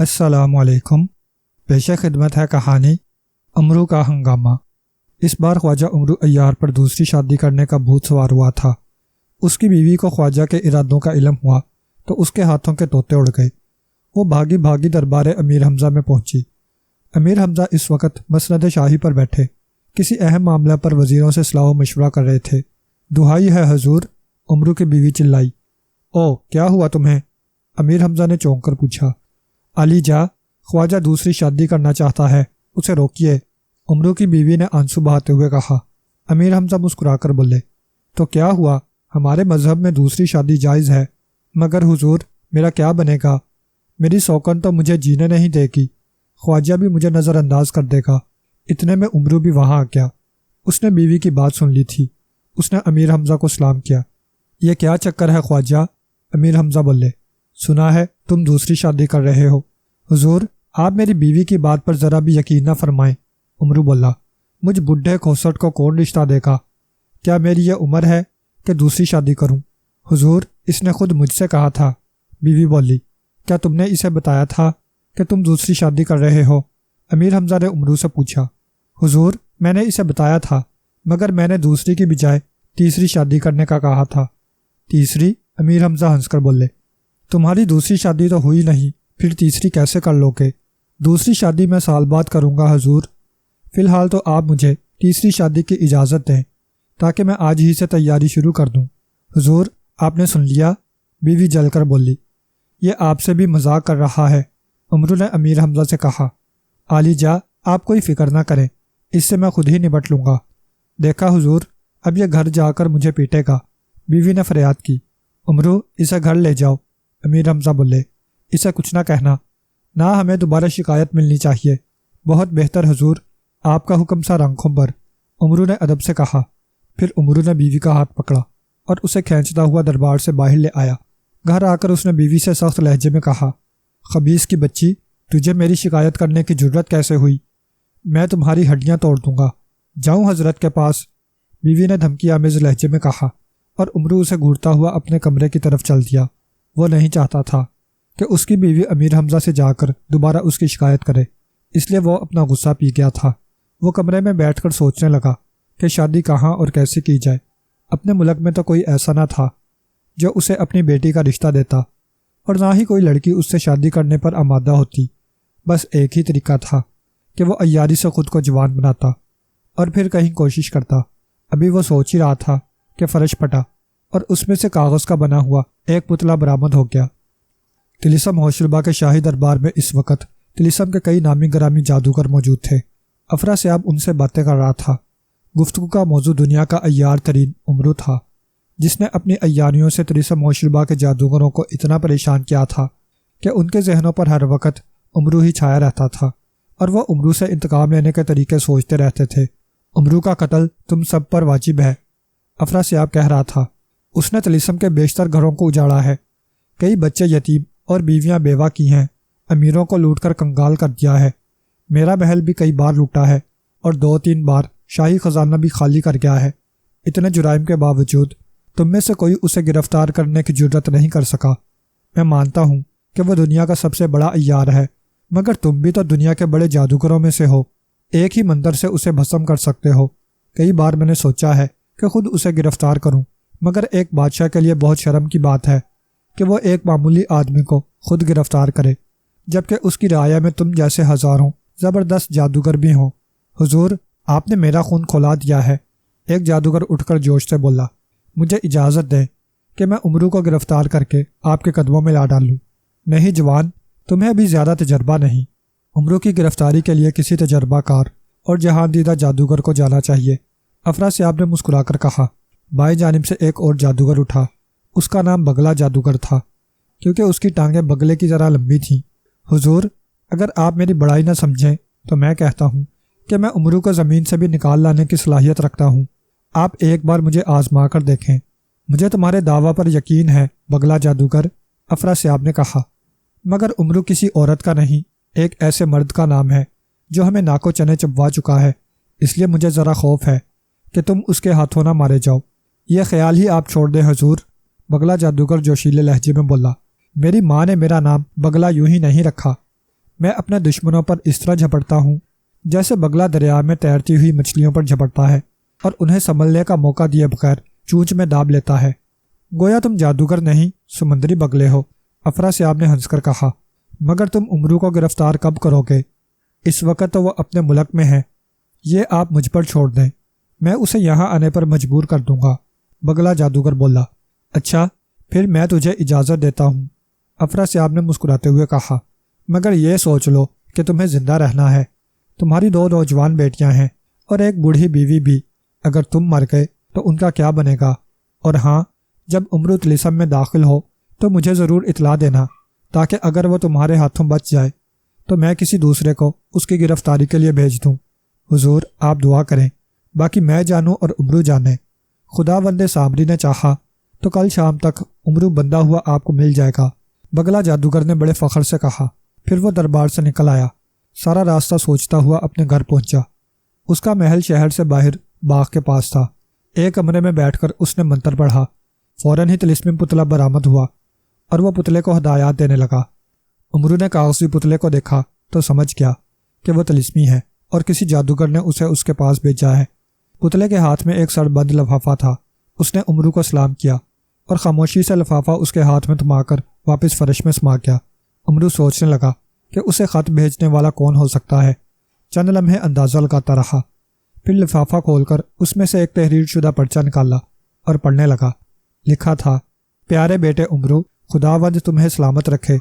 السلام علیکم۔ پیش خدمت ہے کہانی امرو کا ہنگامہ۔ اس بار خواجہ امرو عیار پر دوسری شادی کرنے کا بھوت سوار ہوا تھا۔ اس کی بیوی کو خواجہ کے ارادوں کا علم ہوا تو اس کے ہاتھوں کے طوطے اڑ گئے۔ وہ بھاگی بھاگی دربار امیر حمزہ میں پہنچی۔ امیر حمزہ اس وقت مسند شاہی پر بیٹھے کسی اہم معاملہ پر وزیروں سے صلاح و مشورہ کر رہے تھے۔ دہائی ہے حضور، امرو کی بیوی چلائی۔ او کیا ہوا تمہیں؟ امیر حمزہ نے چونک کر پوچھا۔ علی جا، خواجہ دوسری شادی کرنا چاہتا ہے، اسے روکیے، امرو کی بیوی نے آنسو بہاتے ہوئے کہا۔ امیر حمزہ مسکرا کر بولے، تو کیا ہوا؟ ہمارے مذہب میں دوسری شادی جائز ہے، مگر حضور میرا کیا بنے گا؟ میری سوکن تو مجھے جینے نہیں دے گی، خواجہ بھی مجھے نظر انداز کر دے گا۔ اتنے میں امرو بھی وہاں آ گیا۔ اس نے بیوی کی بات سن لی تھی۔ اس نے امیر حمزہ کو سلام کیا۔ یہ کیا چکر ہے خواجہ؟ امیر حمزہ بولے، سنا ہے تم دوسری شادی کر رہے ہو۔ حضور آپ میری بیوی کی بات پر ذرا بھی یقین نہ فرمائیں۔ امرو بولا، مجھ بڈھے کھوسٹ کو کون رشتہ دے گا؟ کیا میری یہ عمر ہے کہ دوسری شادی کروں؟ حضور اس نے خود مجھ سے کہا تھا۔ بیوی بولی، کیا تم نے اسے بتایا تھا کہ تم دوسری شادی کر رہے ہو؟ امیر حمزہ نے امرو سے پوچھا۔ حضور میں نے اسے بتایا تھا، مگر میں نے دوسری کی بجائے تیسری شادی کرنے کا کہا تھا۔ تیسری؟ امیر حمزہ ہنس کر بولے، تمہاری دوسری شادی تو ہوئی نہیں، پھر تیسری کیسے کر لو گے؟ دوسری شادی میں سال بعد کروں گا حضور۔ فی الحال تو آپ مجھے تیسری شادی کی اجازت دیں تاکہ میں آج ہی سے تیاری شروع کر دوں۔ حضور آپ نے سن لیا؟ بیوی جل کر بولی، یہ آپ سے بھی مذاق کر رہا ہے۔ امرو نے امیر حمزہ سے کہا، علی جا آپ کوئی فکر نہ کریں، اس سے میں خود ہی نپٹ لوں گا۔ دیکھا حضور، اب یہ گھر جا کر مجھے پیٹے گا۔ بیوی نے فریاد کی۔ امرو اسے گھر لے جاؤ۔ امیر حمزہ بولے، اسے کچھ نہ کہنا، نہ ہمیں دوبارہ شکایت ملنی چاہیے۔ بہت بہتر حضور، آپ کا حکم سر آنکھوں پر، امرو نے ادب سے کہا۔ پھر امرو نے بیوی کا ہاتھ پکڑا اور اسے کھینچتا ہوا دربار سے باہر لے آیا۔ گھر آ کر اس نے بیوی سے سخت لہجے میں کہا، خبیث کی بچی، تجھے میری شکایت کرنے کی جرت کیسے ہوئی؟ میں تمہاری ہڈیاں توڑ دوں گا۔ جاؤں حضرت کے پاس؟ بیوی نے دھمکی آمیز لہجے میں کہا، اور امرو اسے گھورتا ہوا اپنے کمرے کی طرف چل دیا۔ وہ نہیں چاہتا تھا کہ اس کی بیوی امیر حمزہ سے جا کر دوبارہ اس کی شکایت کرے، اس لیے وہ اپنا غصہ پی گیا تھا۔ وہ کمرے میں بیٹھ کر سوچنے لگا کہ شادی کہاں اور کیسے کی جائے۔ اپنے ملک میں تو کوئی ایسا نہ تھا جو اسے اپنی بیٹی کا رشتہ دیتا، اور نہ ہی کوئی لڑکی اس سے شادی کرنے پر آمادہ ہوتی۔ بس ایک ہی طریقہ تھا کہ وہ عیاری سے خود کو جوان بناتا اور پھر کہیں کوشش کرتا۔ ابھی وہ سوچ ہی رہا تھا کہ فرش پھٹا اور اس میں سے کاغذ کا بنا ہوا ایک پتلا برآمد ہو گیا۔ طلسم ہوشربا کے شاہی دربار میں اس وقت طلسم کے کئی نامی گرامی جادوگر موجود تھے۔ افراسیاب ان سے باتیں کر رہا تھا۔ گفتگو کا موضوع دنیا کا عیار ترین امرو تھا، جس نے اپنی عیاریوں سے طلسم ہوشربا کے جادوگروں کو اتنا پریشان کیا تھا کہ ان کے ذہنوں پر ہر وقت امرو ہی چھایا رہتا تھا، اور وہ امرو سے انتقام لینے کے طریقے سوچتے رہتے تھے۔ امرو کا قتل تم سب پر واجب ہے، افراسیاب کہہ رہا تھا۔ اس نے طلسم کے بیشتر گھروں کو اجاڑا ہے، کئی بچے یتیم اور بیویاں بیوہ کی ہیں، امیروں کو لوٹ کر کنگال کر دیا ہے۔ میرا محل بھی کئی بار لوٹا ہے اور 2-3 بار شاہی خزانہ بھی خالی کر گیا ہے۔ اتنے جرائم کے باوجود تم میں سے کوئی اسے گرفتار کرنے کی جرت نہیں کر سکا۔ میں مانتا ہوں کہ وہ دنیا کا سب سے بڑا عیار ہے، مگر تم بھی تو دنیا کے بڑے جادوگروں میں سے ہو، ایک ہی منتر سے اسے بھسم کر سکتے ہو۔ کئی بار میں نے سوچا ہے کہ خود اسے گرفتار کروں، مگر ایک بادشاہ کے لیے بہت شرم کی بات ہے کہ وہ ایک معمولی آدمی کو خود گرفتار کرے، جبکہ اس کی رعایا میں تم جیسے ہزاروں زبردست جادوگر بھی ہوں۔ حضور آپ نے میرا خون کھولا دیا ہے، ایک جادوگر اٹھ کر جوش سے بولا۔ مجھے اجازت دیں کہ میں امرو کو گرفتار کر کے آپ کے قدموں میں لا ڈالوں۔ نہیں جوان، تمہیں ابھی زیادہ تجربہ نہیں۔ امرو کی گرفتاری کے لیے کسی تجربہ کار اور جہان دیدہ جادوگر کو جانا چاہیے۔ افراسیاب نے مسکرا کر کہا۔ بائیں جانب سے ایک اور جادوگر اٹھا۔ اس کا نام بگلا جادوگر تھا، کیونکہ اس کی ٹانگیں بگلے کی طرح لمبی تھیں۔ حضور اگر آپ میری بڑائی نہ سمجھیں تو میں کہتا ہوں کہ میں امرو کو زمین سے بھی نکال لانے کی صلاحیت رکھتا ہوں۔ آپ ایک بار مجھے آزما کر دیکھیں۔ مجھے تمہارے دعویٰ پر یقین ہے بگلا جادوگر، افراسیاب نے کہا، مگر امرو کسی عورت کا نہیں، ایک ایسے مرد کا نام ہے جو ہمیں ناکو چنے چبوا چکا ہے، اس لیے مجھے ذرا خوف ہے کہ تم اس کے ہاتھوں نہ مارے جاؤ۔ یہ خیال ہی آپ چھوڑ دیں حضور، بگلا جادوگر جوشیلے لہجے میں بولا۔ میری ماں نے میرا نام بگلا یوں ہی نہیں رکھا، میں اپنے دشمنوں پر اس طرح جھپٹتا ہوں جیسے بگلا دریا میں تیرتی ہوئی مچھلیوں پر جھپٹتا ہے اور انہیں سنبھلنے کا موقع دیے بغیر چونچ میں داب لیتا ہے۔ گویا تم جادوگر نہیں سمندری بگلے ہو، افراسیاب نے ہنس کر کہا۔ مگر تم امرو کو گرفتار کب کرو گے؟ اس وقت تو وہ اپنے ملک میں ہے، یہ آپ مجھ پر چھوڑ دیں، میں اسے یہاں آنے پر مجبور کر دوں گا۔ بگلا جادوگر بولا۔ اچھا پھر میں تجھے اجازت دیتا ہوں، افراسیاب نے مسکراتے ہوئے کہا، مگر یہ سوچ لو کہ تمہیں زندہ رہنا ہے، تمہاری 2 نوجوان بیٹیاں ہیں اور ایک بوڑھی بیوی بھی، اگر تم مر گئے تو ان کا کیا بنے گا؟ اور ہاں، جب امرو طلسم میں داخل ہو تو مجھے ضرور اطلاع دینا، تاکہ اگر وہ تمہارے ہاتھوں بچ جائے تو میں کسی دوسرے کو اس کی گرفتاری کے لیے بھیج دوں۔ حضور آپ دعا کریں، باقی میں جانوں اور امرو جانے۔ خداوند سامری نے چاہا تو کل شام تک امرو بندہ ہوا آپ کو مل جائے گا، بگلا جادوگر نے بڑے فخر سے کہا۔ پھر وہ دربار سے نکل آیا، سارا راستہ سوچتا ہوا اپنے گھر پہنچا۔ اس کا محل شہر سے باہر باغ کے پاس تھا۔ ایک کمرے میں بیٹھ کر اس نے منتر پڑھا، فوراً ہی طلسمی پتلا برآمد ہوا اور وہ پتلے کو ہدایات دینے لگا۔ امرو نے کاغذی پتلے کو دیکھا تو سمجھ گیا کہ وہ طلسمی ہے اور کسی جادوگر نے اسے اس کے پاس بھیجا ہے۔ پتلے کے ہاتھ میں ایک سڑ بند لفافہ تھا۔ اس نے امرو کو سلام کیا اور خاموشی سے لفافہ اس کے ہاتھ میں تھما کر واپس فرش میں سما گیا۔ امرو سوچنے لگا کہ اسے خط بھیجنے والا کون ہو سکتا ہے۔ چند لمحے اندازہ لگاتا رہا، پھر لفافہ کھول کر اس میں سے ایک تحریر شدہ پرچہ نکالا اور پڑھنے لگا۔ لکھا تھا، پیارے بیٹے امرو، خداوند تمہیں سلامت رکھے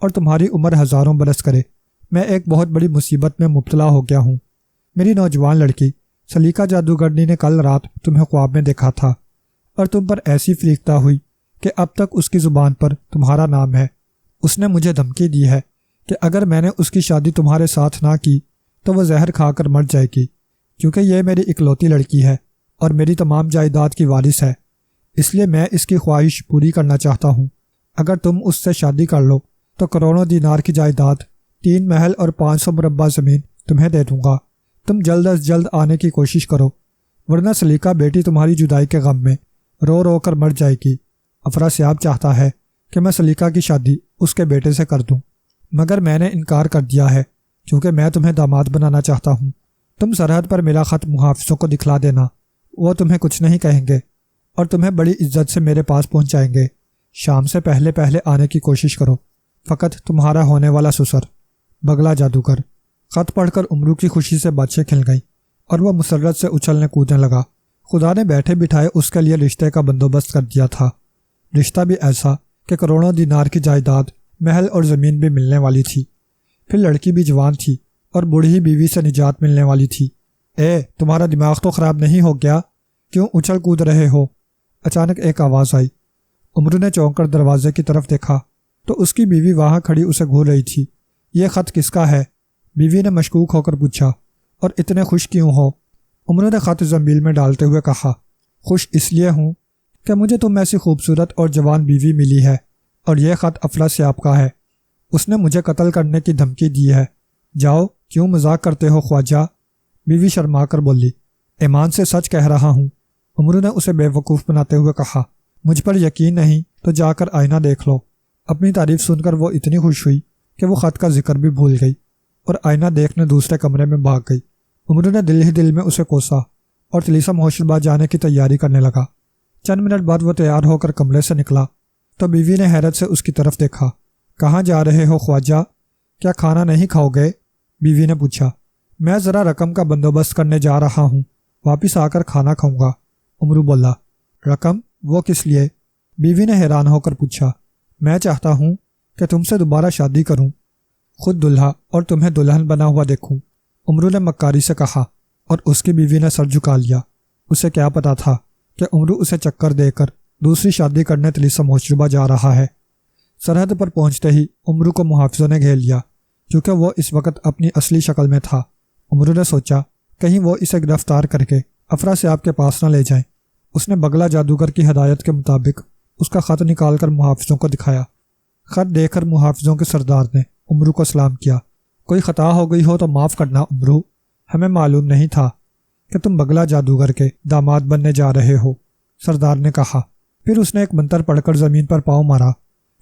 اور تمہاری عمر ہزاروں برس کرے۔ میں ایک بہت بڑی مصیبت میں مبتلا ہو گیا ہوں۔ میری نوجوان لڑکی سلیقہ جادوگرنی نے کل رات تمہیں خواب میں دیکھا تھا اور تم پر ایسی فریختہ ہوئی کہ اب تک اس کی زبان پر تمہارا نام ہے۔ اس نے مجھے دھمکی دی ہے کہ اگر میں نے اس کی شادی تمہارے ساتھ نہ کی تو وہ زہر کھا کر مر جائے گی، کیونکہ یہ میری اکلوتی لڑکی ہے اور میری تمام جائیداد کی وارث ہے، اس لیے میں اس کی خواہش پوری کرنا چاہتا ہوں۔ اگر تم اس سے شادی کر لو تو کروڑوں دینار کی جائیداد، 3 محل اور 500 مربع زمین تمہیں دے دوں گا۔ تم جلد از جلد آنے کی کوشش کرو، ورنہ سلیقہ بیٹی تمہاری جدائی کے غم میں رو رو کر مر جائے گی۔ افراسیاب چاہتا ہے کہ میں سلیقہ کی شادی اس کے بیٹے سے کر دوں، مگر میں نے انکار کر دیا ہے کیونکہ میں تمہیں داماد بنانا چاہتا ہوں۔ تم سرحد پر میرا خط محافظوں کو دکھلا دینا، وہ تمہیں کچھ نہیں کہیں گے اور تمہیں بڑی عزت سے میرے پاس پہنچائیں گے۔ شام سے پہلے پہلے آنے کی کوشش کرو، فقط تمہارا ہونے والا سسر، بگلا جادوگر۔ خط پڑھ کر امرو کی خوشی سے باتیں کھل گئیں اور وہ مسرت سے اچھلنے کودنے لگا۔ خدا نے بیٹھے بٹھائے اس کے لیے رشتے کا بندوبست کر دیا تھا، رشتہ بھی ایسا کہ کروڑوں دینار کی جائیداد، محل اور زمین بھی ملنے والی تھی۔ پھر لڑکی بھی جوان تھی اور بوڑھی بیوی سے نجات ملنے والی تھی۔ اے تمہارا دماغ تو خراب نہیں ہو گیا؟ کیوں اچھل کود رہے ہو؟ اچانک ایک آواز آئی۔ امرو نے چونک کر دروازے کی طرف دیکھا تو اس کی بیوی وہاں کھڑی اسے گھور رہی تھی۔ یہ خط کس کا ہے؟ بیوی نے مشکوک ہو کر پوچھا۔ اور اتنے خوش کیوں ہو؟ امرو نے خط زنبیل میں ڈالتے ہوئے کہا، خوش اس لیے ہوں کہ مجھے تم ایسی خوبصورت اور جوان بیوی ملی ہے، اور یہ خط افراسیاب کا ہے۔ اس نے مجھے قتل کرنے کی دھمکی دی ہے۔ جاؤ، کیوں مذاق کرتے ہو خواجہ؟ بیوی شرما کر بولی، ایمان سے سچ کہہ رہا ہوں۔ امرو نے اسے بے وقوف بناتے ہوئے کہا، مجھ پر یقین نہیں تو جا کر آئینہ دیکھ لو۔ اپنی تعریف سن کر وہ اتنی خوش ہوئی کہ وہ خط کا ذکر بھی بھول گئی اور آئینہ دیکھنے دوسرے کمرے میں بھاگ گئی۔ امرو نے دل ہی دل میں اسے کوسا اور طلسم ہوشربا جانے کی تیاری کرنے لگا۔ چند منٹ بعد وہ تیار ہو کر کمرے سے نکلا تو بیوی نے حیرت سے اس کی طرف دیکھا۔ کہاں جا رہے ہو خواجہ؟ کیا کھانا نہیں کھاؤ گے؟ بیوی نے پوچھا۔ میں ذرا رقم کا بندوبست کرنے جا رہا ہوں، واپس آ کر کھانا کھاؤں گا، امرو بولا۔ رقم؟ وہ کس لیے؟ بیوی نے حیران ہو کر پوچھا۔ میں چاہتا ہوں کہ تم سے دوبارہ شادی کروں، خود دلہا اور تمہیں دلہن بنا ہوا دیکھوں، امرو نے مکاری سے کہا، اور اس کی بیوی نے سر جھکا لیا۔ اسے کیا پتا تھا کہ امرو اسے چکر دے کر دوسری شادی کرنے طلسم ہوشربا جا رہا ہے۔ سرحد پر پہنچتے ہی امرو کو محافظوں نے گھیر لیا، کیونکہ وہ اس وقت اپنی اصلی شکل میں تھا۔ امرو نے سوچا کہیں وہ اسے گرفتار کر کے افراسیاب کے پاس نہ لے جائیں۔ اس نے بگلا جادوگر کی ہدایت کے مطابق اس کا خط نکال کر محافظوں کو دکھایا۔ خط دیکھ کر محافظوں کے سردار نے امرو کو سلام کیا۔ کوئی خطا ہو گئی ہو تو معاف کرنا امرو، ہمیں معلوم نہیں تھا کہ تم بگلا جادوگر کے داماد بننے جا رہے ہو، سردار نے کہا۔ پھر اس نے ایک منتر پڑھ کر زمین پر پاؤں مارا،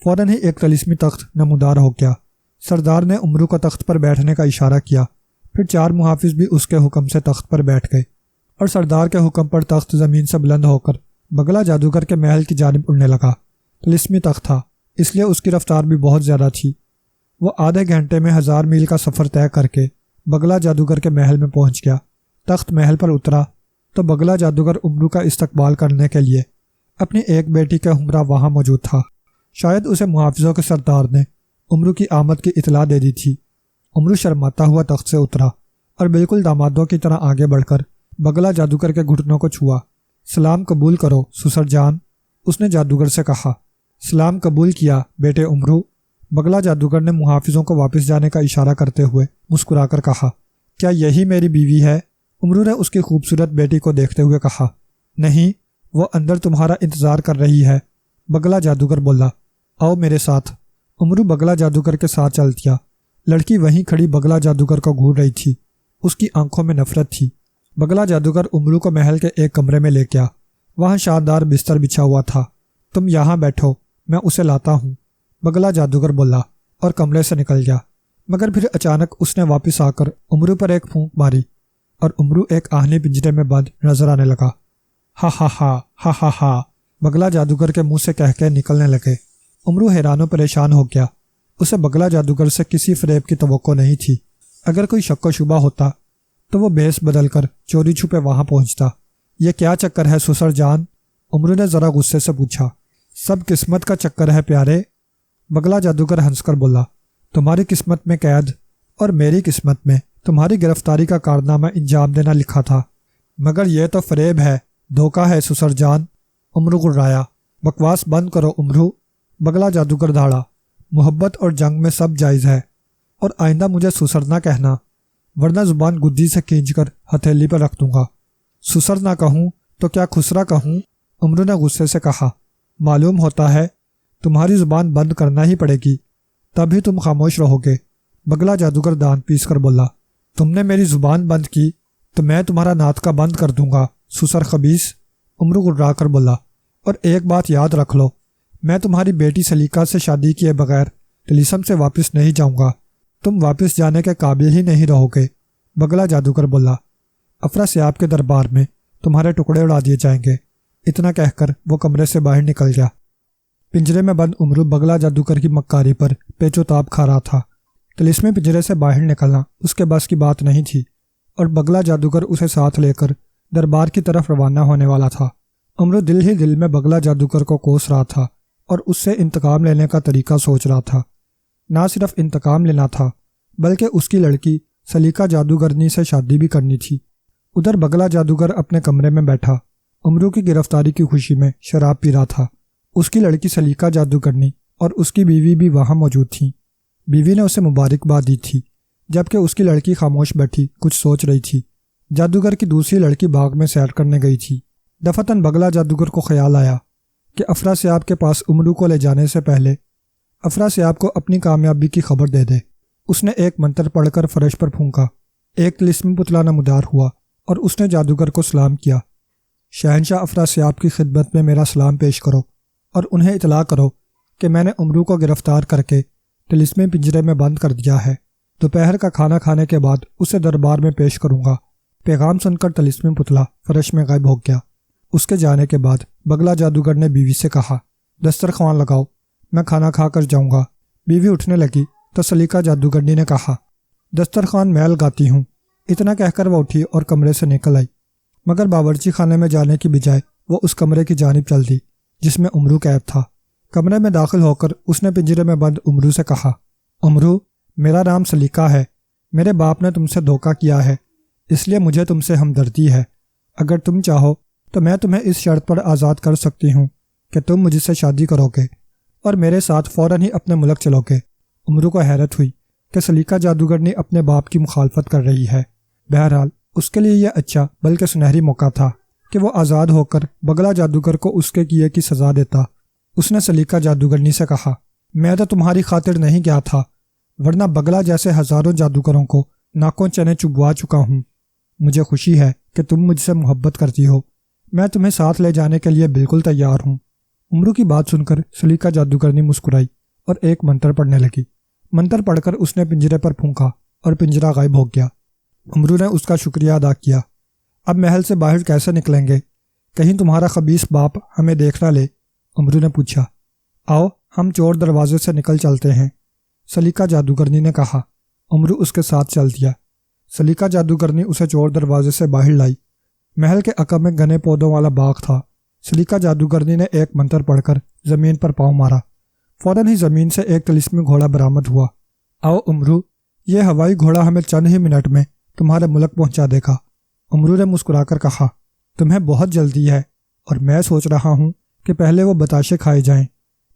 فوراً ہی ایک طلسمی تخت نمودار ہو گیا سردار نے امرو کو تخت پر بیٹھنے کا اشارہ کیا، پھر 4 محافظ بھی اس کے حکم سے تخت پر بیٹھ گئے اور سردار کے حکم پر تخت زمین سے بلند ہو کر بگلا جادوگر کے محل کی جانب اڑنے لگا۔ طلسمی تخت تھا، اس لیے اس کی رفتار بھی بہت زیادہ تھی۔ وہ آدھے گھنٹے میں 1000 میل کا سفر طے کر کے بگلا جادوگر کے محل میں پہنچ گیا۔ تخت محل پر اترا تو بگلا جادوگر امرو کا استقبال کرنے کے لیے اپنی ایک بیٹی کے ہمراہ وہاں موجود تھا۔ شاید اسے محافظوں کے سردار نے امرو کی آمد کی اطلاع دے دی تھی۔ امرو شرماتا ہوا تخت سے اترا اور بالکل دامادوں کی طرح آگے بڑھ کر بگلا جادوگر کے گھٹنوں کو چھوا۔ سلام قبول کرو سسر جان، اس نے جادوگر سے کہا۔ سلام قبول کیا بیٹے امرو، بگلا جادوگر نے محافظوں کو واپس جانے کا اشارہ کرتے ہوئے مسکرا کر کہا۔ کیا یہی میری بیوی ہے؟ امرو نے اس کی خوبصورت بیٹی کو دیکھتے ہوئے کہا۔ نہیں، وہ اندر تمہارا انتظار کر رہی ہے، بگلا جادوگر بولا۔ آؤ میرے ساتھ۔ امرو بگلا جادوگر کے ساتھ چل دیا۔ لڑکی وہیں کھڑی بگلا جادوگر کو گھور رہی تھی، اس کی آنکھوں میں نفرت تھی۔ بگلا جادوگر امرو کو محل کے ایک کمرے میں لے گیا، وہاں شاندار بستر بچھا ہوا تھا۔ تم یہاں بیٹھو، میں اسے لاتا ہوں، بگلا جادوگر بولا اور کمرے سے نکل گیا۔ مگر پھر اچانک اس نے واپس آ کر امرو پر ایک پھونک ماری اور امرو ایک آہنی پنجرے میں بند نظر آنے لگا۔ ہا ہا ہا ہا ہا ہا، بگلا جادوگر کے منہ سے کہہ نکلنے لگے۔ امرو حیران و پریشان ہو گیا، اسے بگلا جادوگر سے کسی فریب کی توقع نہیں تھی۔ اگر کوئی شک و شبہ ہوتا تو وہ بھیس بدل کر چوری چھپے وہاں پہنچتا۔ یہ کیا چکر ہے سسر جان؟ امرو نے ذرا غصے سے پوچھا۔ سب قسمت کا چکر ہے پیارے، بگلا جادوگر ہنس کر بولا۔ تمہاری قسمت میں قید اور میری قسمت میں تمہاری گرفتاری کا کارنامہ انجام دینا لکھا تھا، مگر یہ تو فریب ہے، دھوکہ ہے سسر جان، امرو گرایا۔ بکواس بند کرو امرو، بگلا جادوگر دھاڑا۔ محبت اور جنگ میں سب جائز ہے، اور آئندہ مجھے سسر نہ کہنا، ورنہ زبان گدی سے کھینچ کر ہتھیلی پر رکھ دوں گا۔ سسر نہ کہوں تو کیا خسرا کہوں؟ امرو نے غصے سے کہا۔ معلوم ہوتا ہے تمہاری زبان بند کرنا ہی پڑے گی، تبھی تم خاموش رہو گے، بگلا جادوگر دان پیس کر بولا۔ تم نے میری زبان بند کی تو میں تمہارا ناطقہ بند کر دوں گا سسر خبیث، امرو گرا کر بولا۔ اور ایک بات یاد رکھ لو، میں تمہاری بیٹی سلیقہ سے شادی کیے بغیر طلسم سے واپس نہیں جاؤں گا، تم واپس جانے کے قابل ہی نہیں رہو گے، بگلا جادوگر بولا۔ افراسیاب کے دربار میں تمہارے ٹکڑے اڑا دیے جائیں گے، اتنا کہہ کر وہ کمرے سے باہر نکل گیا۔ پنجرے میں بند امرو بگلا جادوگر کی مکاری پر پیچ و تاب کھا رہا تھا۔ طلسمی پنجرے سے باہر نکلنا اس کے بس کی بات نہیں تھی، اور بگلا جادوگر اسے ساتھ لے کر دربار کی طرف روانہ ہونے والا تھا۔ امرو دل ہی دل میں بگلا جادوگر کو کوس رہا تھا اور اس سے انتقام لینے کا طریقہ سوچ رہا تھا۔ نہ صرف انتقام لینا تھا بلکہ اس کی لڑکی سلیقہ جادوگرنی سے شادی بھی کرنی تھی۔ ادھر بگلا جادوگر اپنے کمرے میں بیٹھا امرو کی گرفتاری کی خوشی میں شراب پی رہا تھا۔ اس کی لڑکی سلیقہ جادوگرنی اور اس کی بیوی بھی وہاں موجود تھیں۔ بیوی نے اسے مبارکباد دی تھی، جبکہ اس کی لڑکی خاموش بیٹھی کچھ سوچ رہی تھی۔ جادوگر کی دوسری لڑکی باغ میں سیر کرنے گئی تھی۔ دفتن بگلا جادوگر کو خیال آیا کہ افراسیاب کے پاس امرو کو لے جانے سے پہلے افراسیاب کو اپنی کامیابی کی خبر دے دے۔ اس نے ایک منتر پڑھ کر فرش پر پھونکا، ایک طلسمی پتلا نمودار ہوا اور اس نے جادوگر کو سلام کیا۔ شہنشاہ افراسیاب کی خدمت میں میرا سلام پیش کرو اور انہیں اطلاع کرو کہ میں نے امرو کو گرفتار کر کے طلسمی پنجرے میں بند کر دیا ہے۔ دوپہر کا کھانا کھانے کے بعد اسے دربار میں پیش کروں گا۔ پیغام سن کر طلسمی پتلا فرش میں غائب ہو گیا۔ اس کے جانے کے بعد بگلا جادوگر نے بیوی سے کہا، دسترخوان لگاؤ، میں کھانا کھا کر جاؤں گا۔ بیوی اٹھنے لگی تو سلیقہ جادوگرنی نے کہا، دسترخوان میں لگاتی ہوں۔ اتنا کہہ کر وہ اٹھی اور کمرے سے نکل آئی، مگر باورچی خانے میں جانے کی بجائے وہ اس کمرے کی جانب چل دی جس میں امرو قید تھا۔ کمرے میں داخل ہو کر اس نے پنجرے میں بند امرو سے کہا، امرو، میرا نام سلیقہ ہے، میرے باپ نے تم سے دھوکہ کیا ہے، اس لیے مجھے تم سے ہمدردی ہے۔ اگر تم چاہو تو میں تمہیں اس شرط پر آزاد کر سکتی ہوں کہ تم مجھ سے شادی کرو گے اور میرے ساتھ فوراً ہی اپنے ملک چلو گے۔ امرو کو حیرت ہوئی کہ سلیقہ جادوگرنی اپنے باپ کی مخالفت کر رہی ہے۔ بہرحال اس کے لیے یہ اچھا بلکہ سنہری موقع تھا کہ وہ آزاد ہو کر بگلا جادوگر کو اس کے کیے کی سزا دیتا۔ اس نے سلیقہ جادوگرنی سے کہا، میں تو تمہاری خاطر نہیں گیا تھا، ورنہ بگلا جیسے ہزاروں جادوگروں کو ناکوں چنے چبوا چکا ہوں۔ مجھے خوشی ہے کہ تم مجھ سے محبت کرتی ہو، میں تمہیں ساتھ لے جانے کے لیے بالکل تیار ہوں۔ امرو کی بات سن کر سلیقہ جادوگرنی مسکرائی اور ایک منتر پڑھنے لگی۔ منتر پڑھ کر اس نے پنجرے پر پھونکا اور پنجرہ غائب ہو گیا۔ امرو نے اس کا شکریہ ادا کیا۔ اب محل سے باہر کیسے نکلیں گے؟ کہیں تمہارا خبیث باپ ہمیں دیکھ نہ لے؟ امرو نے پوچھا۔ آؤ ہم چور دروازے سے نکل چلتے ہیں، سلیقہ جادوگرنی نے کہا۔ امرو اس کے ساتھ چل دیا۔ سلیقہ جادوگرنی اسے چور دروازے سے باہر لائی۔ محل کے عقب میں گھنے پودوں والا باغ تھا۔ سلیقہ جادوگرنی نے ایک منتر پڑھ کر زمین پر پاؤں مارا۔ فوراً ہی زمین سے ایک طلسمی گھوڑا برآمد ہوا۔ آؤ امرو، یہ ہوائی گھوڑا ہمیں چند ہی منٹ میں تمہارے ملک پہنچا دے گا۔ امرو نے مسکرا کر کہا، تمہیں بہت جلدی ہے اور میں سوچ رہا ہوں کہ پہلے وہ بتاشے کھائے جائیں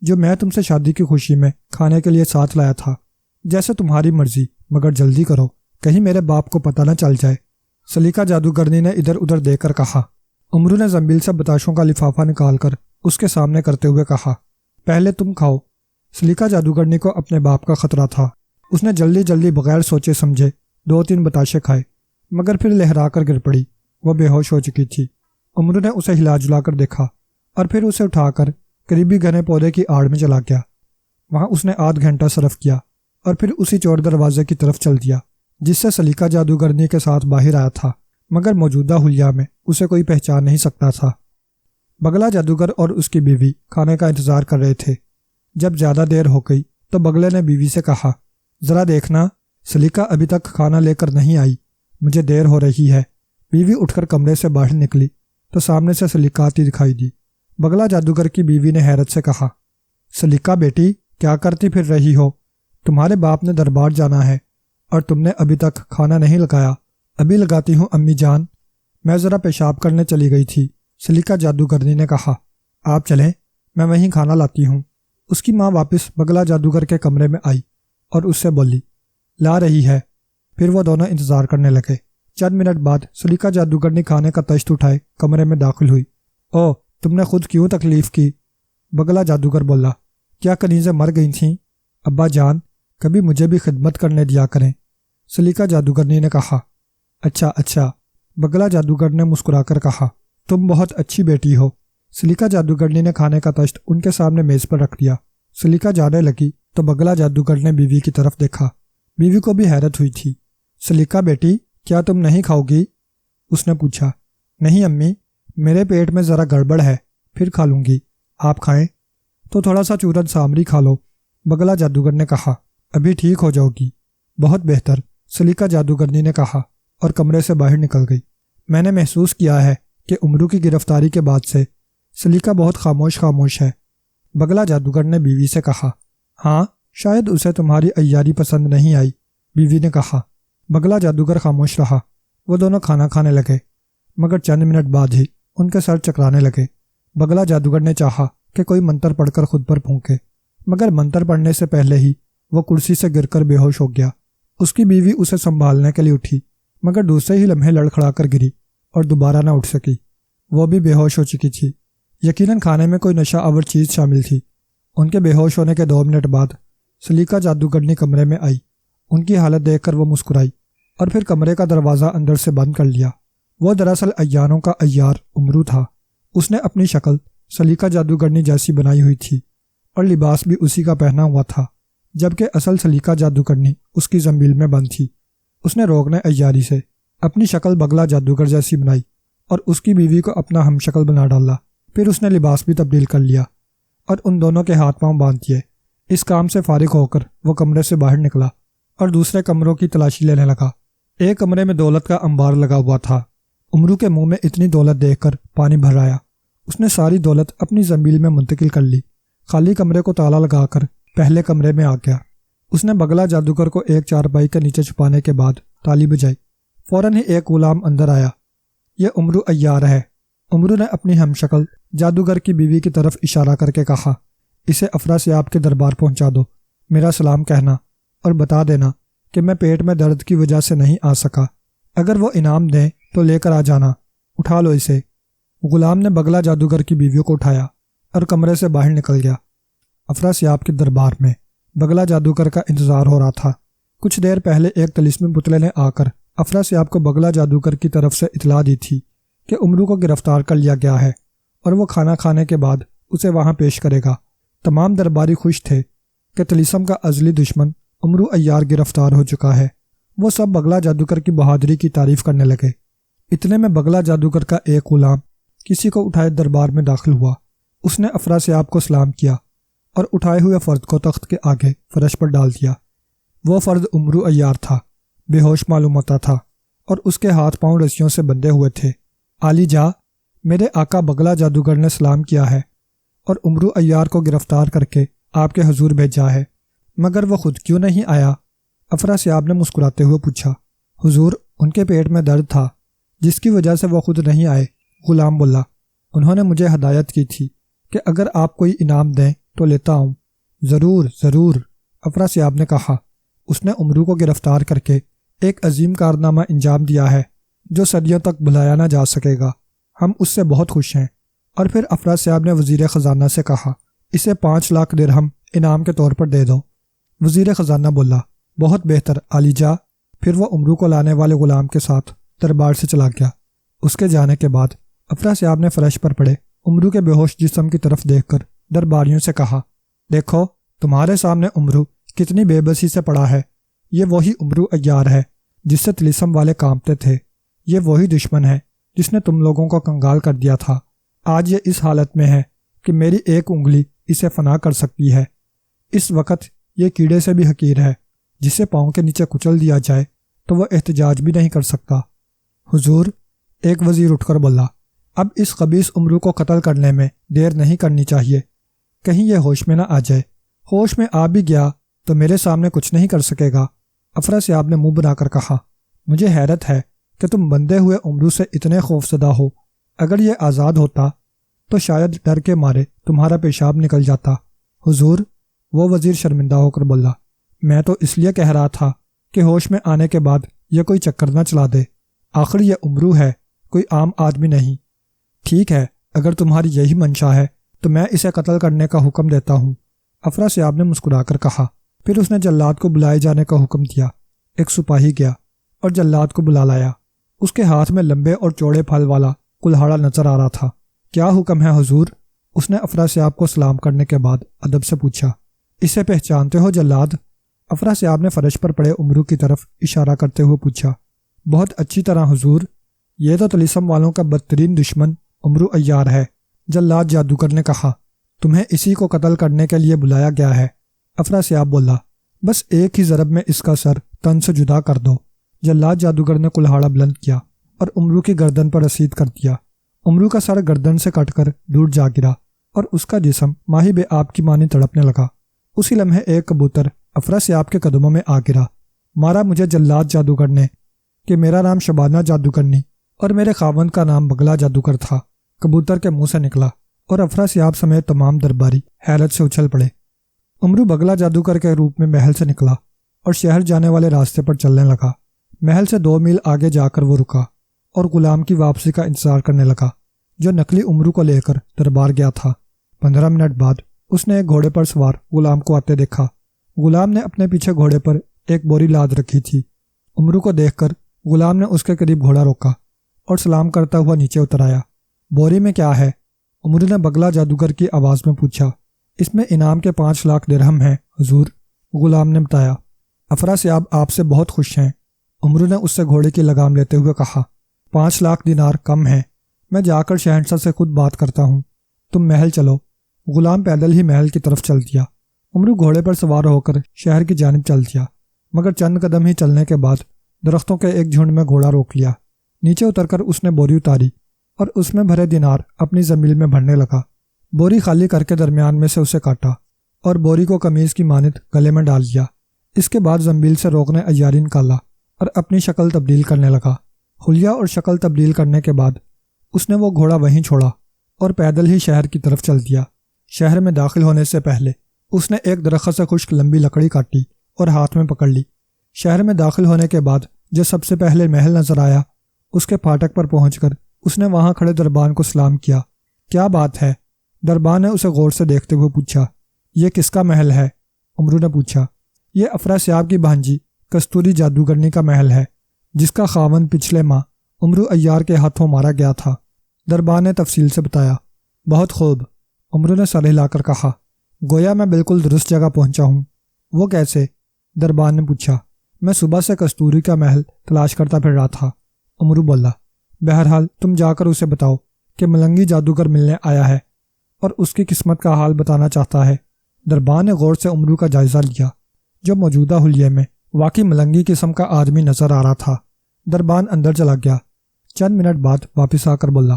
جو میں تم سے شادی کی خوشی میں کھانے کے لیے ساتھ لایا تھا۔ جیسے تمہاری مرضی، مگر جلدی کرو، کہیں میرے باپ کو پتہ نہ چل جائے۔ سلیقہ جادوگرنی نے ادھر ادھر دیکھ کر کہا۔ امرو نے زنبیل سے بتاشوں کا لفافہ نکال کر اس کے سامنے کرتے ہوئے کہا، پہلے تم کھاؤ۔ سلیقہ جادوگرنی کو اپنے باپ کا خطرہ تھا۔ اس نے جلدی جلدی بغیر سوچے سمجھے 2-3 بتاشے کھائے، مگر پھر لہرا کر گر پڑی۔ وہ بے ہوش ہو چکی تھی۔ امرو نے اسے ہلا جلا کر دیکھا اور پھر اسے اٹھا کر قریبی گھنے پودے کی آڑ میں چلا گیا۔ وہاں اس نے آدھ گھنٹہ صرف کیا اور پھر اسی چور دروازے کی طرف چل دیا جس سے سلیقہ جادوگرنی کے ساتھ باہر آیا تھا، مگر موجودہ حلیہ میں اسے کوئی پہچان نہیں سکتا تھا۔ بگلا جادوگر اور اس کی بیوی کھانے کا انتظار کر رہے تھے۔ جب زیادہ دیر ہو گئی تو بگلے نے بیوی سے کہا، ذرا دیکھنا، سلیقہ ابھی تک کھانا لے کر نہیں آئی، مجھے دیر ہو رہی ہے۔ بیوی اٹھ کر کمرے سے باہر نکلی تو سامنے سے سلیقہ آتی دکھائی دی۔ بگلا جادوگر کی بیوی نے حیرت سے کہا، سلیقہ بیٹی، کیا کرتی پھر رہی ہو؟ تمہارے باپ نے دربار جانا ہے اور تم نے ابھی تک کھانا نہیں لگایا۔ ابھی لگاتی ہوں امی جان، میں ذرا پیشاب کرنے چلی گئی تھی، سلیقہ جادوگرنی نے کہا۔ آپ چلیں، میں وہیں کھانا لاتی ہوں۔ اس کی ماں واپس بگلا جادوگر کے کمرے میں آئی اور اس سے بولی، لا رہی ہے۔ پھر وہ دونوں انتظار کرنے لگے۔ چند منٹ بعد سلیقہ جادوگرنی کھانے کا تشت اٹھائے کمرے میں داخل ہوئی۔ او، تم نے خود کیوں تکلیف کی؟ بگلا جادوگر بولا، کیا کنیزیں مر گئی تھیں؟ ابا جان، کبھی مجھے بھی خدمت کرنے دیا کریں، سلیقہ جادوگرنی نے کہا۔ اچھا اچھا، بگلا جادوگر نے مسکرا کر کہا، تم بہت اچھی بیٹی ہو۔ سلیقہ جادوگرنی نے کھانے کا تشت ان کے سامنے میز پر رکھ دیا۔ سلیقہ جانے لگی تو بگلا جادوگر نے بیوی کی طرف دیکھا۔ بیوی کو بھی حیرت ہوئی تھی۔ سلیقہ بیٹی، کیا تم نہیں کھاؤ گی؟ اس نے پوچھا۔ نہیں امی، میرے پیٹ میں ذرا گڑبڑ ہے، پھر کھا لوں گی۔ آپ کھائیں تو تھوڑا سا چورن سامری کھا لو، بگلا جادوگر نے کہا۔ ابھی ٹھیک ہو جاؤ گی۔ بہت بہتر، سلیقہ جادوگرنی نے کہا اور کمرے سے باہر نکل گئی۔ میں نے محسوس کیا ہے کہ امرو کی گرفتاری کے بعد سے سلیقہ بہت خاموش ہے، بگلا جادوگر نے بیوی سے کہا۔ ہاں، شاید اسے تمہاری عیاری پسند نہیں آئی، بیوی نے کہا۔ بگلا جادوگر خاموش رہا۔ وہ دونوں کھانا کھانے لگے، مگر چند منٹ بعد ہی ان کے سر چکرانے لگے۔ بگلا جادوگر نے چاہا کہ کوئی منتر پڑھ کر خود پر پھونکے، مگر منتر پڑھنے سے پہلے ہی وہ کرسی سے گر کر بے ہوش ہو گیا۔ اس کی بیوی اسے سنبھالنے کے لیے اٹھی، مگر دوسرے ہی لمحے لڑکھڑا کر گری اور دوبارہ نہ اٹھ سکی۔ وہ بھی بے ہوش ہو چکی تھی۔ یقیناً کھانے میں کوئی نشہ آور چیز شامل تھی۔ ان کے بے ہوش ہونے کے 2 منٹ بعد سلیقہ جادوگرنی کمرے میں آئی۔ ان کی حالت دیکھ کر وہ مسکرائی اور پھر کمرے کا دروازہ اندر سے بند کر لیا۔ وہ دراصل عیانوں کا عیار امرو تھا۔ اس نے اپنی شکل سلیقہ جادوگرنی جیسی بنائی ہوئی تھی اور لباس بھی اسی کا پہنا ہوا تھا، جبکہ اصل سلیقہ جادوگرنی اس کی زنبیل میں بند تھی۔ اس نے روکنے عیاری سے اپنی شکل بگلا جادوگر جیسی بنائی اور اس کی بیوی کو اپنا ہم شکل بنا ڈالا۔ پھر اس نے لباس بھی تبدیل کر لیا اور ان دونوں کے ہاتھ پاؤں باندھ دیے۔ اس کام سے فارغ ہو کر وہ کمرے سے باہر نکلا اور دوسرے کمروں کی تلاشی لینے لگا۔ ایک کمرے میں دولت کا انبار لگا ہوا تھا۔ امرو کے منہ میں اتنی دولت دیکھ کر پانی بھر آیا۔ اس نے ساری دولت اپنی زنبیل میں منتقل کر لی۔ خالی کمرے کو تالا لگا کر پہلے کمرے میں آ گیا۔ اس نے بگلا جادوگر کو ایک چارپائی کے نیچے چھپانے کے بعد تالی بجائی۔ فوراً ہی ایک غلام اندر آیا۔ یہ امرو عیار ہے، امرو نے اپنی ہم شکل جادوگر کی بیوی کی طرف اشارہ کر کے کہا۔ اسے افراسیاب کے دربار پہنچا دو، میرا سلام کہنا اور بتا دینا کہ میں پیٹ میں درد کی وجہ سے نہیں آ سکا۔ اگر وہ انعام دیں تو لے کر آ جانا، اٹھا لو اسے۔ غلام نے بگلا جادوگر کی بیوی کو اٹھایا اور کمرے سے باہر نکل گیا۔ افراسیاب کے دربار میں بگلا جادوگر کا انتظار ہو رہا تھا۔ کچھ دیر پہلے ایک طلسمی پتلے نے آ کر افراسیاب کو بگلا جادوگر کی طرف سے اطلاع دی تھی کہ امرو کو گرفتار کر لیا گیا ہے اور وہ کھانا کھانے کے بعد اسے وہاں پیش کرے گا۔ تمام درباری خوش تھے کہ طلسم کا ازلی دشمن امرو عیار گرفتار ہو چکا ہے۔ وہ سب بگلا جادوگر کی بہادری کی تعریف کرنے لگے۔ اتنے میں بگلا جادوگر کا ایک غلام کسی کو اٹھائے دربار میں داخل ہوا۔ اس نے افراسیاب کو سلام کیا اور اٹھائے ہوئے فرد کو تخت کے آگے فرش پر ڈال دیا۔ وہ فرد امرو عیار تھا، بے ہوش معلوم ہوتا تھا اور اس کے ہاتھ پاؤں رسیوں سے بندھے ہوئے تھے۔ عالی جا، میرے آقا بگلا جادوگر نے سلام کیا ہے اور امرو عیار کو گرفتار کر کے آپ کے حضور بھیجا ہے، مگر وہ خود کیوں نہیں آیا؟ افراسیاب نے مسکراتے ہوئے پوچھا۔ حضور، ان کے پیٹ میں درد تھا جس کی وجہ سے وہ خود نہیں آئے، غلام بولا۔ انہوں نے مجھے ہدایت کی تھی کہ اگر آپ کوئی انعام دیں تو لیتا آؤں۔ ضرور ضرور، افراسیاب نے کہا۔ اس نے امرو کو گرفتار کر کے ایک عظیم کارنامہ انجام دیا ہے جو صدیوں تک بھلایا نہ جا سکے گا۔ ہم اس سے بہت خوش ہیں۔ اور پھر افراسیاب نے وزیر خزانہ سے کہا، اسے 5 لاکھ درہم انعام کے طور پر دے دو۔ وزیر خزانہ بولا، بہت بہتر عالی جا۔ پھر وہ امرو کو لانے والے غلام کے ساتھ دربار سے چلا گیا۔ اس کے جانے کے بعد افراسیاب نے فرش پر پڑے امرو کے بے ہوش جسم کی طرف دیکھ کر درباریوں سے کہا، دیکھو تمہارے سامنے امرو کتنی بے بسی سے پڑا ہے۔ یہ وہی امرو عیار ہے جس سے طلسم والے کانپتے تھے۔ یہ وہی دشمن ہے جس نے تم لوگوں کو کنگال کر دیا تھا۔ آج یہ اس حالت میں ہے کہ میری ایک انگلی اسے فنا کر سکتی ہے۔ اس وقت یہ کیڑے سے بھی حقیر ہے، جسے پاؤں کے نیچے کچل دیا جائے تو وہ احتجاج بھی نہیں کر سکتا۔ حضور، ایک وزیر اٹھ کر بولا، اب اس خبیث امرو کو قتل کرنے میں دیر نہیں کرنی چاہیے، کہیں یہ ہوش میں نہ آ جائے۔ ہوش میں آ بھی گیا تو میرے سامنے کچھ نہیں کر سکے گا۔ افراسیاب نے منہ بنا کر کہا، مجھے حیرت ہے کہ تم بندھے ہوئے امرو سے اتنے خوفزدہ ہو۔ اگر یہ آزاد ہوتا تو شاید ڈر کے مارے تمہارا پیشاب نکل جاتا۔ حضور، وہ وزیر شرمندہ ہو کر بولا، میں تو اس لیے کہہ رہا تھا کہ ہوش میں آنے کے بعد یہ کوئی چکر نہ چلا دے۔ آخر یہ امرو ہے، کوئی عام آدمی نہیں۔ ٹھیک ہے، اگر تمہاری یہی منشا ہے تو میں اسے قتل کرنے کا حکم دیتا ہوں۔ افراسیاب نے مسکرا کر کہا۔ پھر اس نے جلاد کو بلائے جانے کا حکم دیا۔ ایک سپاہی گیا اور جلاد کو بلا لایا۔ اس کے ہاتھ میں لمبے اور چوڑے پھل والا کلہاڑا نظر آ رہا تھا۔ کیا حکم ہے حضور؟ اس نے افراسیاب کو سلام کرنے کے بعد ادب سے پوچھا۔ اسے پہچانتے ہو جلاد؟ افراسیاب نے فرش پر پڑے امرو کی طرف اشارہ کرتے ہوئے پوچھا۔ بہت اچھی طرح حضور، یہ تو طلسم والوں کا بدترین دشمن امرو عیار ہے۔ جلاد جادوگر نے کہا، تمہیں اسی کو قتل کرنے کے لیے بلایا گیا ہے۔ افراسیاب بولا، بس ایک ہی ضرب میں اس کا سر تن سے جدا کر دو۔ جلاد جادوگر نے کلہاڑا بلند کیا اور امرو کی گردن پر رسید کر دیا۔ امرو کا سر گردن سے کٹ کر دور جا گرا اور اس کا جسم ماہی بے آب کی مانی تڑپنے لگا۔ اسی لمحے ایک کبوتر افراسیاب کے قدموں میں آ گرا۔ مارا مجھے جلاد جادوگر نے کہ میرا نام شبانہ جادوگرنی اور میرے خاوند کا نام بگلا جادوگر تھا، کبوتر کے منہ سے نکلا اور افراسیاب سمیت تمام درباری حیرت سے اچھل پڑے۔ امرو بگلا جادوگر کے روپ میں محل سے نکلا اور شہر جانے والے راستے پر چلنے لگا۔ محل سے 2 میل آگے جا کر وہ رکا اور غلام کی واپسی کا انتظار کرنے لگا جو نقلی امرو کو لے کر دربار گیا تھا۔ 15 منٹ بعد اس نے ایک گھوڑے پر سوار غلام کو آتے دیکھا۔ غلام نے اپنے پیچھے گھوڑے پر ایک بوری لاد رکھی تھی۔ امرو کو دیکھ کر غلام نے اس کے قریب گھوڑا روکا اور سلام کرتا ہوا نیچے اتر آیا۔ بوری میں کیا ہے؟ امرو نے بگلا جادوگر کی آواز میں پوچھا۔ اس میں انعام کے 5 لاکھ درہم ہیں حضور، غلام نے بتایا۔ افراسیاب آپ سے بہت خوش ہیں، امرو نے اس سے گھوڑے کی لگام لیتے ہوئے کہا۔ 5 لاکھ دینار کم ہیں، میں جا کر شہنشاہ سے خود بات کرتا ہوں، تم محل چلو۔ غلام پیدل ہی محل کی طرف چل دیا۔ امرو گھوڑے پر سوار ہو کر شہر کی جانب چل دیا، مگر چند قدم ہی چلنے کے بعد درختوں کے ایک جھنڈ میں گھوڑا روک لیا۔ نیچے اتر کر اس نے بوری اتاری اور اس میں بھرے دینار اپنی زمیل میں بھرنے لگا۔ بوری خالی کر کے درمیان میں سے اسے کاٹا اور بوری کو قمیض کی مانند گلے میں ڈال لیا۔ اس کے بعد زنبیل سے روغن عیاری نکالا اور اپنی شکل تبدیل کرنے لگا۔ حلیہ اور شکل تبدیل کرنے کے بعد اس نے وہ گھوڑا وہیں چھوڑا اور پیدل ہی شہر کی طرف چل دیا۔ شہر میں داخل ہونے سے پہلے اس نے ایک درخت سے خشک لمبی لکڑی کاٹی اور ہاتھ میں پکڑ لی۔ شہر میں داخل ہونے کے بعد جو سب سے پہلے محل نظر آیا، اس کے پھاٹک پر پہنچ کر اس نے وہاں کھڑے دربان کو سلام کیا۔ کیا بات ہے؟ دربان نے اسے غور سے دیکھتے ہوئے پوچھا۔ یہ کس کا محل ہے؟ امرو نے پوچھا۔ یہ افراسیاب کی بھانجی کستوری جادوگرنی کا محل ہے، جس کا خاوند پچھلے ماہ امرو عیار کے ہاتھوں مارا گیا تھا، دربان نے تفصیل سے بتایا۔ بہت خوب، امرو نے سر ہلا کر کہا، گویا میں بالکل درست جگہ پہنچا ہوں۔ وہ کیسے؟ دربان نے پوچھا۔ میں صبح سے کستوری کا محل تلاش کرتا پھر رہا تھا، امرو بولا۔ بہرحال تم جا کر اسے بتاؤ کہ ملنگی جادوگر ملنے آیا ہے اور اس کی قسمت کا حال بتانا چاہتا ہے۔ دربان نے غور سے امرو کا جائزہ لیا، جو موجودہ حلیے میں واقعی ملنگی قسم کا آدمی نظر آ رہا تھا۔ دربان اندر چلا گیا۔ چند منٹ بعد واپس آ کر بولا،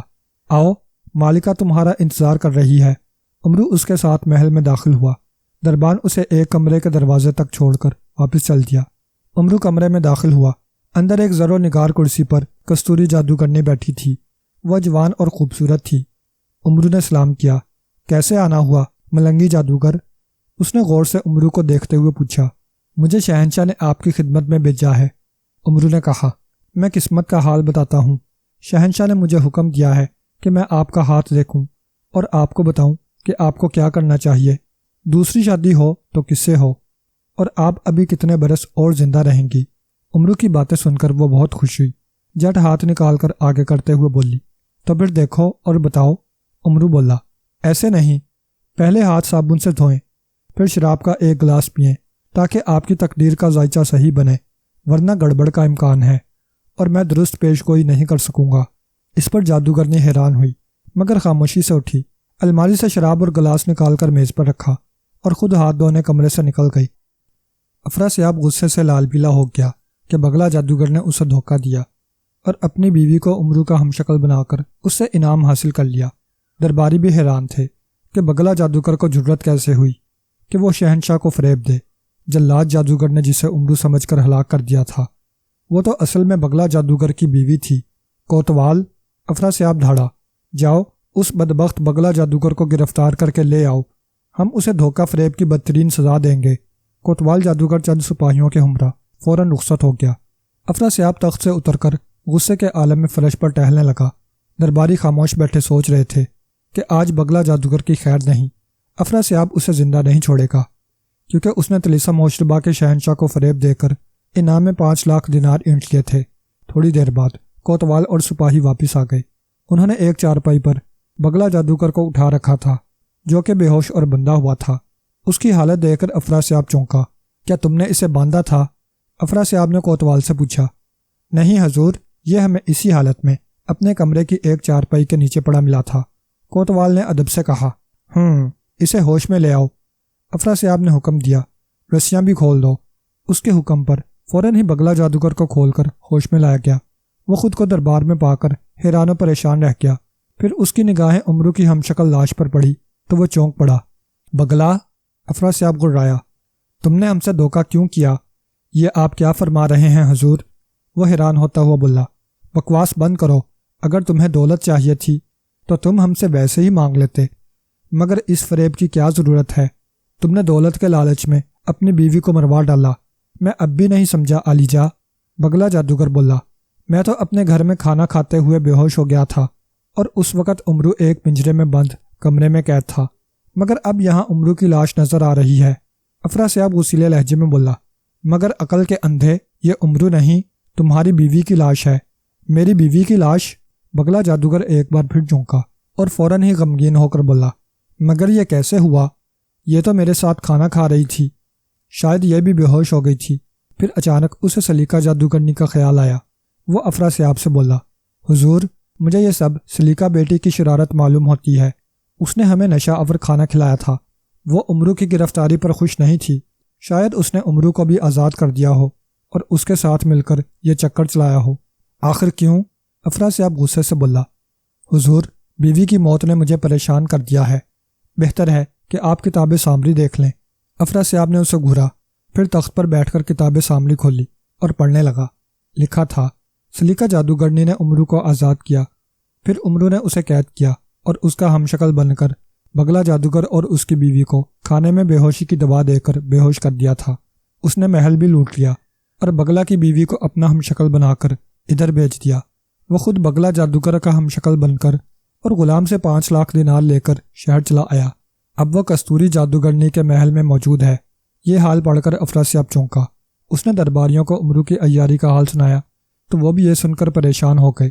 آؤ، مالکہ تمہارا انتظار کر رہی ہے۔ امرو اس کے ساتھ محل میں داخل ہوا۔ دربان اسے ایک کمرے کے دروازے تک چھوڑ کر واپس چل دیا۔ امرو کمرے میں داخل ہوا۔ اندر ایک زر و نگار کرسی پر کستوری جادوگرنی بیٹھی تھی۔ وہ جوان اور خوبصورت تھی۔ امرو نے سلام کیا۔ کیسے آنا ہوا ملنگی جادوگر؟ اس نے غور سے امرو کو دیکھتے ہوئے پوچھا۔ مجھے شہنشاہ نے آپ کی خدمت میں بھیجا ہے، امرو نے کہا۔ میں قسمت کا حال بتاتا ہوں۔ شہنشاہ نے مجھے حکم دیا ہے کہ میں آپ کا ہاتھ دیکھوں اور آپ کو بتاؤں کہ آپ کو کیا کرنا چاہیے۔ دوسری شادی ہو تو کس سے ہو، اور آپ ابھی کتنے برس اور زندہ رہیں گی؟ امرو کی باتیں سن کر وہ بہت خوش ہوئی۔ جٹ ہاتھ نکال کر آگے کرتے ہوئے بولی، تو پھر دیکھو اور بتاؤ۔ امرو بولا، ایسے نہیں، پہلے ہاتھ صابن سے دھوئیں، پھر شراب کا ایک گلاس پئیں تاکہ آپ کی تقدیر کا ذائچہ صحیح بنے، ورنہ گڑبڑ کا امکان ہے اور میں درست پیش گوئی نہیں کر سکوں گا۔ اس پر جادوگرنی حیران ہوئی مگر خاموشی سے اٹھی، الماری سے شراب اور گلاس نکال کر میز پر رکھا اور خود ہاتھ دھونے کمرے سے نکل گئی۔ افراسیاب غصے سے لال پیلا ہو گیا کہ بگلا جادوگر نے اسے دھوکہ دیا اور اپنی بیوی کو امرو کا ہمشکل بنا کر اس سے انعام حاصل کر لیا۔ درباری بھی حیران تھے کہ بگلا جادوگر کو جرت کیسے ہوئی کہ وہ شہنشاہ کو فریب دے۔ جلاد جادوگر نے جسے امرو سمجھ کر ہلاک کر دیا تھا، وہ تو اصل میں بگلا جادوگر کی بیوی تھی۔ کوتوال، افراسیاب دھاڑا، جاؤ اس بدبخت بگلا جادوگر کو گرفتار کر کے لے آؤ، ہم اسے دھوکہ فریب کی بدترین سزا دیں گے۔ کوتوال جادوگر چند سپاہیوں کے ہمراہ فوراً رخصت ہو گیا۔ افراسیاب تخت سے اتر کر غصے کے عالم میں فرش پر ٹہلنے لگا۔ درباری خاموش بیٹھے سوچ رہے تھے کہ آج بگلا جادوگر کی خیر نہیں، افراسیاب اسے زندہ نہیں چھوڑے گا، کیونکہ اس نے طلیسم موشربہ کے شہنشاہ کو فریب دے کر انعام میں 5 لاکھ دینار اینٹ لیے تھے۔ تھوڑی دیر بعد کوتوال اور سپاہی واپس آ گئے۔ انہوں نے ایک چارپائی پر بگلا جادوگر کو اٹھا رکھا تھا، جو کہ بے ہوش اور بندھا ہوا تھا۔ اس کی حالت دیکھ کر افراسیاب چونکا۔ کیا تم نے اسے باندھا تھا؟ افراسیاب نے کوتوال سے پوچھا۔ نہیں حضور، یہ ہمیں اسی حالت میں اپنے کمرے کی ایک چارپائی کے نیچے پڑا ملا تھا۔ کوتوال نے ادب سے کہا، اسے ہوش میں لے آؤ۔ افراسیاب نے حکم دیا، رسیاں بھی کھول دو۔ اس کے حکم پر فوراً ہی بگلا جادوگر کو کھول کر ہوش میں لایا گیا۔ وہ خود کو دربار میں پا کر حیران و پریشان رہ گیا۔ پھر اس کی نگاہیں امرو کی ہمشکل لاش پر پڑی تو وہ چونک پڑا۔ بگلا، افراسیاب گڑرایا، تم نے ہم سے دھوکہ کیوں کیا؟ یہ آپ کیا فرما رہے ہیں حضور؟ وہ حیران ہوتا ہوا بولا، بکواس بند کرو۔ اگر تمہیں دولت چاہیے تھی تو تم ہم سے ویسے ہی مانگ لیتے، مگر اس فریب کی کیا ضرورت ہے؟ تم نے دولت کے لالچ میں اپنی بیوی کو مروا ڈالا۔ میں اب بھی نہیں سمجھا علی جا، بگلا جادوگر بولا۔ میں تو اپنے گھر میں کھانا کھاتے ہوئے بے ہوش ہو گیا تھا اور اس وقت امرو ایک پنجرے میں بند کمرے میں قید تھا، مگر اب یہاں امرو کی لاش نظر آ رہی ہے۔ افراسیاب غصیلے لہجے میں بولا، مگر عقل کے اندھے، یہ امرو نہیں، تمہاری بیوی کی لاش ہے۔ میری بیوی کی لاش؟ بگلا جادوگر ایک بار پھر چونکا اور فوراً ہی غمگین ہو کر بولا، مگر یہ کیسے ہوا؟ یہ تو میرے ساتھ کھانا کھا رہی تھی، شاید یہ بھی بے ہوش ہو گئی تھی۔ پھر اچانک اسے سلیقہ جادوگرنی کا خیال آیا۔ وہ افراسیاب سے بولا، حضور، مجھے یہ سب سلیقہ بیٹی کی شرارت معلوم ہوتی ہے۔ اس نے ہمیں نشہ آور کھانا کھلایا تھا۔ وہ امرو کی گرفتاری پر خوش نہیں تھی۔ شاید اس نے امرو کو بھی آزاد کر دیا ہو اور اس کے ساتھ مل کر یہ چکر چلایا ہو۔ آخر کیوں؟ افراسیاب غصے سے بولا، حضور، بیوی کی موت نے مجھے پریشان کر دیا ہے، بہتر ہے کہ آپ کتاب سامری دیکھ لیں۔ افراسیاب نے اسے گھورا، پھر تخت پر بیٹھ کر کتاب سامری کھولی اور پڑھنے لگا۔ لکھا تھا، سلیقہ جادوگرنی نے امرو کو آزاد کیا، پھر امرو نے اسے قید کیا اور اس کا ہمشکل بن کر بگلا جادوگر اور اس کی بیوی کو کھانے میں بے ہوشی کی دوا دے کر بے ہوش کر دیا تھا۔ اس نے محل بھی لوٹ لیا اور بگلا کی بیوی کو اپنا ہمشکل بنا کر ادھر بھیج دیا۔ وہ خود بگلا جادوگر کا ہمشکل بن کر اور غلام سے 5 لاکھ دینار لے کر شہر چلا آیا۔ اب وہ کستوری جادوگرنی کے محل میں موجود ہے۔ یہ حال پڑھ کر افراسیاب چونکا۔ اس نے درباریوں کو امرو کی عیاری کا حال سنایا تو وہ بھی یہ سن کر پریشان ہو گئے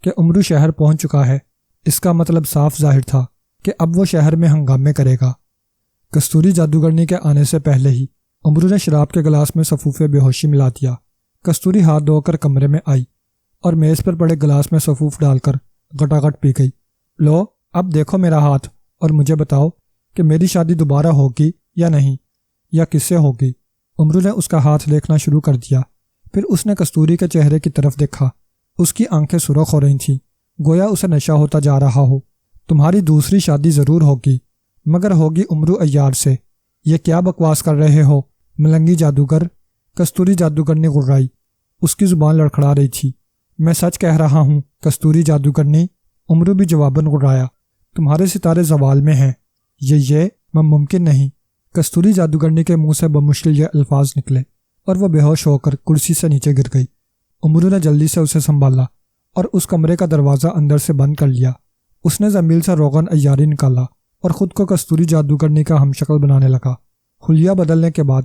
کہ امرو شہر پہنچ چکا ہے۔ اس کا مطلب صاف ظاہر تھا کہ اب وہ شہر میں ہنگامے کرے گا۔ کستوری جادوگرنی کے آنے سے پہلے ہی امرو نے شراب کے گلاس میں سفوف بے ہوشی ملا دیا۔ کستوری ہاتھ دھو کر کمرے میں آئی اور میز پر پڑے گلاس میں سفوف ڈال کر گٹاگٹ پی گئی۔ لو اب دیکھو میرا ہاتھ اور مجھے بتاؤ کہ میری شادی دوبارہ ہوگی یا نہیں، یا کس سے ہوگی؟ امرو نے اس کا ہاتھ دیکھنا شروع کر دیا۔ پھر اس نے کستوری کے چہرے کی طرف دیکھا۔ اس کی آنکھیں سرخ ہو رہی تھیں، گویا اسے نشہ ہوتا جا رہا ہو۔ تمہاری دوسری شادی ضرور ہوگی، مگر ہوگی امرو عیار سے۔ یہ کیا بکواس کر رہے ہو ملنگی جادوگر؟ کستوری جادوگرنی غرائی، اس کی زبان لڑکھڑا رہی تھی۔ میں سچ کہہ رہا ہوں کستوری جادوگرنی، امرو بھی جواباً غرایا۔ تمہارے ستارے زوال میں ہیں، یہ ممکن نہیں۔ کستوری جادوگرنی کے منہ سے بمشکل یہ الفاظ نکلے اور وہ بے ہوش ہو کر کرسی سے نیچے گر گئی۔ امرو نے جلدی سے اسے سنبھالا اور اس کمرے کا دروازہ اندر سے بند کر لیا۔ اس نے زنبیل سے روغن عیاری نکالا اور خود کو کستوری جادوگرنی کا ہم شکل بنانے لگا۔ حلیہ بدلنے کے بعد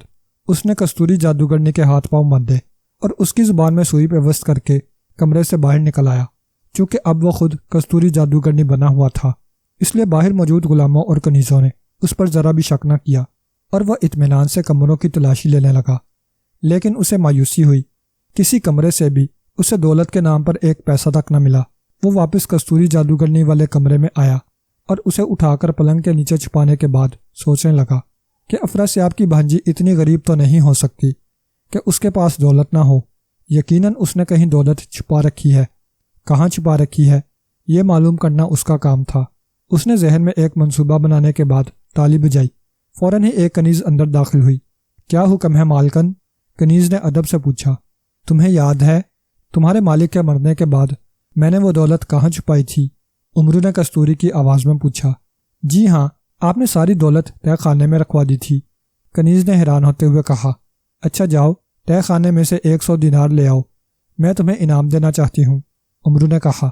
اس نے کستوری جادوگرنی کے ہاتھ پاؤں باندھے اور اس کی زبان میں سوئی پیوست کر کے کمرے سے باہر نکل آیا۔ چونکہ اب وہ خود کستوری جادوگرنی بنا ہوا تھا، اس لیے باہر موجود غلاموں اور کنیزوں نے اس پر ذرا بھی شک نہ کیا اور وہ اطمینان سے کمروں کی تلاشی لینے لگا۔ لیکن اسے مایوسی ہوئی، کسی کمرے سے بھی اسے دولت کے نام پر ایک پیسہ تک نہ ملا۔ وہ واپس کستوری جادوگرنی والے کمرے میں آیا اور اسے اٹھا کر پلنگ کے نیچے چھپانے کے بعد سوچنے لگا کہ افراسیاب کی بھانجی اتنی غریب تو نہیں ہو سکتی کہ اس کے پاس دولت نہ ہو۔ یقیناً اس نے کہیں دولت چھپا رکھی ہے۔ کہاں چھپا رکھی ہے یہ معلوم کرنا اس کا کام تھا۔ اس نے ذہن میں ایک منصوبہ بنانے کے بعد تالی بجائی۔ فوراً ہی ایک کنیز اندر داخل ہوئی۔ کیا حکم ہے مالکن؟ کنیز نے ادب سے پوچھا۔ تمہیں یاد ہے تمہارے مالک کے مرنے کے بعد میں نے وہ دولت کہاں چھپائی تھی؟ امرو نے کستوری کی آواز میں پوچھا۔ جی ہاں، آپ نے ساری دولت تہہ خانے میں رکھوا دی تھی، کنیز نے حیران ہوتے ہوئے کہا۔ اچھا جاؤ، تہہ خانے میں سے 100 دینار لے آؤ، میں تمہیں انعام دینا چاہتی ہوں، امرو نے کہا۔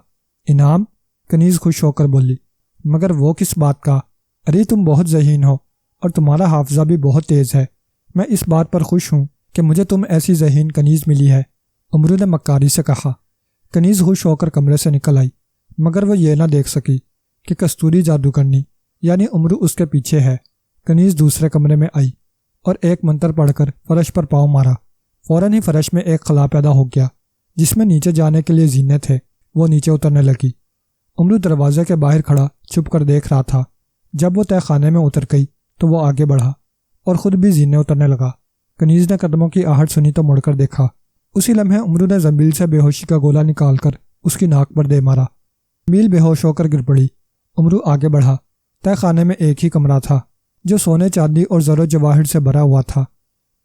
انعام؟ کنیز خوش ہو کر بولی۔ مگر وہ کس بات کا؟ ارے تم بہت ذہین ہو اور تمہارا حافظہ بھی بہت تیز ہے۔ میں اس بات پر خوش ہوں کہ مجھے تم ایسی ذہین کنیز ملی ہے، امرو نے مکاری سے کہا۔ کنیز خوش ہو کر کمرے سے نکل آئی، مگر وہ یہ نہ دیکھ سکی کہ کستوری جادوگرنی یعنی امرو اس کے پیچھے ہے۔ کنیز دوسرے کمرے میں آئی اور ایک منتر پڑھ کر فرش پر پاؤں مارا۔ فوراً ہی فرش میں ایک خلا پیدا ہو گیا جس میں نیچے جانے کے لیے زینے تھے۔ وہ نیچے اترنے لگی۔ امرو دروازے کے باہر کھڑا چھپ کر دیکھ رہا تھا۔ جب وہ تہہ خانے میں اتر گئی تو وہ آگے بڑھا اور خود بھی زینے اترنے لگا۔ کنیز نے قدموں کی آہٹ سنی تو مڑ کر دیکھا۔ اسی لمحے امرو نے زنبیل سے بے ہوشی کا گولا نکال کر اس کی ناک پر دے مارا۔ زنبیل بے ہوش ہو کر گر پڑی۔ امرو آگے بڑھا۔ تہہ خانے میں ایک ہی کمرہ تھا جو سونے چاندی اور زر و جواہر سے بھرا ہوا تھا۔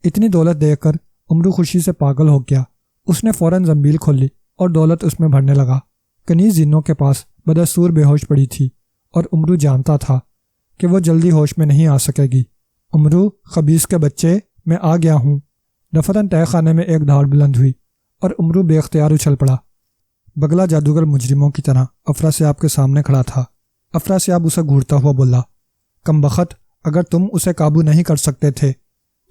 اتنی دولت دیکھ کر امرو خوشی سے پاگل ہو گیا۔ اس نے فوراً زنبیل کھولی اور دولت اس میں بھرنے لگا۔ کنیز زینوں کے پاس بدستور بے ہوش پڑی تھی اور امرو جانتا تھا کہ وہ جلدی ہوش میں نہیں آ سکے گی۔ امرو، خبیث کے بچے، میں آ گیا ہوں۔ دفتن تہہ خانے میں ایک دھاڑ بلند ہوئی اور امرو بے اختیار اچھل پڑا۔ بگلا جادوگر مجرموں کی طرح افراسیاب کے سامنے کھڑا تھا۔ افراسیاب اسے گھورتا ہوا بولا، کم بخت، اگر تم اسے قابو نہیں کر سکتے تھے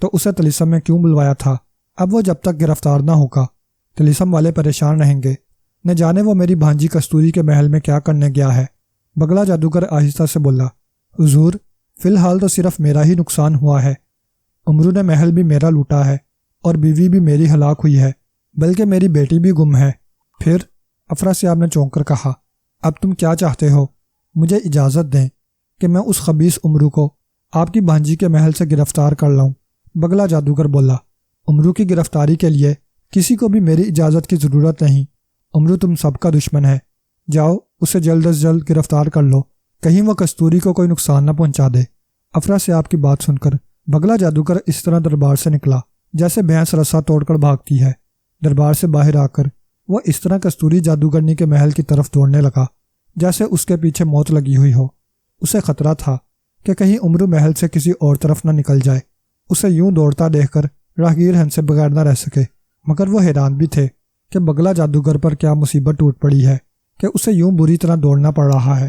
تو اسے طلسم میں کیوں بلوایا تھا؟ اب وہ جب تک گرفتار نہ ہوگا طلسم والے پریشان رہیں گے، نہ جانے وہ میری بھانجی کستوری کے محل میں کیا کرنے گیا ہے۔ بگلا جادوگر آہستہ سے بولا، حضور، فی الحال تو صرف میرا ہی نقصان ہوا ہے۔ امرو نے محل بھی میرا لوٹا ہے اور بیوی بھی میری ہلاک ہوئی ہے، بلکہ میری بیٹی بھی گم ہے۔ پھر؟ افراسیاب نے چونک کر کہا، اب تم کیا چاہتے ہو؟ مجھے اجازت دیں کہ میں اس خبیث امرو کو آپ کی بھانجی کے محل سے گرفتار کر لاؤں۔ بگلا جادوگر بولا، امرو کی گرفتاری کے لیے کسی کو بھی میری اجازت کی ضرورت نہیں۔ امرو تم سب کا دشمن ہے، جاؤ اسے جلد از جلد گرفتار کر لو، کہیں وہ کستوری کو کوئی نقصان نہ پہنچا دے۔ افراسیاب کی بات سن کر بگلا جادوگر اس طرح دربار سے نکلا جیسے بھینس رسا توڑ کر بھاگتی ہے۔ دربار سے باہر آ کر وہ اس طرح کستوری جادوگرنی کے محل کی طرف دوڑنے لگا جیسے اس کے پیچھے موت لگی ہوئی ہو۔ اسے خطرہ تھا کہ کہیں امرو محل سے کسی اور طرف نہ نکل جائے۔ اسے یوں دوڑتا دیکھ کر راہگیر ہن سے بغیر نہ رہ سکے، مگر وہ حیران بھی تھے کہ بگلا جادوگر پر کیا مصیبت ٹوٹ پڑی ہے کہ اسے یوں بری طرح دوڑنا پڑ رہا ہے۔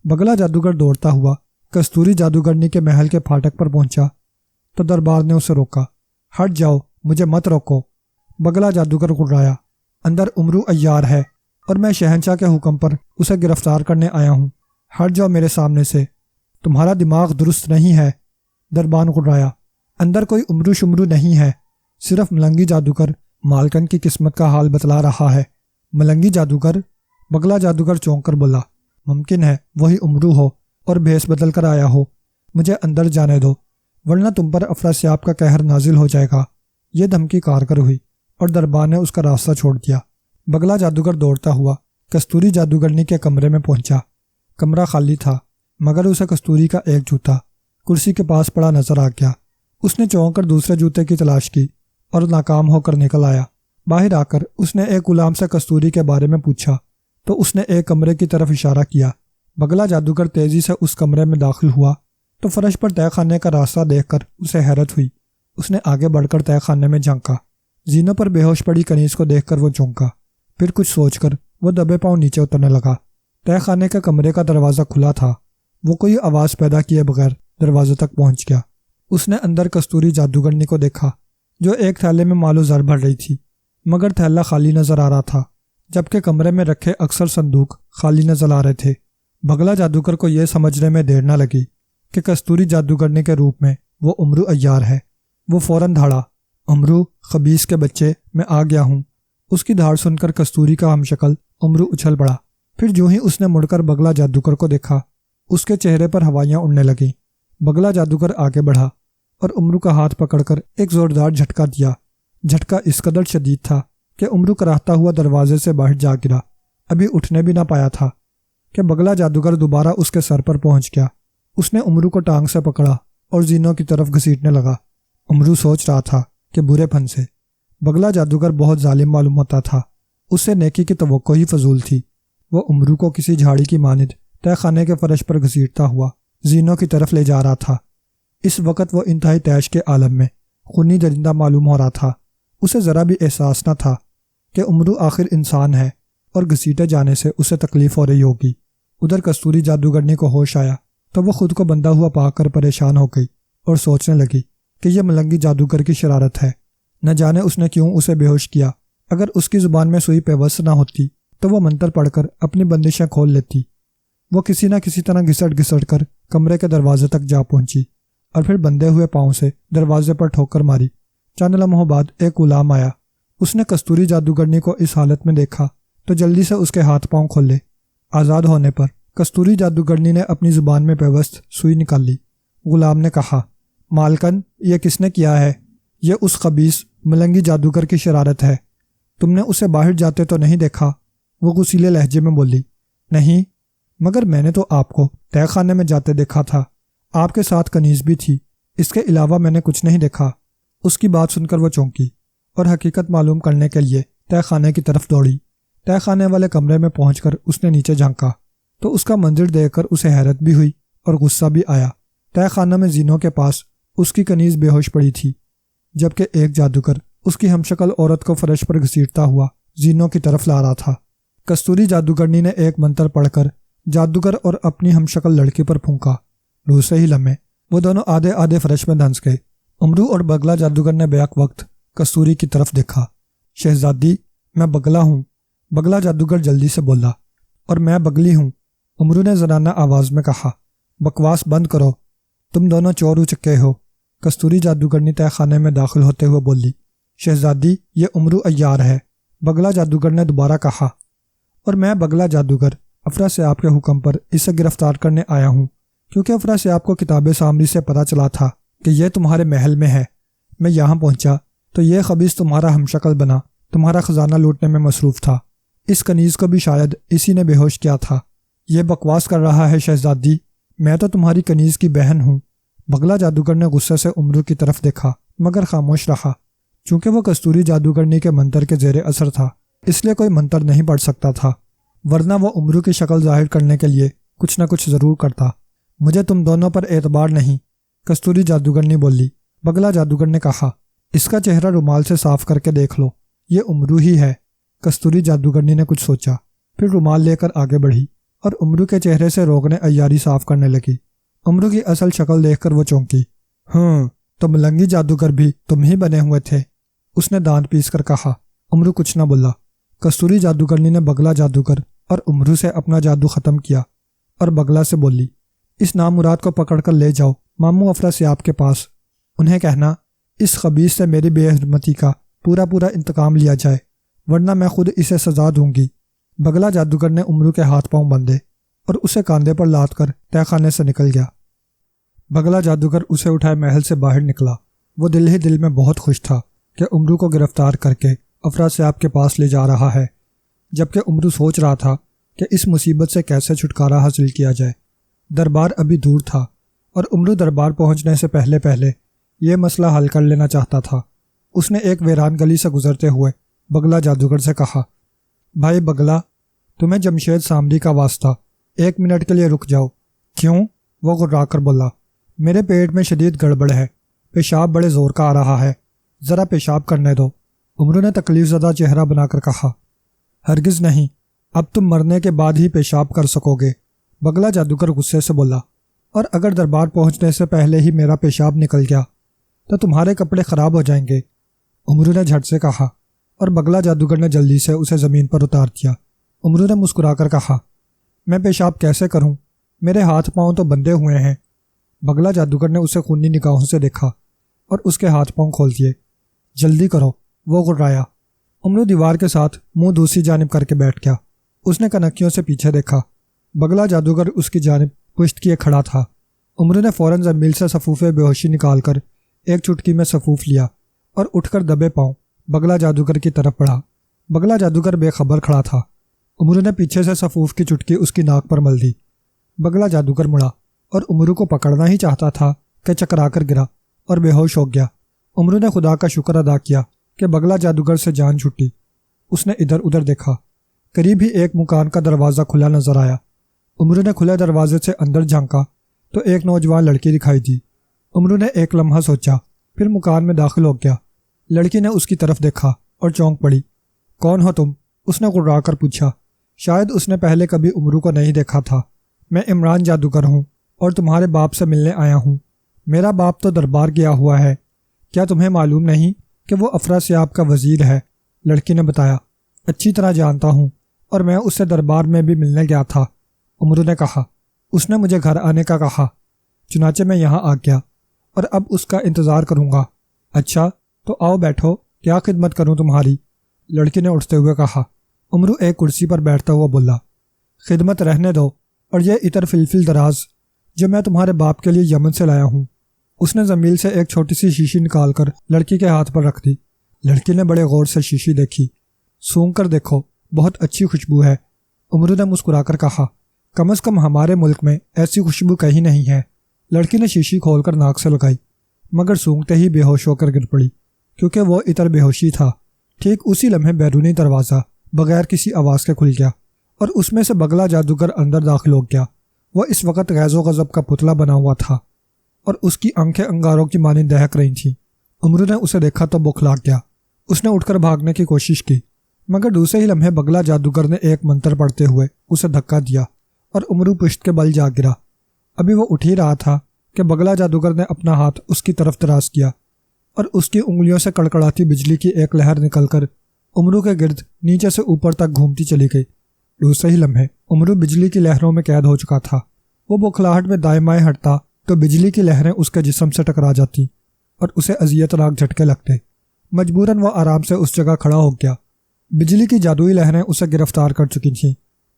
بگلا جادوگر دوڑتا ہوا کستوری جادوگرنی کے محل کے پھاٹک پر پہنچا تو دربار نے اسے روکا۔ ہٹ جاؤ، مجھے مت روکو، بگلا جادوگر غرایا۔ اندر امرو عیار ہے اور میں شہنشاہ کے حکم پر اسے گرفتار کرنے آیا ہوں۔ ہٹ جاؤ میرے سامنے سے، تمہارا دماغ درست نہیں ہے، دربان غرایا۔ اندر کوئی امرو شمرو نہیں ہے، صرف ملنگی جادوگر مالکن کی قسمت کا حال بتلا رہا ہے۔ ملنگی جادوگر؟ بگلا جادوگر چونک کر بولا۔ ممکن ہے وہی امرو ہو اور بھیس بدل کر آیا ہو۔ مجھے اندر جانے دو ورنہ تم پر افراسیاب کا قہر نازل ہو جائے گا۔ یہ دھمکی کارگر ہوئی اور دربار نے اس کا راستہ چھوڑ دیا۔ بگلا جادوگر دوڑتا ہوا کستوری جادوگرنی کے کمرے میں پہنچا۔ کمرہ خالی تھا مگر اسے کستوری کا ایک جوتا کرسی کے پاس پڑا نظر آ گیا۔ اس نے چونک کر دوسرے جوتے کی تلاش کی اور ناکام ہو کر نکل آیا۔ باہر آ کر اس نے ایک غلام سے کستوری کے بارے میں پوچھا تو اس نے ایک کمرے کی طرف اشارہ کیا۔ بگلا جادوگر تیزی سے اس کمرے میں داخل ہوا تو فرش پر تہہ خانے کا راستہ دیکھ کر اسے حیرت ہوئی۔ اس نے آگے بڑھ کر تہہ خانے میں جھانکا۔ زینوں پر بے ہوش پڑی کنیز کو دیکھ کر وہ چونکا، پھر کچھ سوچ کر وہ دبے پاؤں نیچے اترنے لگا۔ تہہ خانے کے کمرے کا دروازہ کھلا تھا۔ وہ کوئی آواز پیدا کیے بغیر دروازے تک پہنچ گیا۔ اس نے اندر کستوری جادوگرنی کو دیکھا جو ایک تھیلے میں مال و زر بھر رہی تھی، مگر تھیلا خالی نظر آ رہا تھا، جبکہ کمرے میں رکھے اکثر صندوق خالی نظر آ رہے تھے۔ بگلا جادوگر کو یہ سمجھنے میں دیر نہ لگی کہ کستوری جادوگرنی کے روپ میں وہ امرو عیار ہے۔ وہ فوراً دھاڑا، امرو خبیث کے بچے، میں آ گیا ہوں۔ اس کی دھاڑ سن کر کستوری کا ہم شکل امرو اچھل پڑا۔ پھر جو ہی اس نے مڑ کر بگلا جادوگر کو دیکھا اس کے چہرے پر ہوائیاں اڑنے لگیں۔ بگلا جادوگر آگے بڑھا اور امرو کا ہاتھ پکڑ کر ایک زوردار جھٹکا دیا۔ جھٹکا اس قدر شدید تھا کہ امرو کراہتا ہوا دروازے سے باہر جا گرا۔ ابھی اٹھنے بھی نہ پایا تھا کہ بگلا جادوگر دوبارہ اس کے سر پر پہنچ گیا۔ اس نے امرو کو ٹانگ سے پکڑا اور زینوں کی طرف گھسیٹنے لگا۔ امرو سوچ رہا تھا کہ برے پن سے بگلا جادوگر بہت ظالم معلوم ہوتا تھا۔ اس سے نیکی کی توقع ہی فضول تھی۔ وہ امرو کو کسی جھاڑی کی مانند تہہ خانے کے فرش پر گھسیٹتا ہوا زینوں کی طرف لے جا رہا تھا۔ اس وقت وہ انتہائی طیش کے عالم میں خونی درندہ معلوم ہو رہا تھا۔ اسے ذرا بھی احساس نہ تھا کہ امرو آخر انسان ہے اور گھسیٹے جانے سے اسے تکلیف ہو رہی ہوگی۔ ادھر کستوری جادوگرنی کو ہوش آیا تو وہ خود کو بندھا ہوا پا کر پریشان ہو گئی اور سوچنے لگی کہ یہ ملنگی جادوگر کی شرارت ہے۔ نہ جانے اس نے کیوں اسے بے ہوش کیا۔ اگر اس کی زبان میں سوئی پیوست نہ ہوتی تو وہ منتر پڑھ کر اپنی بندشیں کھول لیتی۔ وہ کسی نہ کسی طرح گھسٹ گھسٹ کر کمرے کے دروازے تک جا پہنچی اور پھر بندھے ہوئے پاؤں سے دروازے پر ٹھوکر ماری۔ چند لمحوں بعد ایک غلام آیا۔ اس نے کستوری جادوگرنی کو اس حالت میں دیکھا تو جلدی سے اس کے ہاتھ پاؤں کھولے۔ آزاد ہونے پر کستوری جادوگرنی نے اپنی زبان میں پیوست سوئی نکال لی۔ غلام نے کہا، مالکن، یہ کس نے کیا ہے؟ یہ اس خبیث ملنگی جادوگر کی شرارت ہے۔ تم نے اسے باہر جاتے تو نہیں دیکھا؟ وہ غصیلے لہجے میں بولی۔ نہیں، مگر میں نے تو آپ کو تہہ خانے میں جاتے دیکھا تھا۔ آپ کے ساتھ کنیز بھی تھی۔ اس کے علاوہ میں نے کچھ نہیں دیکھا۔ اس کی بات سن کر وہ چونکی اور حقیقت معلوم کرنے کے لیے تہہ خانے کی طرف دوڑی۔ تہہ خانے والے کمرے میں پہنچ کر اس نے نیچے جھانکا تو اس کا منظر دیکھ کر اسے حیرت بھی ہوئی اور غصہ بھی آیا۔ تہہ خانہ میں زینوں کے پاس اس کی کنیز بے ہوش پڑی تھی، جبکہ ایک جادوگر اس کی ہمشکل عورت کو فرش پر گھسیٹتا ہوا زینوں کی طرف لا رہا تھا۔ کستوری جادوگرنی نے ایک منتر پڑھ کر جادوگر اور اپنی ہمشکل لڑکی پر پھونکا۔ دوسرے ہی لمحے وہ دونوں آدھے آدھے فرش میں دھنس گئے۔ امرو اور بگلا جادوگر نے بیک وقت کستوری کی طرف دیکھا۔ شہزادی، میں بگلا ہوں، بگلا جادوگر جلدی سے بولا۔ اور میں بگلی ہوں، امرو نے زنانہ آواز میں کہا۔ بکواس بند کرو، تم دونوں چور اچکے ہو، کستوری جادوگرنی تہہ خانے میں داخل ہوتے ہوئے بولی۔ شہزادی، یہ امرو عیار ہے، بگلا جادوگر نے دوبارہ کہا۔ اور میں بگلا جادوگر افراسیاب کے حکم پر اسے گرفتار کرنے آیا ہوں، کیونکہ افراسیاب کو کتاب سامری سے پتہ چلا تھا کہ یہ تمہارے محل میں ہے۔ میں یہاں پہنچا تو یہ خبیث تمہارا ہمشکل بنا تمہارا خزانہ لوٹنے میں مصروف تھا۔ اس کنیز کو بھی شاید اسی نے بے ہوش کیا تھا۔ یہ بکواس کر رہا ہے شہزادی، میں تو تمہاری کنیز کی بہن ہوں۔ بگلا جادوگر نے غصے سے امرو کی طرف دیکھا مگر خاموش رہا۔ چونکہ وہ کستوری جادوگرنی کے منتر کے زیر اثر تھا اس لیے کوئی منتر نہیں پڑھ سکتا تھا، ورنہ وہ امرو کی شکل ظاہر کرنے کے لیے کچھ نہ کچھ ضرور کرتا۔ مجھے تم دونوں پر اعتبار نہیں، کستوری جادوگرنی بولی۔ بگلا جادوگر نے کہا، اس کا چہرہ رومال سے صاف کر کے دیکھ لو، یہ امرو ہی ہے۔ کستوری جادوگرنی نے کچھ سوچا، پھر رومال لے کر آگے بڑھی اور امرو کے چہرے سے روغن عیاری صاف کرنے لگی۔ امرو کی اصل شکل دیکھ کر وہ چونکی۔ تو ملنگی جادوگر بھی تم ہی بنے ہوئے تھے، اس نے دانت پیس کر کہا۔ امرو کچھ نہ بولا۔ کستوری جادوگرنی نے بگلا جادوگر اور امرو سے اپنا جادو ختم کیا اور بگلا سے بولی، اس نامراد کو پکڑ کر لے جاؤ ماموں افراسیاب کے پاس۔ انہیں کہنا اس خبیث سے میری بے حرمتی کا پورا انتقام لیا جائے ورنہ میں خود اسے سزا دوں گی۔ بگلا جادوگر نے امرو کے ہاتھ پاؤں بندھے اور اسے کاندھے پر لاد کر تہہ خانے سے نکل گیا۔ بگلا جادوگر اسے اٹھائے محل سے باہر نکلا۔ وہ دل ہی دل میں بہت خوش تھا کہ امرو کو گرفتار کر کے افراسیاب کے پاس لے جا رہا ہے، جبکہ امرو سوچ رہا تھا کہ اس مصیبت سے کیسے چھٹکارا حاصل کیا جائے۔ دربار ابھی دور تھا اور امرو دربار پہنچنے سے پہلے یہ مسئلہ حل کر لینا چاہتا تھا۔ اس نے ایک ویران گلی سے گزرتے ہوئے بگلا جادوگر سے کہا، بھائی بگلا، تمہیں جمشید سامری کا واسطہ، 1 منٹ کے لیے رک جاؤ۔ کیوں؟ وہ گھبرا کر بولا، میرے پیٹ میں شدید گڑبڑ ہے، پیشاب بڑے زور کا آ رہا ہے، ذرا پیشاب کرنے دو۔ امرو نے تکلیف زدہ چہرہ بنا کر کہا، ہرگز نہیں، اب تم مرنے کے بعد ہی پیشاب کر سکو گے۔ بگلا جادوگر غصے سے بولا، اور اگر دربار پہنچنے سے پہلے ہی میرا پیشاب نکل گیا تو تمہارے کپڑے خراب ہو جائیں گے۔ امرو نے جھٹ سے کہا اور بگلا جادوگر نے جلدی سے اسے زمین پر اتار دیا۔ امرو نے مسکرا کر کہا، میں پیشاب کیسے کروں؟ میرے ہاتھ پاؤں تو بندھے ہوئے ہیں۔ بگلا جادوگر نے اسے خونی نگاہوں سے دیکھا اور اس کے ہاتھ پاؤں کھول دیے۔ جلدی کرو، وہ گھبرایا۔ امرو دیوار کے ساتھ منہ دوسری جانب کر کے بیٹھ گیا۔ اس نے کنکیوں سے پیچھے دیکھا۔ بگلا جادوگر اس کی جانب پشت کیے کھڑا تھا۔ امرو نے فوراً زنبیل سے صفوف بے ہوشی نکال کر ایک چٹکی میں صفوف لیا اور اٹھ کر دبے پاؤں بگلا جادوگر کی طرف بڑھا۔ بگلا جادوگر بے خبر کھڑا تھا۔ امرو نے پیچھے سے صفوف کی چٹکی اس کی ناک پر مل دی۔ بگلا جادوگر مڑا اور امرو کو پکڑنا ہی چاہتا تھا کہ چکرا کر گرا اور بے ہوش ہو گیا۔ امرو نے خدا کا شکر ادا کیا کہ بگلا جادوگر سے جان چھٹی۔ اس نے ادھر ادھر دیکھا۔ قریب ہی ایک مکان کا دروازہ کھلا نظر آیا۔ امرو نے کھلے دروازے سے اندر جھانکا تو ایک نوجوان لڑکی دکھائی دی۔ امرو نے ایک لمحہ سوچا، پھر مکان میں داخل ہو گیا۔ لڑکی نے اس کی طرف دیکھا اور چونک پڑی۔ کون ہو تم؟ اس نے گھبرا کر پوچھا۔ شاید اس نے پہلے کبھی امرو کو نہیں دیکھا تھا۔ میں عمران جادوگر ہوں اور تمہارے باپ سے ملنے آیا ہوں۔ میرا باپ تو دربار گیا ہوا ہے۔ کیا تمہیں معلوم نہیں کہ وہ افراسیاب کا وزیر ہے؟ لڑکی نے بتایا، اچھی طرح جانتا ہوں اور میں اس سے دربار میں بھی ملنے گیا تھا۔ امرو نے کہا، اس نے مجھے گھر آنے کا کہا، چنانچہ میں یہاں آ گیا اور اب اس کا انتظار کروں گا۔ اچھا تو آؤ بیٹھو، کیا خدمت کروں تمہاری؟ لڑکی نے اٹھتے ہوئے کہا۔ امرو ایک کرسی پر بیٹھتا ہوا بولا، خدمت رہنے دو، اور یہ عطر فلفل دراز جو میں تمہارے باپ کے لیے یمن سے لایا ہوں۔ اس نے زنبیل سے ایک چھوٹی سی شیشی نکال کر لڑکی کے ہاتھ پر رکھ دی۔ لڑکی نے بڑے غور سے شیشی دیکھی۔ سونگھ کر دیکھو، بہت اچھی خوشبو ہے۔ امرو نے مسکرا کر کہا، کم از کم ہمارے ملک میں ایسی خوشبو کہیں نہیں ہے۔ لڑکی نے شیشی کھول کر ناک سے لگائی، مگر سونگتے ہی بے ہوش ہو کر گر پڑی، کیونکہ وہ عطر بے ہوشی تھا۔ ٹھیک اسی لمحے بیرونی دروازہ بغیر کسی آواز کے کھل گیا اور اس میں سے بگلا جادوگر اندر داخل ہو گیا۔ وہ اس وقت غیظ و غضب کا پتلا بنا ہوا تھا اور اس کی آنکھیں انگاروں کی مانند دہک رہی تھیں۔ امرو نے اسے دیکھا تو بوکھلا گیا۔ اس نے اٹھ کر بھاگنے کی کوشش کی، مگر دوسرے ہی لمحے بگلا جادوگر نے ایک منتر پڑھتے ہوئے اسے دھکا دیا اور امرو پشت کے بل جا گرا۔ ابھی وہ اٹھ ہی رہا تھا کہ بگلا جادوگر نے اپنا ہاتھ اس کی طرف دراز کیا اور اس کی انگلیوں سے کڑکڑاتی بجلی کی ایک لہر نکل کر امرو کے گرد نیچے سے اوپر تک گھومتی چلی گئی۔ دوسرے ہی لمحے امرو بجلی کی لہروں میں قید ہو چکا تھا۔ وہ بوکھلاہٹ میں دائیں بائیں ہٹتا تو بجلی کی لہریں اس کے جسم سے ٹکرا جاتی اور اسے اذیت ناک جھٹکے لگتے۔ مجبوراً وہ آرام سے اس جگہ کھڑا ہو گیا۔ بجلی کی جادوئی لہریں اسے گرفتار کر چکی تھیں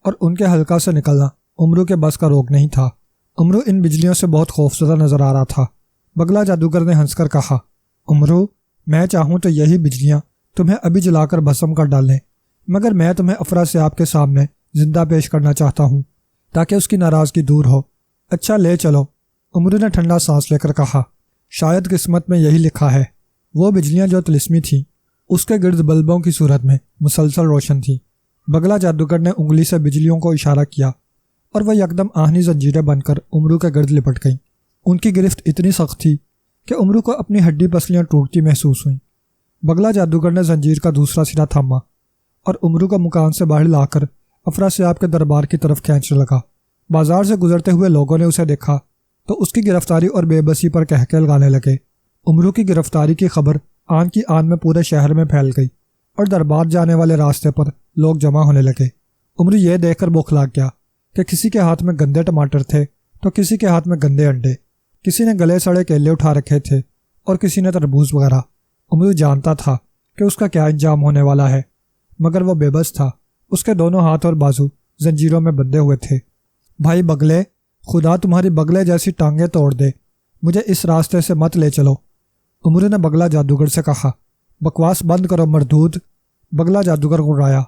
اور ان کے حلقہ سے نکلنا امرو کے بس کا روک نہیں تھا۔ امرو ان بجلیوں سے بہت خوفزدہ نظر آ رہا تھا۔ بگلا جادوگر نے ہنس کر کہا، امرو، میں چاہوں تو یہی بجلیاں تمہیں ابھی جلا کر بھسم کر ڈالیں، مگر میں تمہیں افراسیاب کے سامنے زندہ پیش کرنا چاہتا ہوں تاکہ اس کی ناراضگی دور ہو۔ اچھا لے چلو، امرو نے ٹھنڈا سانس لے کر کہا، شاید قسمت میں یہی لکھا ہے۔ وہ بجلیاں جو طلسمی تھیں اس کے گرد بلبوں کی صورت میں مسلسل روشن تھیں۔ بگلا جادوگر نے انگلی سے بجلیوں کو اشارہ کیا اور وہ یکدم آہنی زنجیریں بن کر امرو کے گرد لپٹ گئیں۔ ان کی گرفت اتنی سخت تھی کہ امرو کو اپنی ہڈی پسلیاں ٹوٹتی محسوس ہوئیں۔ بگلا جادوگر نے زنجیر کا دوسرا سرا تھاما اور امرو کو مکان سے باہر لا کر افراسیاب کے دربار کی طرف کھینچنے لگا۔ بازار سے گزرتے ہوئے لوگوں نے اسے دیکھا تو اس کی گرفتاری اور بے بسی پر کہکے لگانے لگے۔ امرو کی گرفتاری کی خبر آن کی آن میں پورے شہر میں پھیل گئی اور دربار جانے والے راستے پر لوگ جمع ہونے لگے۔ امرو یہ دیکھ کر بوکھلا گیا کہ کسی کے ہاتھ میں گندے ٹماٹر تھے تو کسی کے ہاتھ میں گندے انڈے، کسی نے گلے سڑے کیلے اٹھا رکھے تھے اور کسی نے تربوز وغیرہ۔ امرو جانتا تھا کہ اس کا کیا انجام ہونے والا ہے، مگر وہ بے بس تھا۔ اس کے دونوں ہاتھ اور بازو زنجیروں میں بندھے ہوئے تھے۔ بھائی بگلے، خدا تمہاری بگلے جیسی ٹانگیں توڑ دے، مجھے اس راستے سے مت لے چلو۔ امرو نے بگلا جادوگر سے کہا۔ بکواس بند کرو مردود، بگلا جادوگر گھرایا۔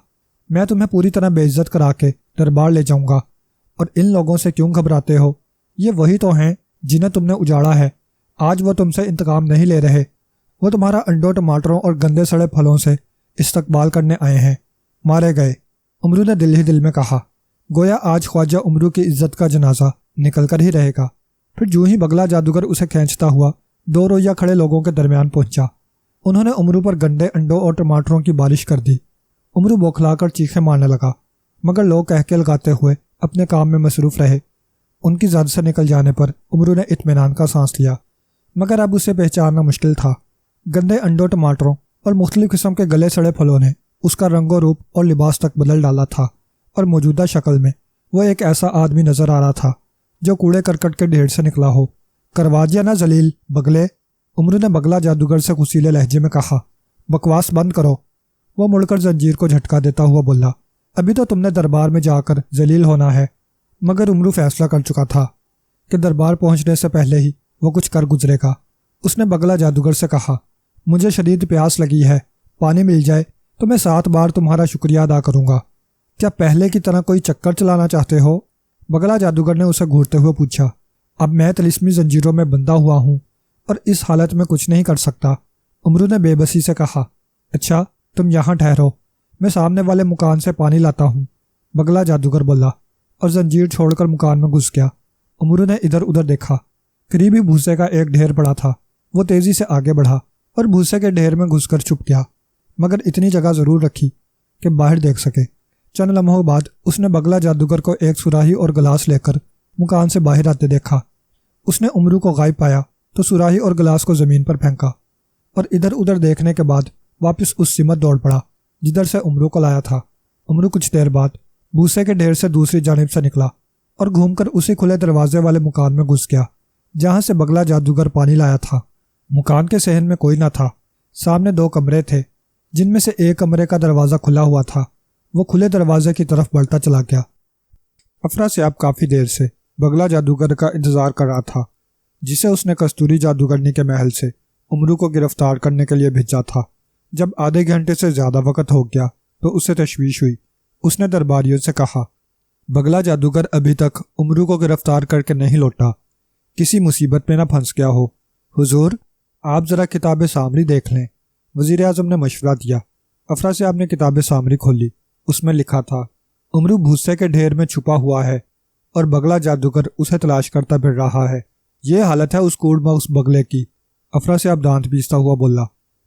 میں تمہیں پوری طرح بے عزت کرا کے دربار لے جاؤں گا، اور ان لوگوں سے کیوں گھبراتے ہو؟ یہ وہی تو ہیں جنہیں تم نے اجاڑا ہے۔ آج وہ تم سے انتقام نہیں لے رہے، وہ تمہارا انڈوں، ٹماٹروں اور گندے سڑے پھلوں سے استقبال کرنے آئے ہیں۔ مارے گئے، امرو نے دل ہی دل میں کہا، گویا آج خواجہ امرو کی عزت کا جنازہ نکل کر ہی رہے گا۔ پھر جو ہی بگلا جادوگر اسے کھینچتا ہوا دو رویہ کھڑے لوگوں کے درمیان پہنچا، انہوں نے امرو پر گندے انڈوں اور ٹماٹروں کی بارش کر دی۔ امرو بوکھلا کر چیخیں مارنے لگا، مگر لوگ کہکے لگاتے ہوئے اپنے کام میں مصروف رہے۔ ان کی زد سے نکل جانے پر امرو نے اطمینان کا سانس لیا، مگر اب اسے پہچاننا مشکل تھا۔ گندے انڈوں، ٹماٹروں اور مختلف قسم کے گلے سڑے پھلوں نے اس کا رنگ و روپ اور لباس تک بدل ڈالا تھا، اور موجودہ شکل میں وہ ایک ایسا آدمی نظر آ رہا تھا جو کوڑے کرکٹ کے ڈھیر سے نکلا ہو۔ کرواجیا نہ ذلیل بگلے، امرو نے بگلا جادوگر سے غصیلے لہجے میں کہا۔ بکواس بند کرو، وہ مڑ کر زنجیر کو جھٹکا دیتا ہوا بولا۔ ابھی تو تم نے دربار میں جا کر ذلیل ہونا ہے، مگر امرو فیصلہ کر چکا تھا کہ دربار پہنچنے سے پہلے ہی وہ کچھ کر گزرے گا۔ اس نے بگلا جادوگر سے کہا، مجھے شدید پیاس لگی ہے، پانی مل جائے تو میں 7 بار تمہارا شکریہ ادا کروں گا۔ کیا پہلے کی طرح کوئی چکر چلانا چاہتے ہو؟ بگلا جادوگر نے اسے گھورتے ہوئے پوچھا۔ اب میں طلسمی زنجیروں میں بندھا ہوا ہوں اور اس حالت میں کچھ نہیں کر سکتا، امرو نے بے بسی سے کہا۔ اچھا تم یہاں ٹھہرو، میں سامنے والے مکان سے پانی لاتا ہوں، بگلا جادوگر بولا، اور زنجیر چھوڑ کر مکان میں گھس گیا۔ امرو نے ادھر ادھر دیکھا، قریبی بھوسے کا ایک ڈھیر پڑا تھا۔ وہ تیزی سے آگے بڑھا اور بھوسے کے ڈھیر میں گھس کر چھپ گیا، مگر اتنی جگہ ضرور رکھی کہ باہر دیکھ سکے۔ چند لمحوں بعد اس نے بگلا جادوگر کو ایک سراہی اور گلاس لے کر مکان سے باہر آتے دیکھا۔ اس نے امرو کو غائب پایا تو سراہی اور گلاس کو زمین پر پھینکا، اور ادھر ادھر دیکھنے کے بعد واپس اس سمت دوڑ پڑا جدھر سے امرو کو لایا تھا۔ امرو کچھ دیر بعد بھوسے کے ڈھیر سے دوسری جانب سے نکلا اور گھوم کر اسی کھلے دروازے والے مکان میں گھس گیا جہاں سے بگلا جادوگر پانی لایا تھا۔ مکان کے صحن میں کوئی نہ تھا۔ سامنے 2 کمرے تھے، جن میں سے ایک کمرے کا دروازہ کھلا ہوا تھا۔ وہ کھلے دروازے کی طرف بڑھتا چلا گیا۔ افراسیاب کافی دیر سے بگلا جادوگر کا انتظار کر رہا تھا، جسے اس نے کستوری جادوگرنی کے محل سے امرو کو گرفتار کرنے کے لیے بھیجا تھا۔ جب آدھے گھنٹے سے زیادہ وقت ہو گیا تو اسے تشویش ہوئی۔ اس نے درباریوں سے کہا، بگلا جادوگر ابھی تک امرو کو گرفتار کر کے نہیں لوٹا، کسی مصیبت میں نہ پھنس گیا ہو۔ حضور، آپ ذرا کتاب سامری دیکھ لیں، وزیر اعظم نے مشورہ دیا۔ افراسیاب نے کتاب سامری کھولی، اس میں لکھا تھا، امرو بھوسے کے ڈھیر میں چھپا ہوا ہے اور بگلا جادوگر اسے تلاش کرتا پھر رہا ہے۔ یہ حالت ہے اس کوڑ مغز بگلے کی۔ افراسیاب دانت پیستا ہوا بولا،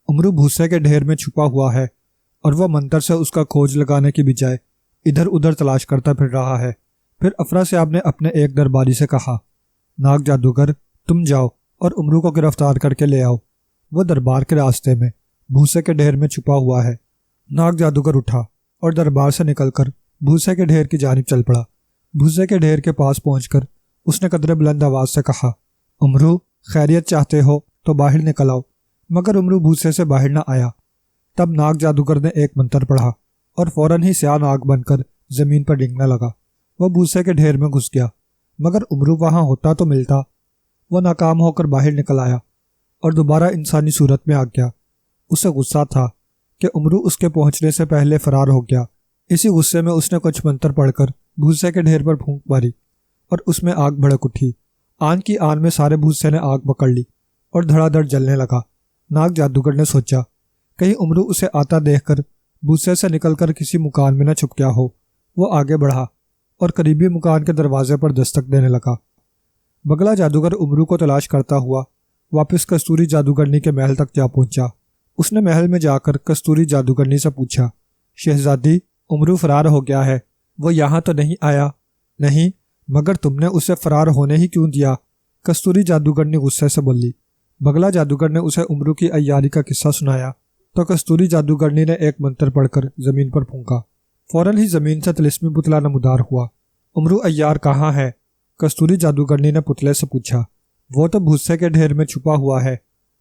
امرو بھوسے کے ڈھیر میں چھپا ہوا ہے اور وہ منتر سے اس کا کھوج لگانے کی بجائے ادھر ادھر تلاش کرتا پھر رہا ہے۔ پھر افراسیاب نے اپنے ایک درباری سے کہا، ناگ جادوگر، تم جاؤ اور امرو کو گرفتار کر کے لے آؤ، وہ دربار کے راستے میں بھوسے کے ڈھیر میں چھپا ہوا ہے۔ ناگ جادوگر اٹھا اور دربار سے نکل کر بھوسے کے ڈھیر کی جانب چل پڑا۔ بھوسے کے ڈھیر کے پاس پہنچ کر اس نے قدرے بلند آواز سے کہا، امرو، خیریت چاہتے ہو تو باہر نکل آؤ، مگر امرو بھوسے سے باہر نہ آیا۔ تب ناگ جادوگر نے ایک منتر پڑھا اور فوراً ہی سیاہ ناگ بن کر زمین پر ڈنگنے لگا۔ وہ بھوسے کے ڈھیر میں گھس گیا، مگر امرو وہاں ہوتا تو ملتا۔ وہ ناکام ہو کر باہر نکل آیا اور دوبارہ انسانی صورت میں آ گیا۔ اسے غصہ تھا کہ امرو اس کے پہنچنے سے پہلے فرار ہو گیا۔ اسی غصے میں اس نے کچھ منتر پڑھ کر بھوسے کے ڈھیر پر پھونک ماری اور اس میں آگ بھڑک اٹھی۔ آن کی آن میں سارے بھوسے نے آگ پکڑ لی اور دھڑا دھڑ جلنے لگا۔ ناگ جادوگر نے سوچا کہیں امرو اسے آتا دیکھ کر بھوسے سے نکل کر کسی مکان میں نہ چھپ گیا ہو۔ وہ آگے بڑھا اور قریبی مکان کے دروازے پر دستک دینے لگا۔ بگلا جادوگر امرو کو تلاش کرتا ہوا واپس کستوری جادوگرنی کے محل تک جا پہنچا۔ اس نے محل میں جا کر کستوری جادوگرنی سے پوچھا، شہزادی، امرو فرار ہو گیا ہے، وہ یہاں تو نہیں آیا؟ نہیں، مگر تم نے اسے فرار ہونے ہی کیوں دیا؟ کستوری جادوگرنی غصے سے بولی۔ بگلا جادوگر نے اسے امرو کی عیاری کا قصہ سنایا تو کستوری جادوگرنی نے ایک منتر پڑھ کر زمین پر پھونکا۔ فوراً ہی زمین سے طلسمی پتلا نمودار ہوا۔ امرو عیار کہاں ہے؟ کستوری جادوگرنی نے پتلے سے پوچھا۔ وہ تو بھوسے کے ڈھیر میں چھپا ہوا ہے،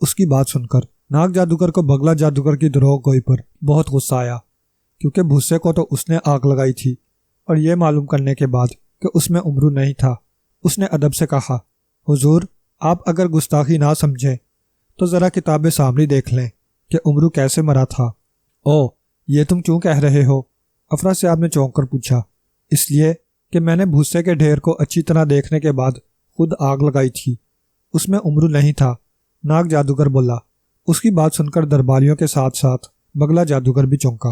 اس کی بات سن کر ناگ جادوگر کو بگلا جادوگر کی دروغ گوئی پر بہت غصہ آیا، کیونکہ بھوسے کو تو اس نے آگ لگائی تھی، اور یہ معلوم کرنے کے بعد کہ اس میں امرو نہیں تھا، اس نے ادب سے کہا، حضور آپ اگر گستاخی نہ سمجھیں تو ذرا کتاب سامری دیکھ لیں کہ امرو کیسے مرا تھا۔ او، یہ تم کیوں کہہ رہے ہو؟ افراسیاب نے چونک کر پوچھا۔ اس لیے کہ میں نے بھوسے کے ڈھیر کو اچھی طرح دیکھنے کے بعد خود آگ لگائی تھی، اس میں امرو نہیں تھا، ناگ جادوگر بولا۔ اس کی بات سن کر درباریوں کے ساتھ ساتھ بگلا جادوگر بھی چونکا۔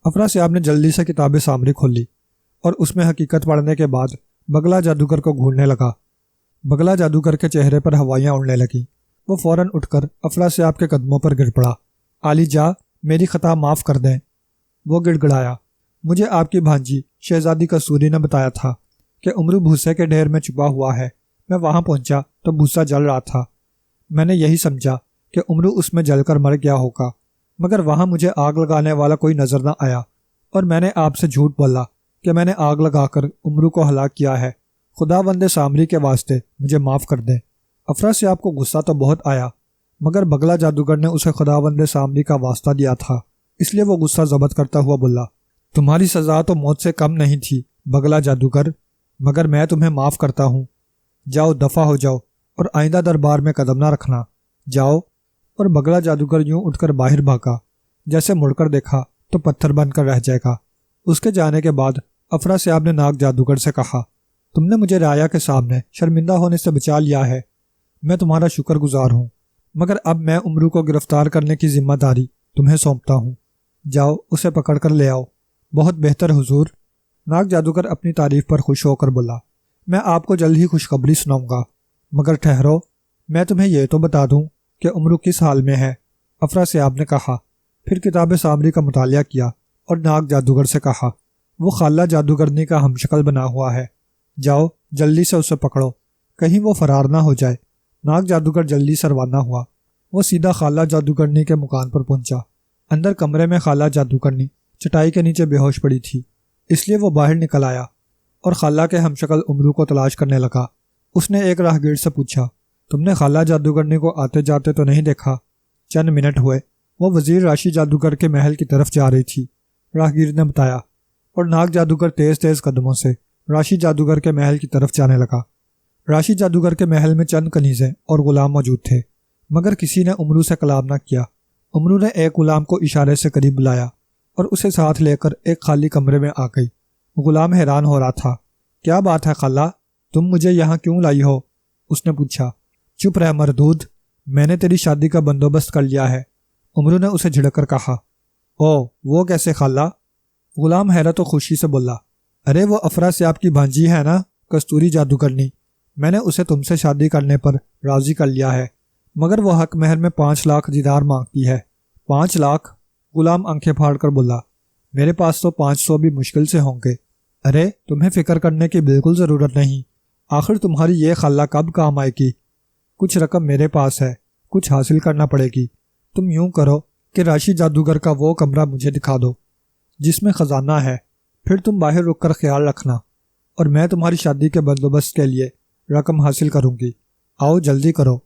افراسیاب نے جلدی سے کتاب سامری کھولی اور اس میں حقیقت پڑھنے کے بعد بگلا جادوگر کو گھورنے لگا۔ بگلا جادوگر کے چہرے پر ہوائیاں اڑنے لگیں۔ وہ فوراً اٹھ کر افراسیاب کے قدموں پر گر پڑا۔ عالی جا، میری خطا معاف کر دیں۔ وہ گڑ گڑایا، مجھے آپ کی بھانجی شہزادی کستوری نے بتایا تھا کہ امرو بھوسے کے ڈھیر میں چھپا ہوا ہے۔ میں وہاں پہنچا تو بھوسا جل رہا تھا، میں نے یہی سمجھا کہ امرو اس میں جل کر مر گیا ہوگا، مگر وہاں مجھے آگ لگانے والا کوئی نظر نہ آیا، اور میں نے آپ سے جھوٹ بولا کہ میں نے آگ لگا کر امرو کو ہلاک کیا ہے۔ خدا بند سامری کے واسطے مجھے معاف کر دیں۔ افراسیاب کو غصہ تو بہت آیا، مگر بگلا جادوگر نے اسے خدا بند سامری کا واسطہ دیا تھا، اس لیے وہ غصہ ضبط کرتا ہوا بولا، تمہاری سزا تو موت سے کم نہیں تھی بگلا جادوگر، مگر میں تمہیں معاف کرتا ہوں۔ جاؤ، دفع ہو جاؤ، اور آئندہ دربار میں قدم نہ رکھنا۔ جاؤ۔ اور بگلا جادوگر یوں اٹھ کر باہر بھاگا، جیسے مڑ کر دیکھا تو پتھر بن کر رہ جائے گا۔ اس کے جانے کے بعد افراسیاب نے ناگ جادوگر سے کہا، تم نے مجھے رایا کے سامنے شرمندہ ہونے سے بچا لیا ہے، میں تمہارا شکر گزار ہوں، مگر اب میں امرو کو گرفتار کرنے کی ذمہ داری تمہیں سونپتا ہوں۔ جاؤ، اسے پکڑ کر لے آؤ۔ بہت بہتر حضور۔ ناگ جادوگر اپنی تعریف پر خوش ہو کر بولا، میں آپ کو جلد ہی خوشخبری سناؤں گا، مگر ٹھہرو، میں تمہیں یہ تو بتا دوں کہ امرو کس حال میں ہے۔ افراسیاب نے کہا، پھر کتاب سامری کا مطالعہ کیا اور ناگ جادوگر سے کہا، وہ خالہ جادوگرنی کا ہمشکل بنا ہوا ہے، جاؤ جلدی سے اسے پکڑو، کہیں وہ فرار نہ ہو جائے۔ ناگ جادوگر جلدی سے روانہ ہوا۔ وہ سیدھا خالہ جادوگرنی کے مکان پر پہنچا۔ اندر کمرے میں خالہ جادوگرنی چٹائی کے نیچے بے ہوش پڑی تھی، اس لیے وہ باہر نکل آیا اور خالہ کے ہمشکل امرو کو تلاش کرنے لگا۔ اس نے ایک راہگیر سے پوچھا، تم نے خالہ جادوگرنی کو آتے جاتے تو نہیں دیکھا؟ چند منٹ ہوئے، وہ وزیر راشی جادوگر کے محل کی طرف جا رہی تھی، راہگیر نے بتایا، اور ناگ جادوگر تیز تیز قدموں سے راشی جادوگر کے محل کی طرف جانے لگا۔ راشی جادوگر کے محل میں چند کنیزیں اور غلام موجود تھے، مگر کسی نے امرو سے کلام نہ کیا۔ امرو نے ایک غلام کو اشارے سے قریب بلایا اور اسے ساتھ لے کر ایک خالی کمرے میں آ گئی۔ غلام حیران ہو رہا تھا۔ کیا بات ہے خالہ، تم مجھے یہاں کیوں لائی ہو؟ اس نے پوچھا۔ چپ رہ مردود، میں نے تیری شادی کا بندوبست کر لیا ہے، امرو نے اسے جھڑک کر کہا۔ او، وہ کیسے خالہ؟ غلام حیرت و خوشی سے بولا، ارے وہ افراسیاب کی بھانجی ہے نا، کستوری جادوگرنی، میں نے اسے تم سے شادی کرنے پر راضی کر لیا ہے، مگر وہ حق مہر میں 5 لاکھ دینار مانگتی ہے۔ 5 لاکھ؟ غلام آنکھیں پھاڑ کر بولا، میرے پاس تو 500 بھی مشکل سے ہوں گے۔ ارے تمہیں فکر کرنے کی بالکل ضرورت نہیں، آخر تمہاری یہ خالہ کب کام آئے گی؟ کچھ رقم میرے پاس ہے، کچھ حاصل کرنا پڑے گی۔ تم یوں کرو کہ راشی جادوگر کا وہ کمرہ مجھے دکھا دو جس میں خزانہ ہے، پھر تم باہر رک کر خیال رکھنا، اور میں تمہاری شادی کے بندوبست کے لیے رقم حاصل کروں گی۔ آؤ جلدی کرو۔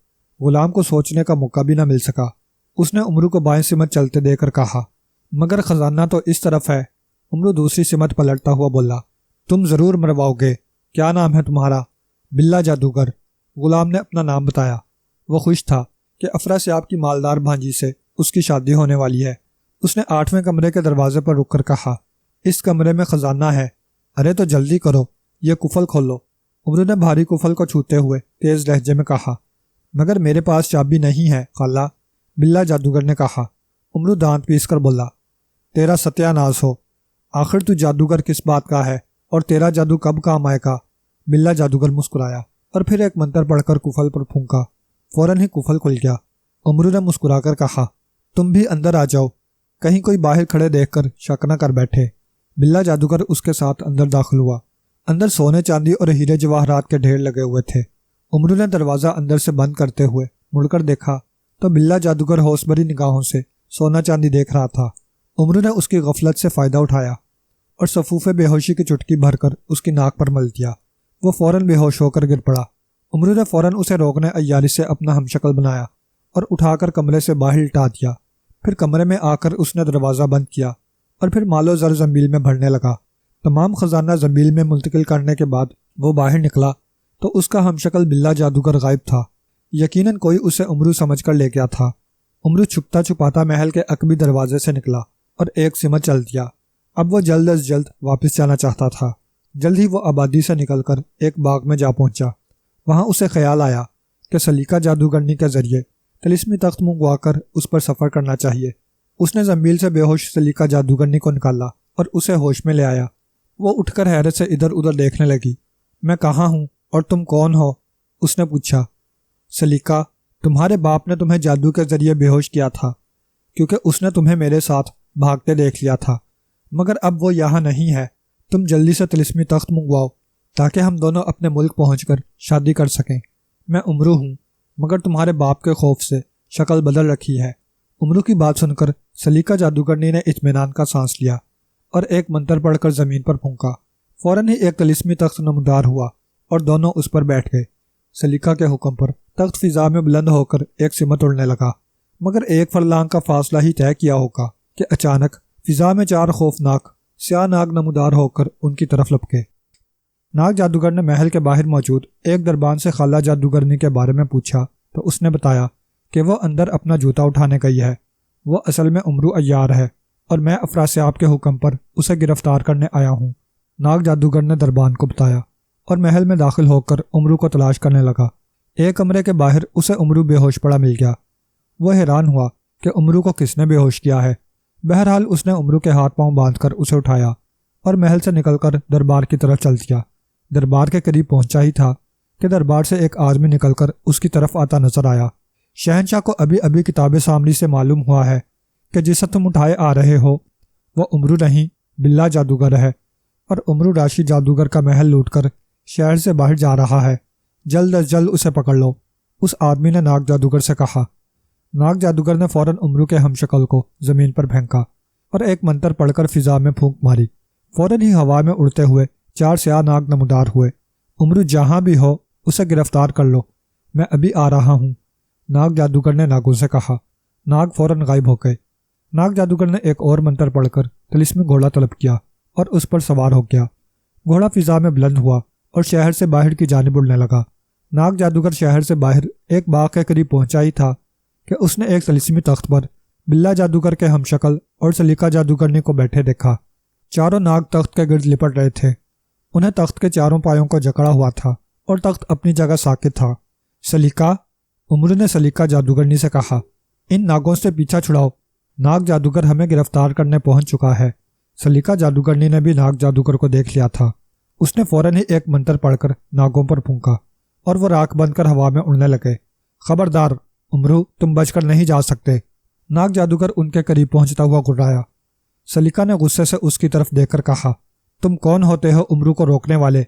غلام کو سوچنے کا موقع بھی نہ مل سکا۔ اس نے امرو کو بائیں سمت چلتے دے کر کہا، مگر خزانہ تو اس طرف ہے۔ امرو دوسری سمت پلٹتا ہوا بولا، تم ضرور مرواؤ گے، کیا نام ہے تمہارا؟ بلا جادوگر۔ غلام نے اپنا نام بتایا۔ وہ خوش تھا کہ افراسیاب کی مالدار بھانجی سے اس کی شادی ہونے والی ہے۔ اس نے 8ویں کمرے کے دروازے پر رک کر کہا، اس کمرے میں خزانہ ہے، ارے تو جلدی کرو، یہ کفل کھولو۔ امرو نے بھاری کفل کو چھوتے ہوئے تیز لہجے میں کہا، مگر میرے پاس چابی نہیں ہے خالہ، بلا جادوگر نے کہا۔ امرو دانت پیس کر بولا، تیرا ستیہ ناز ہو، آخر تو جادوگر کس بات کا ہے اور تیرا جادو کب کام آئے گا؟ بلا جادوگر مسکرایا اور پھر ایک منتر پڑھ کر کفل پر پھونکا، فوراً ہی کفل کھل گیا۔ امرو نے مسکرا کر کہا، تم بھی اندر آ جاؤ، کہیں کوئی باہر کھڑے دیکھ کر شک نہ کر بیٹھے۔ بلا جادوگر اس کے ساتھ اندر داخل ہوا۔ اندر سونے چاندی اور ہیرے جواہرات کے ڈھیر لگے ہوئے تھے۔ امرو نے دروازہ اندر سے بند کرتے ہوئے مڑ کر دیکھا تو بلا جادوگر ہوش بھری نگاہوں سے سونا چاندی دیکھ رہا تھا۔ امرو نے اس کی غفلت سے فائدہ اٹھایا اور صفوف بے ہوشی کی چٹکی بھر کر اس کی ناک پر مل دیا۔ وہ فوراً بے ہوش ہو کر گر پڑا۔ امرو نے فوراً اسے روکنے عیاری سے اپنا ہمشکل بنایا اور اٹھا کر کمرے سے باہر لٹا دیا۔ پھر کمرے میں آ کر اس نے دروازہ بند کیا اور پھر مال و زر زنبیل میں بھرنے لگا۔ تمام خزانہ زنبیل میں منتقل کرنے کے بعد وہ باہر نکلا تو اس کا ہم شکل بلّا جادوگر غائب تھا۔ یقیناً کوئی اسے امرو سمجھ کر لے گیا تھا۔ امرو چھپتا چھپاتا محل کے عقبی دروازے سے نکلا اور ایک سمت چل دیا۔ اب وہ جلد از جلد واپس جانا چاہتا تھا۔ جلد ہی وہ آبادی سے نکل کر ایک باغ میں جا پہنچا۔ وہاں اسے خیال آیا کہ سلیقہ جادوگرنی کے ذریعے طلسمی تخت منگوا کر اس پر سفر کرنا چاہیے۔ اس نے زنبیل سے بے ہوش سلیقہ جادوگرنی کو نکالا اور اسے ہوش میں لے آیا۔ وہ اٹھ کر حیرت سے ادھر ادھر دیکھنے لگی۔ میں کہاں ہوں اور تم کون ہو؟ اس نے پوچھا۔ سلیقہ، تمہارے باپ نے تمہیں جادو کے ذریعے بے ہوش کیا تھا کیونکہ اس نے تمہیں میرے ساتھ بھاگتے دیکھ لیا تھا، مگر اب وہ یہاں نہیں ہے۔ تم جلدی سے طلسمی تخت منگواؤ تاکہ ہم دونوں اپنے ملک پہنچ کر شادی کر سکیں۔ میں امرو ہوں مگر تمہارے باپ کے خوف سے شکل بدل رکھی ہے۔ امرو کی بات سن کر سلیقہ جادوگرنی نے اطمینان کا سانس لیا اور ایک منتر پڑھ کر زمین پر پھونکا۔ فوراً ہی ایک طلسمی تخت نمودار ہوا اور دونوں اس پر بیٹھ گئے۔ سلیقہ کے حکم پر تخت فضا میں بلند ہو کر ایک سمت اڑنے لگا، مگر ایک فرلانگ کا فاصلہ ہی طے کیا ہوگا کہ اچانک فضا میں 4 خوفناک سیاہ ناگ نمودار ہو کر ان کی طرف لپکے۔ ناگ جادوگر نے محل کے باہر موجود ایک دربان سے خالہ جادوگرنی کے بارے میں پوچھا تو اس نے بتایا کہ وہ اندر اپنا جوتا اٹھانے گئی ہے۔ وہ اصل میں امرو عیار ہے اور میں افراسیاب کے حکم پر اسے گرفتار کرنے آیا ہوں۔ ناگ جادوگر نے دربان کو بتایا اور محل میں داخل ہو کر امرو کو تلاش کرنے لگا۔ ایک کمرے کے باہر اسے امرو بے ہوش پڑا مل گیا۔ وہ حیران ہوا کہ امرو کو کس نے بے ہوش کیا ہے۔ بہرحال اس نے امرو کے ہاتھ پاؤں باندھ کر اسے اٹھایا اور محل سے نکل کر دربار کی طرف چل دیا۔ دربار کے قریب پہنچا ہی تھا کہ دربار سے ایک آدمی نکل کر اس کی طرف آتا نظر آیا۔ شہنشاہ کو ابھی ابھی کتاب سامری سے معلوم ہوا ہے کہ جسے تم اٹھائے آ رہے ہو وہ امرو نہیں بلّا جادوگر ہے، اور امرو راشی جادوگر کا محل لوٹ کر شہر سے باہر جا رہا ہے۔ جلد از جلد اسے پکڑ لو، اس آدمی نے ناگ جادوگر سے کہا۔ ناگ جادوگر نے فوراً امرو کے ہم شکل کو زمین پر پھینکا اور ایک منتر پڑھ کر فضا میں پھونک ماری۔ فوراً ہی ہوا میں اڑتے ہوئے 4 سیاہ ناگ نمودار ہوئے۔ امرو جہاں بھی ہو اسے گرفتار کر لو، میں ابھی آ رہا ہوں، ناگ جادوگر نے ناگوں سے کہا۔ ناگ فوراً غائب ہو گئے۔ ناگ جادوگر نے ایک اور منتر پڑھ کر طلسمی گھوڑا طلب کیا اور اس پر سوار ہو گیا۔ گھوڑا فضا میں بلند ہوا اور شہر سے باہر کی جانب اڑنے لگا۔ ناگ جادوگر شہر سے باہر ایک باغ کے قریب پہنچا ہی تھا کہ اس نے ایک طلسمی تخت پر بلّا جادوگر کے ہم شکل اور سلیقہ جادوگرنی کو بیٹھے دیکھا۔ چاروں ناگ تخت کے گرد لپٹ رہے تھے۔ انہیں تخت کے چاروں پایوں کو جکڑا ہوا تھا اور تخت اپنی جگہ ساکت تھا۔ سلیقہ، امرو نے سلیقہ جادوگرنی سے کہا، ان ناگوں سے پیچھا چھڑاؤ، ناگ جادوگر ہمیں گرفتار کرنے پہنچ چکا ہے۔ سلیقہ جادوگرنی نے بھی ناگ جادوگر کو دیکھ لیا تھا۔ اس نے فوراً ہی ایک منتر پڑھ کر ناگوں پر پھونکا اور وہ راکھ بن کر ہوا میں اڑنے لگے۔ خبردار امرو، تم بچ کر نہیں جا سکتے، ناگ جادوگر ان کے قریب پہنچتا ہوا گھبرایا۔ سلیقہ نے غصے سے اس کی طرف دیکھ کر کہا، تم کون ہوتے ہو امرو کو روکنے والے؟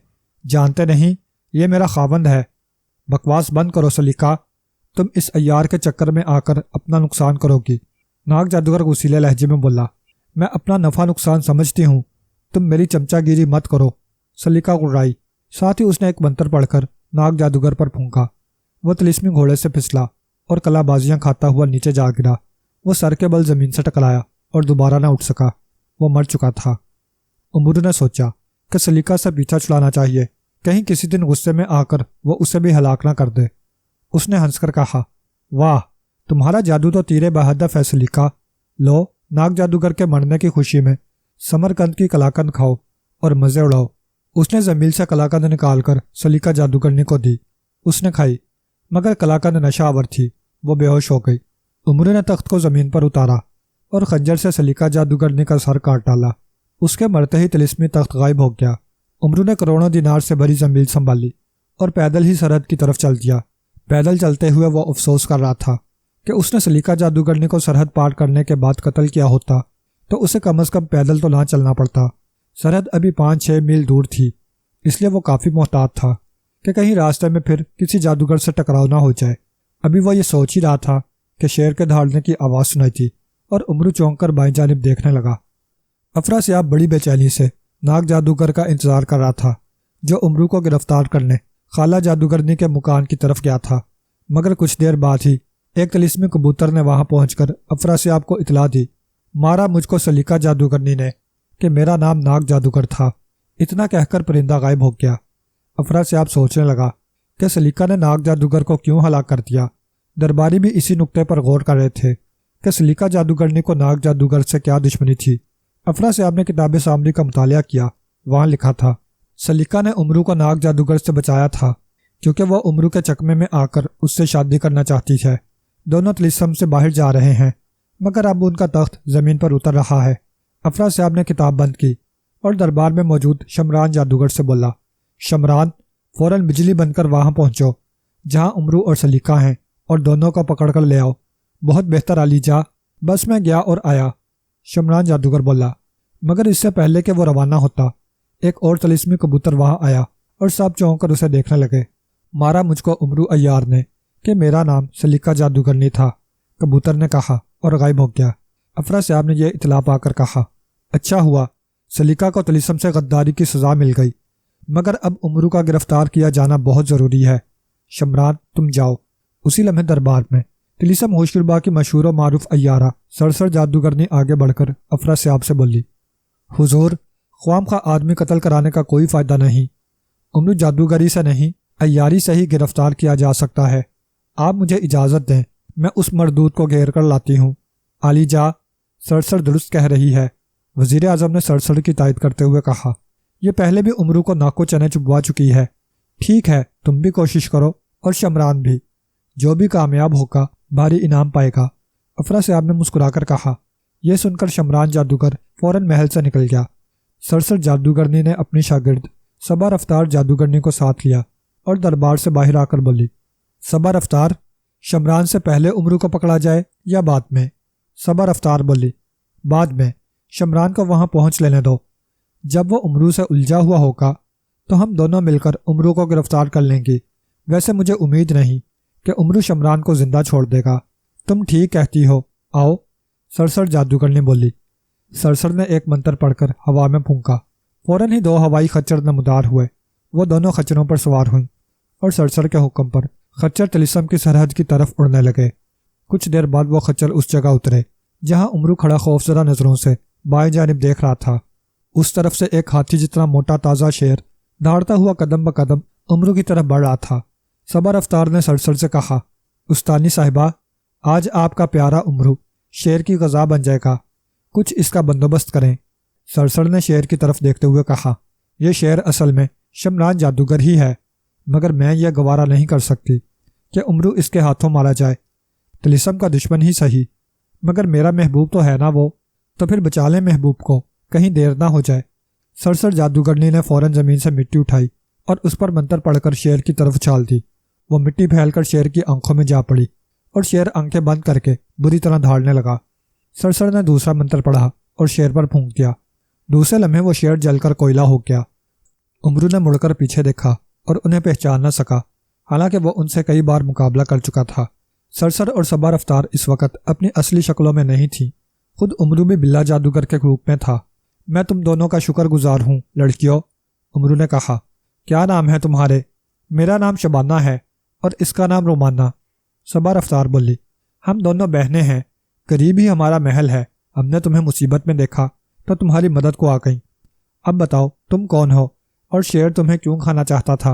جانتے نہیں یہ میرا خاوند ہے؟ بکواس بند کرو سلیقہ، تم اس عیار کے چکر میں آ کر اپنا نقصان کرو گی۔ ناگ جادوگر غصیلے لہجے میں بولا، میں اپنا نفع نقصان سمجھتی ہوں، تم میری چمچا گیری مت کرو۔ سلیقہ گڑائی، ساتھ ہی اس نے ایک منتر پڑھ کر ناگ جادوگر پر پھونکا۔ وہ طلسمی گھوڑے سے پھسلا اور کلا بازیاں کھاتا ہوا نیچے جا گرا۔ وہ سر کے بل زمین سے ٹکرایا اور دوبارہ نہ اٹھ سکا۔ وہ مر چکا تھا۔ امرو نے سوچا کہ سلیقہ سے پیچھا چھڑانا چاہیے، کہیں کسی دن غصے میں آ کر وہ اسے بھی ہلاک نہ کر دے۔ اس نے ہنس کر کہا، واہ، تمہارا جادو تو تیرے بہدف ہے سلیقہ، لو ناگ جادوگر کے مرنے کی خوشی میں سمرقند کی کلاکند کھاؤ اور مزے اڑاؤ۔ اس نے زمین سے کلاکند نکال کر سلیقہ جادوگرنی کو دی۔ اس نے کھائی مگر کلاکند نشہ آور تھی، وہ بے ہوش ہو گئی۔ امرو نے تخت کو زمین پر اتارا اور خنجر سے سلیقہ جادوگرنی کا سر کاٹ ڈالا۔ اس کے مرتے ہی طلسمی تخت غائب ہو گیا۔ امرو نے کروڑوں دینار سے بھری زنبیل سنبھالی اور پیدل ہی سرحد کی طرف چل دیا۔ پیدل چلتے ہوئے وہ افسوس کر رہا تھا کہ اس نے سلیقہ جادوگرنی کو سرحد پار کرنے کے بعد قتل کیا ہوتا تو اسے کم از کم پیدل تو نہ چلنا پڑتا۔ سرحد ابھی 5-6 میل دور تھی، اس لیے وہ کافی محتاط تھا کہ کہیں راستے میں پھر کسی جادوگر سے ٹکراؤ نہ ہو جائے۔ ابھی وہ یہ سوچ ہی رہا تھا کہ شیر کے دھاڑنے کی آواز سنائی تھی اور امرو چونک کر بائیں جانب دیکھنے لگا۔ افراسیاب بڑی بے چینی سے ناگ جادوگر کا انتظار کر رہا تھا جو امرو کو گرفتار کرنے خالہ جادوگرنی کے مکان کی طرف گیا تھا، مگر کچھ دیر بعد ہی ایک طلسمی کبوتر نے وہاں پہنچ کر افراسیاب کو اطلاع دی، مارا مجھ کو سلیقہ جادوگرنی نے کہ میرا نام ناگ جادوگر تھا۔ اتنا کہہ کر پرندہ غائب ہو گیا۔ افراسیاب سوچنے لگا کہ سلیقہ نے ناگ جادوگر کو کیوں ہلاک کر دیا۔ درباری بھی اسی نقطے پر غور کر رہے تھے کہ سلیقہ جادوگرنی کو ناگ جادوگر سے کیا دشمنی تھی۔ افراسیاب نے کتاب سامری کا مطالعہ کیا۔ وہاں لکھا تھا سلیقہ نے امرو کو ناگ جادوگر سے بچایا تھا کیونکہ وہ امرو کے چکمے میں آ کر اس سے شادی کرنا چاہتی ہے۔ دونوں طلسم سے باہر جا رہے ہیں مگر اب ان کا تخت زمین پر اتر رہا ہے۔ افراسیاب نے کتاب بند کی اور دربار میں موجود شمران جادوگر سے بولا، شمران، فوراً بجلی بن کر وہاں پہنچو جہاں امرو اور سلیقہ ہیں اور دونوں کو پکڑ کر لے آؤ۔ بہت بہتر علی جا، بس میں گیا اور آیا، شمران جادوگر بولا۔ مگر اس سے پہلے کہ وہ روانہ ہوتا ایک اور طلسمی کبوتر وہاں آیا اور سب چونک کر اسے دیکھنے لگے۔ مارا مجھ کو امرو عیار نے کہ میرا نام سلیقہ جادوگرنی تھا، کبوتر نے کہا اور غائب ہو گیا۔ افراسیاب نے یہ اطلاع پا کر کہا، اچھا ہوا، سلیقہ کو طلسم سے غداری کی سزا مل گئی، مگر اب امرو کا گرفتار کیا جانا بہت ضروری ہے۔ شمران، تم جاؤ۔ اسی لمحے دربار میں طلسم ہوشربا کی مشہور و معروف عیارہ سرسر جادوگرنی آگے بڑھ کر افراسیاب سے بولی، حضور، خواہ خواہ آدمی قتل کرانے کا کوئی فائدہ نہیں۔ امرو جادوگری سے نہیں، عیاری سے ہی گرفتار کیا جا سکتا ہے۔ آپ مجھے اجازت دیں، میں اس مردود کو گھیر کر لاتی ہوں۔ علی جا، سرسر درست کہہ رہی ہے، وزیر اعظم نے سرسر کی تائید کرتے ہوئے کہا۔ یہ پہلے بھی امرو کو ناکو چنے چبوا چکی ہے۔ ٹھیک ہے، تم بھی کوشش کرو اور شمران بھی، جو بھی کامیاب ہوگا بھاری انعام پائے گا۔ افراسیاب نے مسکرا کر کہا۔ یہ سن کر شمران جادوگر فوراً محل سے نکل گیا۔ سرسر جادوگرنی نے اپنی شاگرد صبا رفتار جادوگرنی کو ساتھ لیا اور دربار سے باہر آ کر بولی، صبا رفتار، شمران سے پہلے امرو کو پکڑا جائے یا بعد میں؟ صبا رفتار بولی، بعد میں، شمران کو وہاں پہنچ لینے دو۔ جب وہ امرو سے الجھا ہوا ہوگا تو ہم دونوں مل کر امرو کو گرفتار کر لیں گے۔ ویسے مجھے امید نہیں کہ امرو شمران کو زندہ چھوڑ دے گا۔ تم ٹھیک کہتی ہو، آؤ، سرسر جادوگر نے بولی۔ سرسر نے ایک منتر پڑھ کر ہوا میں پھونکا، فوراً ہی 2 ہوائی خچر نمودار ہوئے۔ وہ دونوں خچروں پر سوار ہوئیں اور سرسر کے حکم پر خچر طلسم کی سرحد کی طرف اڑنے لگے۔ کچھ دیر بعد وہ خچر اس جگہ اترے جہاں امرو کھڑا خوفزدہ نظروں سے بائیں جانب دیکھ رہا تھا۔ اس طرف سے ایک ہاتھی جتنا موٹا تازہ شیر دھاڑتا ہوا قدم بقدم امرو کی طرف بڑھ رہا تھا۔ صبا رفتار نے سرسر سے کہا، استانی صاحبہ، آج آپ کا پیارا امرو شیر کی غذا بن جائے گا، کچھ اس کا بندوبست کریں۔ سرسر نے شیر کی طرف دیکھتے ہوئے کہا، یہ شیر اصل میں شمران جادوگر ہی ہے، مگر میں یہ گوارا نہیں کر سکتی کہ امرو اس کے ہاتھوں مارا جائے۔ طلسم کا دشمن ہی صحیح، مگر میرا محبوب تو ہے نا وہ، تو پھر بچا لیں محبوب کو، کہیں دیر نہ ہو جائے۔ سرسر جادوگرنی نے فوراً زمین سے مٹی اٹھائی اور اس پر منتر پڑھ کر شیر کی طرف اچھال دی۔ وہ مٹی پھیل کر شیر کی آنکھوں میں جا پڑی اور شیر آنکھیں بند کر کے بری طرح دھاڑنے لگا۔ سرسر نے دوسرا منتر پڑھا اور شیر پر پھونک دیا۔ دوسرے لمحے وہ شیر جل کر کوئلہ ہو گیا۔ امرو نے مڑ کر پیچھے دیکھا اور انہیں پہچان نہ سکا، حالانکہ وہ ان سے کئی بار مقابلہ کر چکا تھا۔ سرسر اور صبا رفتار اس وقت اپنی اصلی شکلوں میں نہیں تھیں۔ خود امرو بھی بلا جادوگر کے روپ میں تھا۔ میں تم دونوں کا شکر گزار ہوں لڑکیوں، امرو نے کہا۔ کیا نام ہے تمہارے؟ میرا نام شبانہ ہے اور اس کا نام رومانہ، صبا رفتار بولی۔ ہم دونوں بہنیں ہیں، قریب ہی ہمارا محل ہے، ہم نے تمہیں مصیبت میں دیکھا تو تمہاری مدد کو آ گئیں۔ اب بتاؤ تم کون ہو اور شیر تمہیں کیوں کھانا چاہتا تھا؟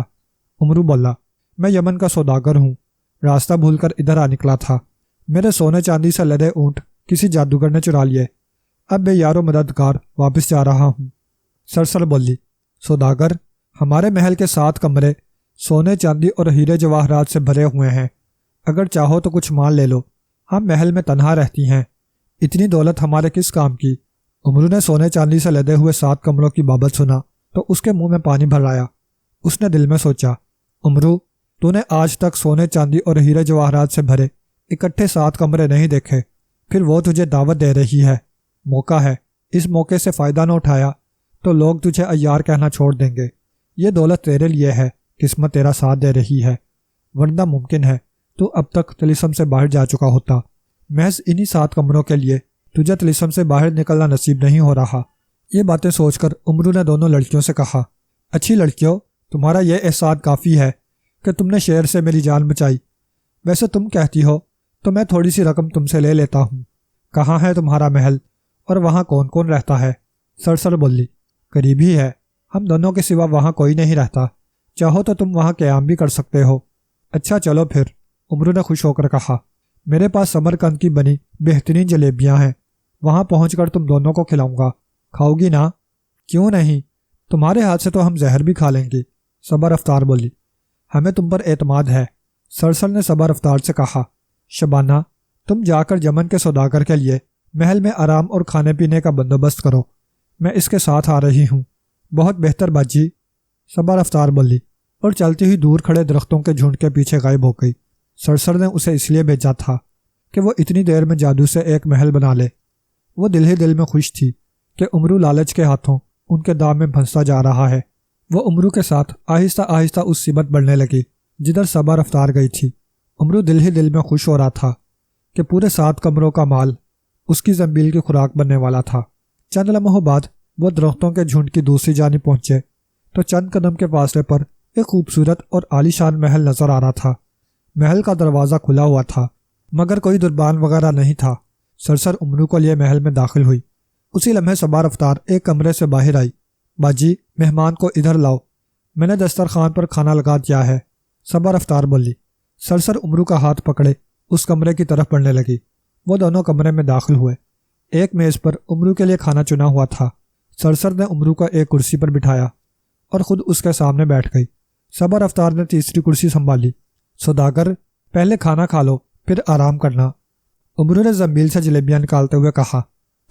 امرو بولا، میں یمن کا سوداگر ہوں، راستہ بھول کر ادھر آ نکلا تھا۔ میرے سونے چاندی سے لدے اونٹ کسی جادوگر نے چرا لیے، اب بے یار و مددگار واپس جا رہا ہوں۔ سرسر بولی، سوداگر، ہمارے محل کے 7 کمرے سونے چاندی اور ہیرے جواہرات سے بھرے ہوئے ہیں، اگر چاہو تو کچھ مال لے لو، ہم محل میں تنہا رہتی ہیں، اتنی دولت ہمارے کس کام کی؟ امرو نے سونے چاندی سے لدے ہوئے 7 کمروں کی بابت سنا تو اس کے منہ میں پانی بھر آیا۔ اس نے دل میں سوچا، امرو، تو نے آج تک سونے چاندی اور ہیرے جواہرات سے بھرے اکٹھے 7 کمرے نہیں دیکھے، پھر وہ تجھے دعوت دے رہی ہے، موقع ہے، اس موقع سے فائدہ نہ اٹھایا تو لوگ تجھے عیار کہنا چھوڑ دیں گے۔ یہ دولت تیرے لیے ہے، قسمت تیرا ساتھ دے رہی ہے، ورنہ ممکن ہے تو اب تک طلسم سے باہر جا چکا ہوتا۔ محض انہی 7 کمروں کے لیے تجھے طلسم سے باہر نکلنا نصیب نہیں ہو رہا۔ یہ باتیں سوچ کر امرو نے دونوں لڑکیوں سے کہا، اچھی لڑکیوں، تمہارا یہ احسان کافی ہے کہ تم نے شیر سے میری جان بچائی۔ ویسے تم کہتی ہو تو میں تھوڑی سی رقم تم سے لے لیتا ہوں۔ کہاں ہے تمہارا محل اور وہاں کون کون رہتا ہے؟ سرسر بولی، قریب ہی ہے، ہم دونوں کے سوا وہاں کوئی نہیں رہتا، چاہو تو تم وہاں قیام بھی کر سکتے ہو۔ اچھا چلو پھر، امرو نے خوش ہو کر کہا۔ میرے پاس سمرقند کی بنی بہترین جلیبیاں ہیں، وہاں پہنچ کر تم دونوں کو کھلاؤں گا، کھاؤ گی نا؟ کیوں نہیں، تمہارے ہاتھ سے تو ہم زہر بھی کھا لیں گے، صبا رفتار بولی۔ ہمیں تم پر اعتماد ہے، سرسر نے صبا رفتار سے کہا۔ شبانہ، تم جا کر یمن کے سوداگر کے لیے محل میں آرام اور کھانے پینے کا بندوبست کرو، میں اس کے ساتھ آ رہی ہوں۔ بہت بہتر باجی، صبا رفتار بولی اور چلتی ہوئی دور کھڑے درختوں کے جھنڈ کے پیچھے غائب ہو گئی۔ سرسر نے اسے اس لیے بھیجا تھا کہ وہ اتنی دیر میں جادو سے ایک محل بنا لے۔ وہ دل ہی دل میں خوش تھی کہ امرو لالچ کے ہاتھوں ان کے دام میں پھنستا جا رہا ہے۔ وہ امرو کے ساتھ آہستہ آہستہ اس سمت بڑھنے لگی جدھر صبا رفتار گئی تھی۔ امرو دل ہی دل میں خوش ہو رہا تھا کہ پورے 7 کمروں کا مال اس کی زنبیل کی خوراک بننے والا تھا۔ چند لمحوں بعد وہ درختوں کے جھنڈ کی دوسری جانب پہنچے تو چند قدم کے فاصلے پر ایک خوبصورت اور عالی شان محل نظر آ رہا تھا۔ محل کا دروازہ کھلا ہوا تھا مگر کوئی دربان وغیرہ نہیں تھا۔ سرسر امرو کو لیے محل میں داخل ہوئی۔ اسی لمحے صبا رفتار ایک کمرے سے باہر آئی۔ باجی، مہمان کو ادھر لاؤ، میں نے دسترخوان پر کھانا لگا دیا ہے، صبا رفتار بولی۔ سرسر امرو کا ہاتھ پکڑے اس کمرے کی طرف بڑھنے لگی۔ وہ دونوں کمرے میں داخل ہوئے۔ ایک میز پر امرو کے لیے کھانا چنا ہوا تھا۔ سرسر نے امرو کو ایک کرسی پر بٹھایا اور خود اس کے سامنے بیٹھ گئی۔ صبا رفتار نے تیسری کرسی سنبھالی۔ سوداگر، پہلے کھانا کھا لو پھر آرام کرنا، امرو نے زنبیل سے جلیبیاں نکالتے ہوئے کہا۔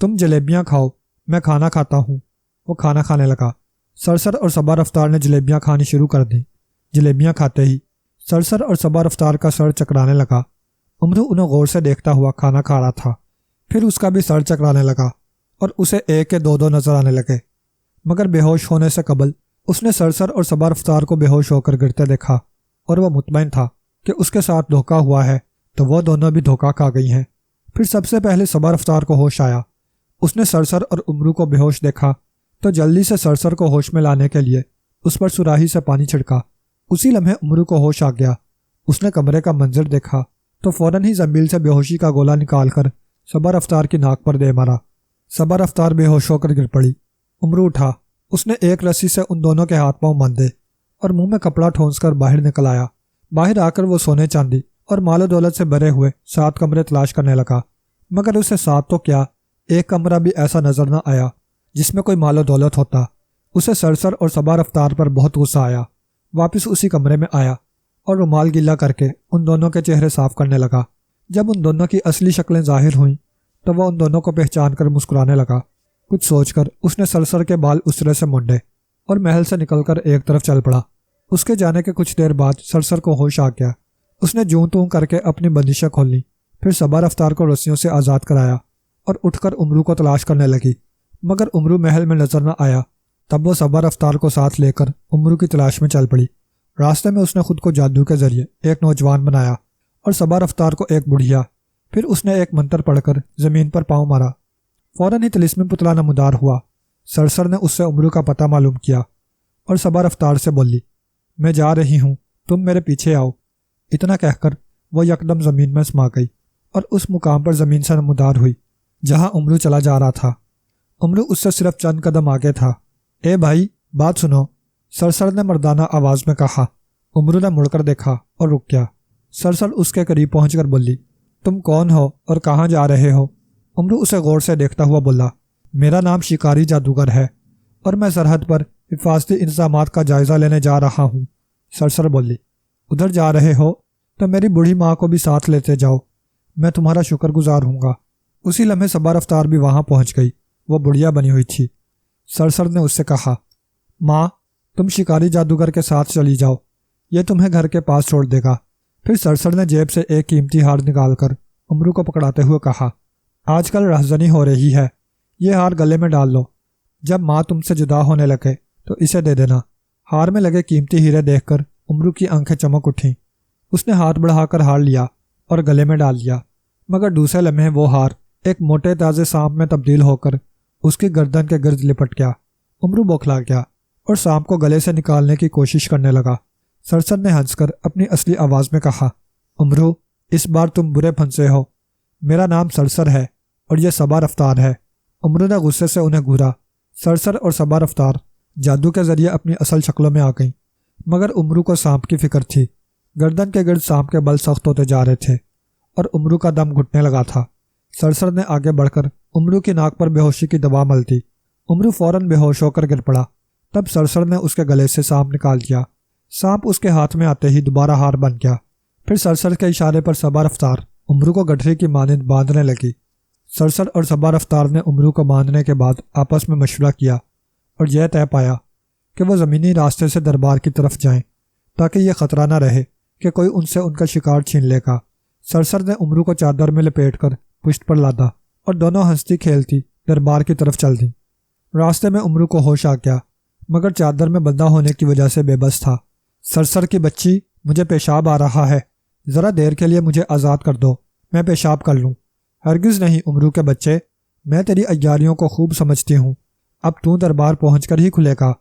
تم جلیبیاں کھاؤ، میں کھانا کھاتا ہوں۔ وہ کھانا کھانے لگا۔ سرسر اور صبا رفتار نے جلیبیاں کھانی شروع کر دیں۔ جلیبیاں کھاتے ہی سرسر اور صبا رفتار کا سر چکرانے لگا۔ امرو انہیں غور سے دیکھتا ہوا کھانا کھا رہا تھا، پھر اس کا بھی سر چکرانے لگا اور اسے ایک کے دو نظر آنے لگے، مگر بے ہوش ہونے سے قبل اس نے سرسر اور صبا رفتار کو بے ہوش ہو کر گرتے دیکھا اور وہ مطمئن تھا کہ اس کے ساتھ دھوکہ ہوا ہے تو وہ دونوں بھی دھوکہ کھا گئی ہیں۔ پھر سب سے پہلے صبا رفتار کو ہوش آیا۔ اس نے سرسر اور امرو کو بے ہوش دیکھا تو جلدی سے سرسر کو ہوش میں لانے کے لیے اس پر سراہی سے پانی چھڑکا۔ اسی لمحے امرو کو ہوش آ گیا۔ اس نے کمرے کا منظر دیکھا تو فوراً ہی زنبیل سے بے ہوشی کا گولا نکال کر صبا رفتار کی ناک پر دے مارا۔ صبا رفتار بے ہوش ہو کر گر پڑی۔ امرو اٹھا۔ اس نے ایک رسی سے ان دونوں کے ہاتھ پاؤں باندھے اور منہ میں کپڑا ٹھونس کر باہر نکل آیا۔ باہر آ کر وہ سونے چاندی اور مال و دولت سے بھرے ہوئے 7 کمرے تلاش کرنے لگا، مگر اسے 7 تو کیا، ایک کمرہ بھی ایسا نظر نہ آیا جس میں کوئی مال و دولت ہوتا۔ اسے سرسر اور صبا رفتار پر بہت غصہ آیا۔ واپس اسی کمرے میں آیا اور رومال گیلا کر کے ان دونوں کے چہرے صاف کرنے لگا۔ جب ان دونوں کی اصلی شکلیں ظاہر ہوئیں تو وہ ان دونوں کو پہچان کر مسکرانے لگا۔ کچھ سوچ کر اس نے سرسر کے بال اسرے سے مونڈے اور محل سے نکل کر ایک طرف چل پڑا۔ اس کے جانے کے کچھ دیر بعد سرسر کو ہوش آ گیا۔ اس نے جوں توں کر کے اپنی بندشیں کھول لی، پھر صبا رفتار کو رسیوں سے آزاد کرایا اور اٹھ کر امرو کو تلاش کرنے لگی، مگر امرو محل میں نظر نہ آیا۔ تب وہ صبا رفتار کو ساتھ لے کر امرو کی تلاش میں چل پڑی۔ راستے میں اس نے خود کو جادو کے ذریعے ایک نوجوان بنایا اور صبا رفتار کو ایک بڑھیا، پھر اس نے ایک منتر پڑھ کر زمین پر پاؤں مارا۔ فوراً ہی طلسمی پتلا نمودار ہوا۔ سرسر نے اس سے امرو کا پتہ معلوم کیا اور صبا رفتار سے بولی، میں جا رہی ہوں، تم میرے پیچھے آؤ۔ اتنا کہہ کر وہ یکدم زمین میں سما گئی اور اس مقام پر زمین سے نمودار ہوئی جہاں امرو چلا جا رہا تھا۔ امرو اس سے صرف چند قدم آگے تھا۔ اے بھائی، بات سنو، سرسر نے مردانہ آواز میں کہا۔ امرو نے مڑ کر دیکھا اور رک گیا۔ سرسر اس کے قریب پہنچ کر بولی، تم کون ہو اور کہاں جا رہے ہو؟ امرو اسے غور سے دیکھتا ہوا بولا، میرا نام شکاری جادوگر ہے اور میں سرحد پر حفاظتی انتظامات کا جائزہ لینے جا رہا ہوں۔ سرسر بولی، ادھر جا رہے ہو تو میری بوڑھی ماں کو بھی ساتھ لیتے جاؤ، میں تمہارا شکر گزار ہوں گا۔ اسی لمحے صبا رفتار بھی وہاں پہنچ گئی۔ وہ بڑھیا بنی ہوئی تھی۔ سرسر نے اس سے کہا، ماں، تم شکاری جادوگر کے ساتھ چلی جاؤ، یہ تمہیں گھر کے پاس چھوڑ دے گا۔ پھر سرسر نے جیب سے ایک قیمتی ہار نکال کر امرو کو پکڑاتے ہوئے کہا، آج کل رہزنی ہو رہی ہے، یہ ہار گلے میں ڈال لو، جب ماں تم سے جدا ہونے لگے تو اسے دے دینا۔ ہار میں لگے قیمتی ہیرے دیکھ کر امرو کی آنکھیں چمک اٹھیں۔ اس نے ہاتھ بڑھا کر ہار لیا اور گلے میں ڈال دیا، مگر دوسرے لمحے وہ ہار ایک موٹے تازے سانپ میں تبدیل ہو کر اس کی گردن کے گرد لپٹ گیا۔ امرو بوکھلا گیا اور سانپ کو گلے سے نکالنے کی کوشش کرنے لگا۔ سرسر نے ہنس کر اپنی اصلی آواز میں کہا، امرو، اس بار تم برے پھنسے ہو، میرا نام سرسر ہے اور یہ صبا رفتار ہے۔ عمرو نے غصے سے انہیں گھورا۔ سرسر اور صبا رفتار جادو کے ذریعے اپنی اصل شکلوں میں آ گئیں، مگر عمرو کو سانپ کی فکر تھی۔ گردن کے گرد سانپ کے بل سخت ہوتے جا رہے تھے اور عمرو کا دم گھٹنے لگا تھا۔ سرسر نے آگے بڑھ کر عمرو کی ناک پر بے ہوشی کی دوا مل دی۔ عمرو فوراً بے ہوش ہو کر گر پڑا۔ تب سرسر نے اس کے گلے سے سانپ نکال دیا۔ سانپ اس کے ہاتھ میں آتے ہی دوبارہ ہار بن گیا۔ پھر سرسر کے اشارے پر صبا رفتار عمرو کو گٹھری کی مانند باندھنے لگی۔ سرسر اور صبا رفتار نے عمرو کو باندھنے کے بعد آپس میں مشورہ کیا اور یہ طے پایا کہ وہ زمینی راستے سے دربار کی طرف جائیں تاکہ یہ خطرہ نہ رہے کہ کوئی ان سے ان کا شکار چھین لے گا۔ سرسر نے عمرو کو چادر میں لپیٹ کر پشت پر لادا اور دونوں ہنستی کھیلتی دربار کی طرف چل دیں۔ راستے میں عمرو کو ہوش آ گیا، مگر چادر میں بندھا ہونے کی وجہ سے بے بس تھا۔ سرسر کی بچی، مجھے پیشاب آ رہا ہے، ذرا دیر کے لیے مجھے آزاد کر دو، میں پیشاب کر لوں۔ ہرگز نہیں عمرو کے بچے، میں تیری عیاریوں کو خوب سمجھتی ہوں، اب تو دربار پہنچ کر ہی کھلے گا۔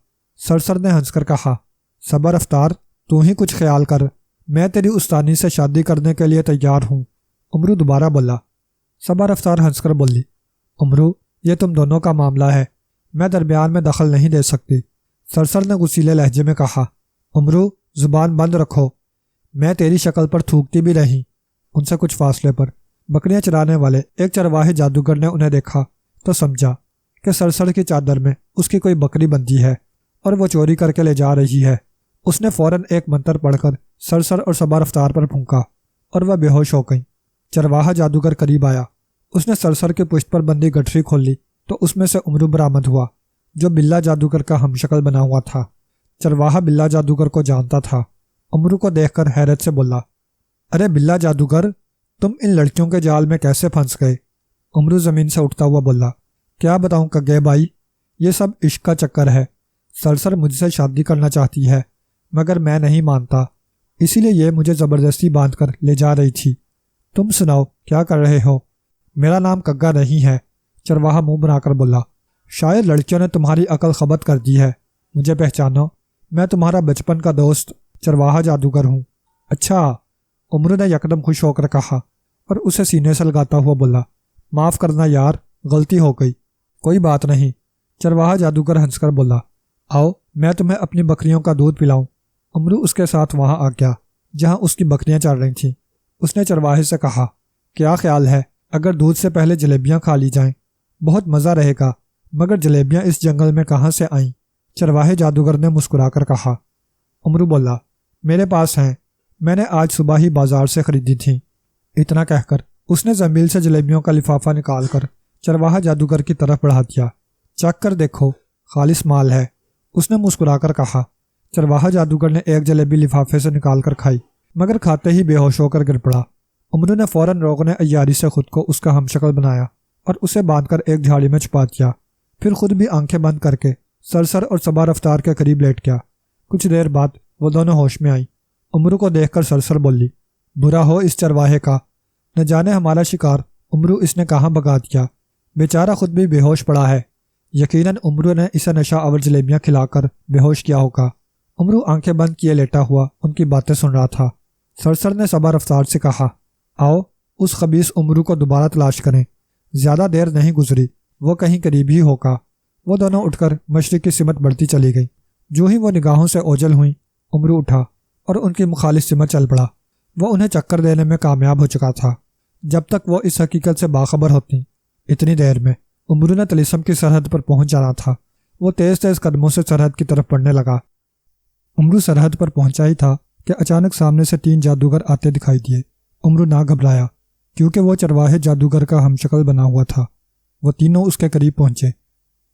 سرسر نے ہنس کر کہا، صبا رفتار تو ہی کچھ خیال کر، میں تیری استانی سے شادی کرنے کے لیے تیار ہوں۔ عمرو دوبارہ بولا۔ صبا رفتار ہنس کر بولی، عمرو یہ تم دونوں کا معاملہ ہے، میں درمیان میں دخل نہیں دے سکتی۔ سرسر نے غصیلے لہجے میں کہا، عمرو زبان بند رکھو، میں تیری شکل پر تھوکتی بھی رہی۔ ان سے کچھ فاصلے پر بکریاں چرانے والے ایک چرواہے جادوگر نے انہیں دیکھا تو سمجھا کہ سرسر کی چادر میں اس کی کوئی بکری بندھی ہے اور وہ چوری کر کے لے جا رہی ہے۔ اس نے فوراً ایک منتر پڑھ کر سرسر اور صبا رفتار پر پھونکا اور وہ بے ہوش ہو گئیں۔ چرواہا جادوگر قریب آیا، اس نے سرسر کے پشت پر بندھی گٹھری کھولی تو اس میں سے عمرو برآمد ہوا، جو بلا جادوگر کا ہم شکل بنا ہوا تھا۔ چرواہا بلا جادوگر کو جانتا تھا۔ عمرو کو دیکھ کر حیرت سے بولا، ارے بلا جادوگر، تم ان لڑکیوں کے جال میں کیسے پھنس گئے؟ عمرو زمین سے اٹھتا ہوا بولا، کیا بتاؤں کگے بھائی، یہ سب عشق کا چکر ہے۔ سرسر مجھ سے شادی کرنا چاہتی ہے مگر میں نہیں مانتا، اسی لیے یہ مجھے زبردستی باندھ کر لے جا رہی تھی۔ تم سناؤ کیا کر رہے ہو؟ میرا نام کگا نہیں ہے، چرواہا منہ بنا کر بولا، شاید لڑکیوں نے تمہاری عقل خبت کر دی ہے، مجھے پہچانو، میں تمہارا بچپن کا دوست چرواہا جادوگر ہوں۔ اچھا، عمرو نے یکدم خوش ہو کر کہا اور اسے سینے سے لگاتا ہوا بولا، معاف کرنا یار، غلطی ہو گئی۔ کوئی بات نہیں، چرواہا جادوگر ہنس کر بولا، آؤ میں تمہیں اپنی بکریوں کا دودھ پلاؤں۔ عمرو اس کے ساتھ وہاں آ گیا جہاں اس کی بکریاں چل رہی تھیں۔ اس نے چرواہے سے کہا، کیا خیال ہے اگر دودھ سے پہلے جلیبیاں کھا لی جائیں؟ بہت مزہ رہے گا، مگر جلیبیاں اس جنگل میں کہاں سے آئیں؟ چرواہے جادوگر نے مسکرا کر کہا۔ عمرو بولا، میرے پاس ہیں، میں نے آج صبح ہی بازار سے خریدی تھیں۔ اتنا کہہ کر اس نے زنبیل سے جلیبیوں کا لفافہ نکال کر چرواہا جادوگر کی طرف بڑھا دیا۔ چکھ کر دیکھو، خالص مال ہے، اس نے مسکرا کر کہا۔ چرواہا جادوگر نے ایک جلیبی لفافے سے نکال کر کھائی، مگر کھاتے ہی بے ہوش ہو کر گر پڑا۔ عمرو نے فوراً روغن عیاری سے خود کو اس کا ہم شکل بنایا اور اسے باندھ کر ایک جھاڑی میں چھپا دیا۔ پھر خود بھی آنکھیں بند کر کے سرسر اور صبا رفتار کے قریب لیٹ گیا۔ کچھ دیر بعد وہ دونوں ہوش میں آئیں۔ عمرو کو دیکھ کر سرسر بولی، برا ہو اس چرواہے کا، نہ جانے ہمارا شکار عمرو اس نے کہاں بگا دیا، بیچارہ خود بھی بے ہوش پڑا ہے، یقیناً عمرو نے اسے نشہ آور جلیبیاں کھلا کر بے ہوش کیا ہوگا۔ عمرو آنکھیں بند کیے لیٹا ہوا ان کی باتیں سن رہا تھا۔ سرسر نے صبا رفتار سے کہا، آؤ اس خبیث عمرو کو دوبارہ تلاش کریں، زیادہ دیر نہیں گزری، وہ کہیں قریب ہی ہوگا۔ وہ دونوں اٹھ کر مشرق کی سمت بڑھتی چلی گئیں۔ جو ہی وہ نگاہوں سے اوجھل ہوئیں، عمرو اٹھا اور ان کی مخالف سمت چل پڑا۔ وہ انہیں چکر دینے میں کامیاب ہو چکا تھا۔ جب تک وہ اس حقیقت سے باخبر ہوتی، اتنی دیر میں عمرو نے طلسم کی سرحد پر پہنچ جانا تھا۔ وہ تیز تیز قدموں سے سرحد کی طرف بڑھنے لگا۔ عمرو سرحد پر پہنچا ہی تھا کہ اچانک سامنے سے 3 جادوگر آتے دکھائی دیے۔ عمرو نہ گھبرایا کیونکہ وہ چرواہے جادوگر کا ہم شکل بنا ہوا تھا۔ وہ تینوں اس کے قریب پہنچے۔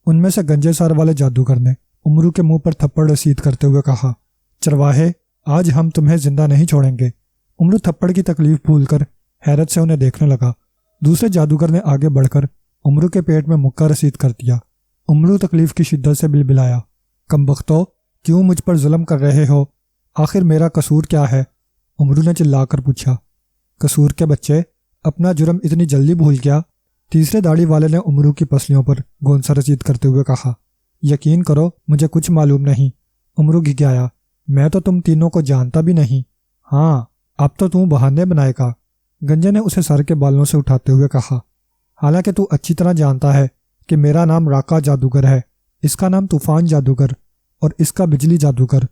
ان میں سے گنجے سار والے جادوگر نے عمرو کے منہ پر تھپڑ رسید کرتے ہوئے کہا، چرواہے، آج ہم تمہیں زندہ نہیں چھوڑیں گے۔ عمرو تھپڑ کی تکلیف بھول کر حیرت سے انہیں دیکھنے لگا۔ دوسرے جادوگر نے آگے بڑھ کر عمرو کے پیٹ میں مکہ رسید کر دیا۔ عمرو تکلیف کی شدت سے بلبلایا، کم بختو، کیوں مجھ پر ظلم کر رہے ہو؟ آخر میرا قصور کیا ہے؟ عمرو نے چلا کر پوچھا۔ قصور کے بچے، اپنا جرم اتنی جلدی بھول گیا؟ تیسرے داڑھی والے نے عمرو کی پسلیوں پر گونسا رسید کرتے ہوئے کہا، یقین کرو مجھے کچھ معلوم نہیں۔ عمرو گھگایا، میں تو تم تینوں کو جانتا بھی نہیں۔ ہاں، اب تو تم بہانے بنائے گا۔ گنجے نے اسے سر کے بالوں سے اٹھاتے ہوئے کہا، حالانکہ تو اچھی طرح جانتا ہے کہ میرا نام راکا جادوگر ہے، اس کا نام طوفان جادوگر اور اس کا بجلی جادوگر۔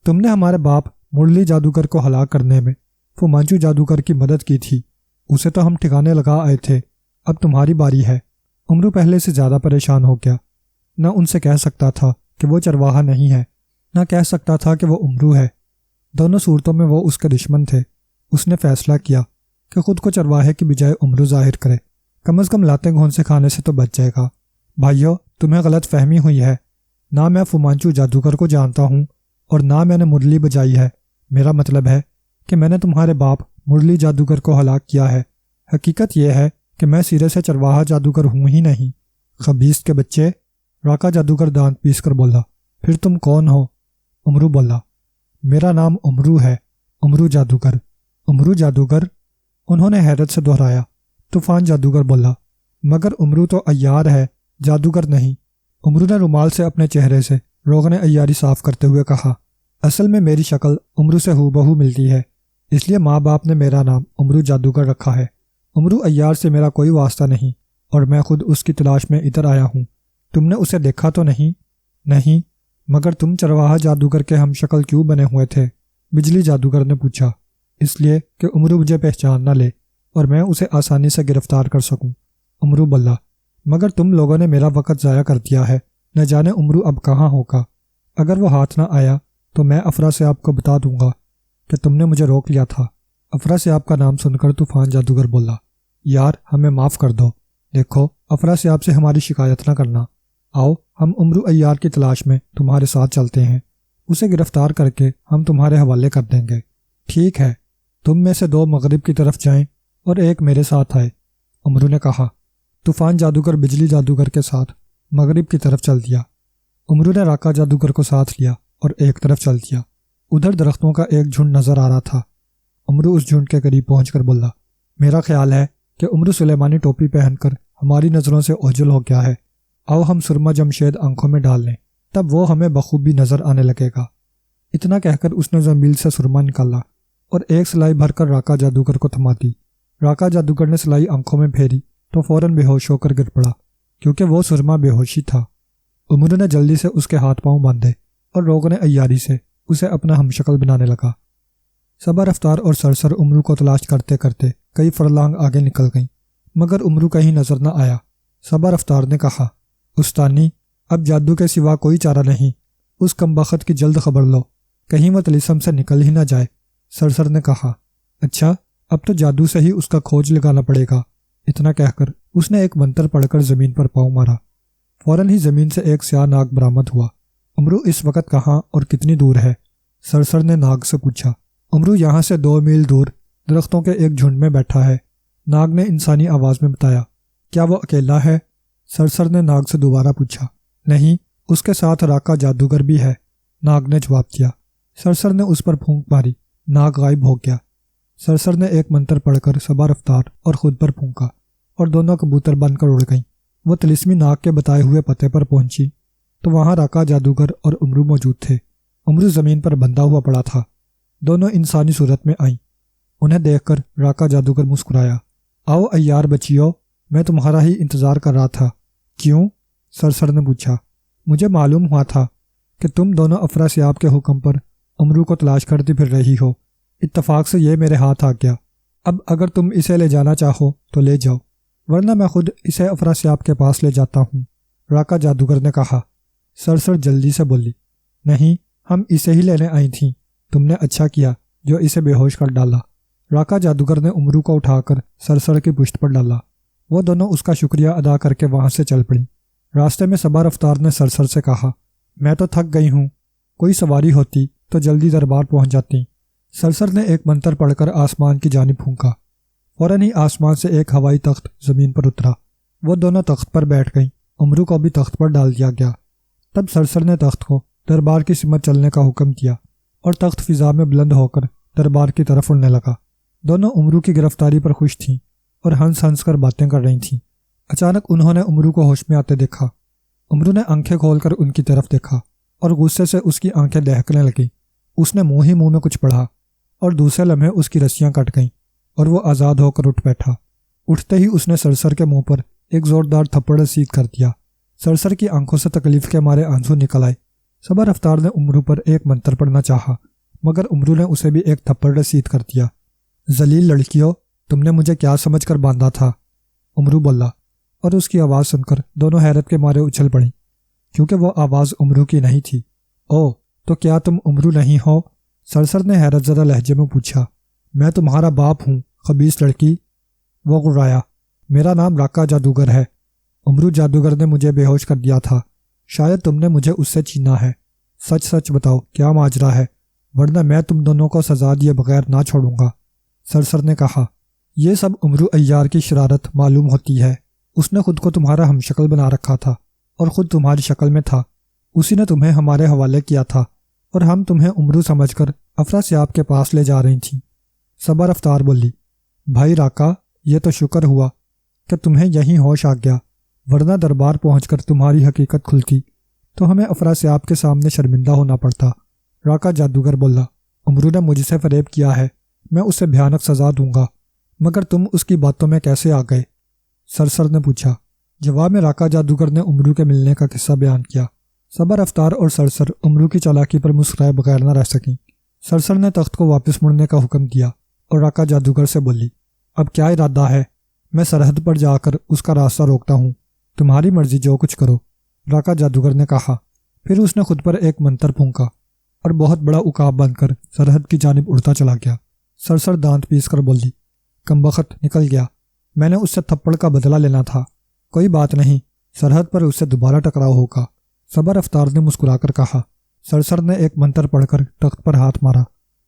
تم نے ہمارے باپ مرلی جادوگر کو ہلاک کرنے میں فو مانچو جادوگر کی مدد کی تھی، اسے تو ہم ٹھکانے لگا آئے تھے، اب تمہاری باری ہے۔ امرو پہلے سے زیادہ پریشان ہو گیا، نہ ان سے کہہ سکتا تھا کہ وہ چرواہا نہیں ہے، نہ کہہ سکتا تھا کہ وہ امرو ہے۔ دونوں صورتوں میں وہ اس کے دشمن تھے۔ اس نے فیصلہ کیا کہ خود کو چرواہے کی بجائے امرو ظاہر کرے، کم از کم لاتے گھون سے کھانے سے تو بچ جائے گا۔ بھائیو، تمہیں غلط فہمی ہوئی ہے، نہ میں فو مانچو جادوگر کو جانتا ہوں اور نہ میں نے مرلی بجائی ہے۔ میرا مطلب ہے کہ میں نے تمہارے باپ مرلی جادوگر کو ہلاک کیا ہے۔ حقیقت یہ ہے کہ میں سرے سے چرواہا جادوگر ہوں ہی نہیں۔ خبیث کے بچے، راکا جادوگر دانت پیس کر بولا۔ پھر تم کون ہو؟ امرو بولا، میرا نام امرو ہے، امرو جادوگر۔ امرو جادوگر؟ انہوں نے حیرت سے دہرایا۔ طوفان جادوگر بولا، مگر امرو تو عیار ہے، جادوگر نہیں۔ امرو نے رومال سے اپنے چہرے سے روغن عیاری صاف کرتے ہوئے کہا، اصل میں میری شکل امرو سے ہو بہو ملتی ہے، اس لیے ماں باپ نے میرا نام امرو جادوگر رکھا ہے۔ امرو عیار سے میرا کوئی واسطہ نہیں اور میں خود اس کی تلاش میں ادھر آیا ہوں۔ تم نے اسے دیکھا تو نہیں؟ نہیں، مگر تم چرواہا جادوگر کے ہم شکل کیوں بنے ہوئے تھے؟ بجلی جادوگر نے پوچھا۔ اس لیے کہ امرو مجھے پہچان نہ لے اور میں اسے آسانی سے گرفتار کر سکوں۔ امرو بولا، مگر تم لوگوں نے میرا وقت ضائع کر دیا ہے، نہ جانے امرو اب کہاں ہوگا۔ اگر وہ ہاتھ نہ آیا تو میں افرا سے آپ کو بتا دوں گا کہ تم نے مجھے روک لیا تھا۔ افرا سے آپ کا نام سن کر طوفان جادوگر بولا، یار ہمیں معاف کر دو، دیکھو افرا سے آپ سے ہماری شکایت نہ کرنا، آؤ ہم امرو عیار کی تلاش میں تمہارے ساتھ چلتے ہیں، اسے گرفتار کر کے ہم تمہارے حوالے کر دیں گے۔ ٹھیک ہے، تم میں سے 2 مغرب کی طرف جائیں اور ایک میرے ساتھ آئے، امرو نے کہا۔ طوفان جادوگر بجلی جادوگر کے ساتھ مغرب کی طرف چل دیا۔ امرو نے راکا جادوگر کو ساتھ لیا اور ایک طرف چل دیا۔ ادھر درختوں کا ایک جھنڈ نظر آ رہا تھا۔ امرو اس جھنڈ کے قریب پہنچ کر بولا، میرا خیال ہے کہ امرو سلیمانی ٹوپی پہن کر ہماری نظروں سے اوجھل ہو گیا ہے، آؤ ہم سرما جمشید آنکھوں میں ڈال لیں، تب وہ ہمیں بخوبی نظر آنے لگے گا۔ اتنا کہہ کر اس نے زنبیل سے سرما نکالا اور ایک سلائی بھر کر راکا جادوگر کو تھما دی۔ راکا جادوگر نے سلائی آنکھوں میں پھیری تو فوراً بے ہوش ہو کر گر پڑا، کیونکہ وہ سرما بے ہوشی تھا۔ امرو نے جلدی سے اس کے ہاتھ پاؤں باندھے اور روغن عیاری سے اسے اپنا ہمشکل بنانے لگا۔ صبا رفتار اور سرسر امرو کو تلاش کرتے کرتے کئی فرلانگ آگے نکل گئیں، مگر امرو کہیں نظر نہ آیا۔ صبا رفتار نے کہا، استانی، اب جادو کے سوا کوئی چارہ نہیں، اس کمبخت کی جلد خبر لو، کہیں وہ طلسم سے نکل ہی نہ جائے۔ سرسر نے کہا، اچھا، اب تو جادو سے ہی اس کا کھوج لگانا پڑے گا۔ اتنا کہہ کر اس نے ایک منتر پڑھ کر زمین پر پاؤں مارا، فوراً ہی زمین سے ایک سیاہ ناگ برآمد ہوا۔ امرو اس وقت کہاں اور کتنی دور ہے؟ سرسر نے ناگ سے پوچھا۔ امرو یہاں سے 2 میل دور درختوں کے ایک جھنڈ میں بیٹھا ہے، ناگ نے انسانی آواز میں بتایا۔ کیا وہ اکیلا ہے؟ سرسر نے ناگ سے دوبارہ پوچھا۔ نہیں، اس کے ساتھ راکا جادوگر بھی ہے، ناگ نے جواب دیا۔ سرسر نے اس پر پھونک ماری، ناگ غائب ہو گیا۔ سرسر نے ایک منتر پڑھ کر صبا رفتار اور خود پر پھونکا اور دونوں کبوتر بن کر اڑ گئیں۔ وہ طلسمی ناگ کے بتائے ہوئے پتے پر پہنچی تو وہاں راکا جادوگر اور امرو موجود تھے۔ امرو زمین پر بندھا ہوا پڑا تھا، دونوں انسانی صورت میں آئیں۔ انہیں دیکھ کر راکا جادوگر مسکرایا۔ آؤ عیار بچیو، میں تمہارا ہی انتظار کر رہا تھا۔ کیوں؟ سرسر نے پوچھا۔ مجھے معلوم ہوا تھا کہ تم دونوں افرا سیاب کے حکم پر امرو کو تلاش کرتی پھر رہی ہو، اتفاق سے یہ میرے ہاتھ آ گیا۔ اب اگر تم اسے لے جانا چاہو تو لے جاؤ، ورنہ میں خود اسے افرا سیاب کے پاس لے جاتا ہوں، راکا جادوگر نے کہا۔ سرسر جلدی سے بولی، نہیں، ہم اسے ہی لینے آئی تھیں، تم نے اچھا کیا جو اسے بے ہوش کر ڈالا۔ راکا جادوگر نے امرو کو اٹھا کر سرسر کی پشت پر ڈالا۔ وہ دونوں اس کا شکریہ ادا کر کے وہاں سے چل پڑیں۔ راستے میں صبا رفتار نے سرسر سے کہا، میں تو تھک گئی ہوں، کوئی سواری ہوتی تو جلدی دربار پہنچ جاتی۔ سرسر نے ایک منتر پڑھ کر آسمان کی جانب پھونکا، فوراً ہی آسمان سے ایک ہوائی تخت زمین پر اترا۔ وہ دونوں تخت پر بیٹھ گئیں، امرو کو بھی تخت پر ڈال دیا گیا۔ تب سرسر نے تخت کو دربار کی سمت چلنے کا حکم دیا اور تخت فضا میں بلند ہو کر دربار کی طرف اڑنے لگا۔ دونوں امرو کی گرفتاری پر خوش تھیں اور ہنس ہنس کر باتیں کر رہی تھیں۔ اچانک انہوں نے امرو کو ہوش میں آتے دیکھا۔ امرو نے آنکھیں کھول کر ان کی طرف دیکھا اور غصے سے اس کی آنکھیں دہکنے لگیں۔ اس نے منہ ہی منہ میں کچھ پڑھا اور دوسرے لمحے اس کی رسیاں کٹ گئیں۔ اور وہ آزاد ہو کر اٹھ بیٹھا۔ اٹھتے ہی اس نے سرسر کے منہ پر ایک زوردار تھپڑ رسید کر دیا۔ سرسر کی آنکھوں سے تکلیف کے مارے آنسو نکل آئے۔ صبا رفتار نے امرو پر ایک منتر پڑھنا چاہا، مگر امرو نے اسے بھی ایک تھپڑ رسید کر دیا۔ ذلیل لڑکیوں، تم نے مجھے کیا سمجھ کر باندھا تھا؟ امرو بولا، اور اس کی آواز سن کر دونوں حیرت کے مارے اچھل پڑیں، کیونکہ وہ آواز امرو کی نہیں تھی۔ او، تو کیا تم امرو نہیں ہو؟ سرسر نے حیرت زدہ لہجے میں پوچھا۔ میں تمہارا باپ ہوں، خبیث لڑکی، وہ غرایا۔ میرا نام راکا جادوگر ہے۔ امرو جادوگر نے مجھے بے ہوش کر دیا تھا، شاید تم نے مجھے اس سے چھینا ہے۔ سچ سچ بتاؤ کیا ماجرا ہے، ورنہ میں تم دونوں کو سزا دیے بغیر نہ چھوڑوں گا۔ سرسر نے کہا، یہ سب امرو عیار کی شرارت معلوم ہوتی ہے۔ اس نے خود کو تمہارا ہم شکل بنا رکھا تھا اور خود تمہاری شکل میں تھا۔ اسی نے تمہیں ہمارے حوالے کیا تھا اور ہم تمہیں امرو سمجھ کر افراسیاب کے پاس لے جا رہی تھیں۔ صبا رفتار بولی، بھائی راکا، یہ تو شکر ہوا کہ تمہیں یہیں ہوش آ گیا، ورنہ دربار پہنچ کر تمہاری حقیقت کھلتی تو ہمیں افراسیاب کے سامنے شرمندہ ہونا پڑتا۔ راکا جادوگر بولا، امرو نے مجھ سے فریب کیا ہے، میں اسے بھیانک سزا دوں گا، مگر تم اس کی باتوں میں کیسے آ گئے؟ سرسر نے پوچھا۔ جواب میں راکا جادوگر نے امرو کے ملنے کا قصہ بیان کیا۔ صبا رفتار اور سرسر امرو کی چالاکی پر مسکرائے بغیر نہ رہ سکیں۔ سرسر نے تخت کو واپس مڑنے کا حکم دیا اور راکا جادوگر سے بولی، اب کیا ارادہ ہے؟ میں سرحد پر جا کر اس کا راستہ روکتا ہوں، تمہاری مرضی، جو کچھ کرو۔ راکا جادوگر نے کہا۔ پھر اس نے خود پر ایک منتر پھونکا اور بہت بڑا عقاب بن کر سرحد کی جانب اڑتا چلا گیا۔ سرسر دانت پیس کر بولی، کمبخت، نکل گیا، میں نے اس سے تھپڑ کا بدلہ لینا تھا۔ کوئی بات نہیں، سرحد پر اس سے دوبارہ ٹکراؤ ہوگا۔ صبا رفتار نے مسکرا کر کہا۔ سرسر نے ایک منتر پڑھ کر تخت پر ہاتھ مارا،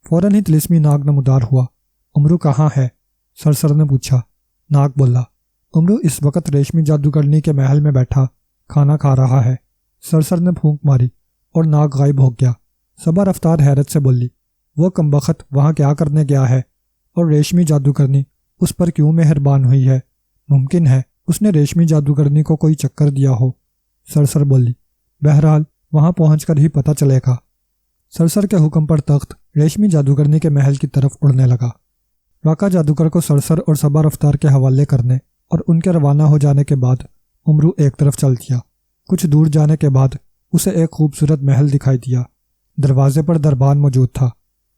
فوراً ہی طلسمی ناگ نمودار ہوا۔ امرو کہاں ہے؟ سرسر نے پوچھا۔ ناگ بولا، امرو اس وقت ریشمی جادوگرنی کے محل میں بیٹھا کھانا کھا رہا ہے۔ سرسر نے پھونک ماری اور ناگ غائب ہو گیا۔ صبا رفتار حیرت سے بولی، وہ کمبخت وہاں کیا کرنے گیا ہے؟ اور ریشمی جادوگرنی اس پر کیوں مہربان ہوئی ہے؟ ممکن ہے اس نے ریشمی جادوگرنی کو کوئی چکر دیا ہو۔ سرسر بولی، بہرحال وہاں پہنچ کر ہی پتہ چلے گا۔ سرسر کے حکم پر تخت ریشمی جادوگرنی کے محل کی طرف اڑنے لگا۔ راکا جادوگر کو سرسر اور صبا رفتار کے حوالے کرنے اور ان کے روانہ ہو جانے کے بعد امرو ایک طرف چل دیا۔ کچھ دور جانے کے بعد اسے ایک خوبصورت محل دکھائی دیا۔ دروازے پر دربان موجود تھا۔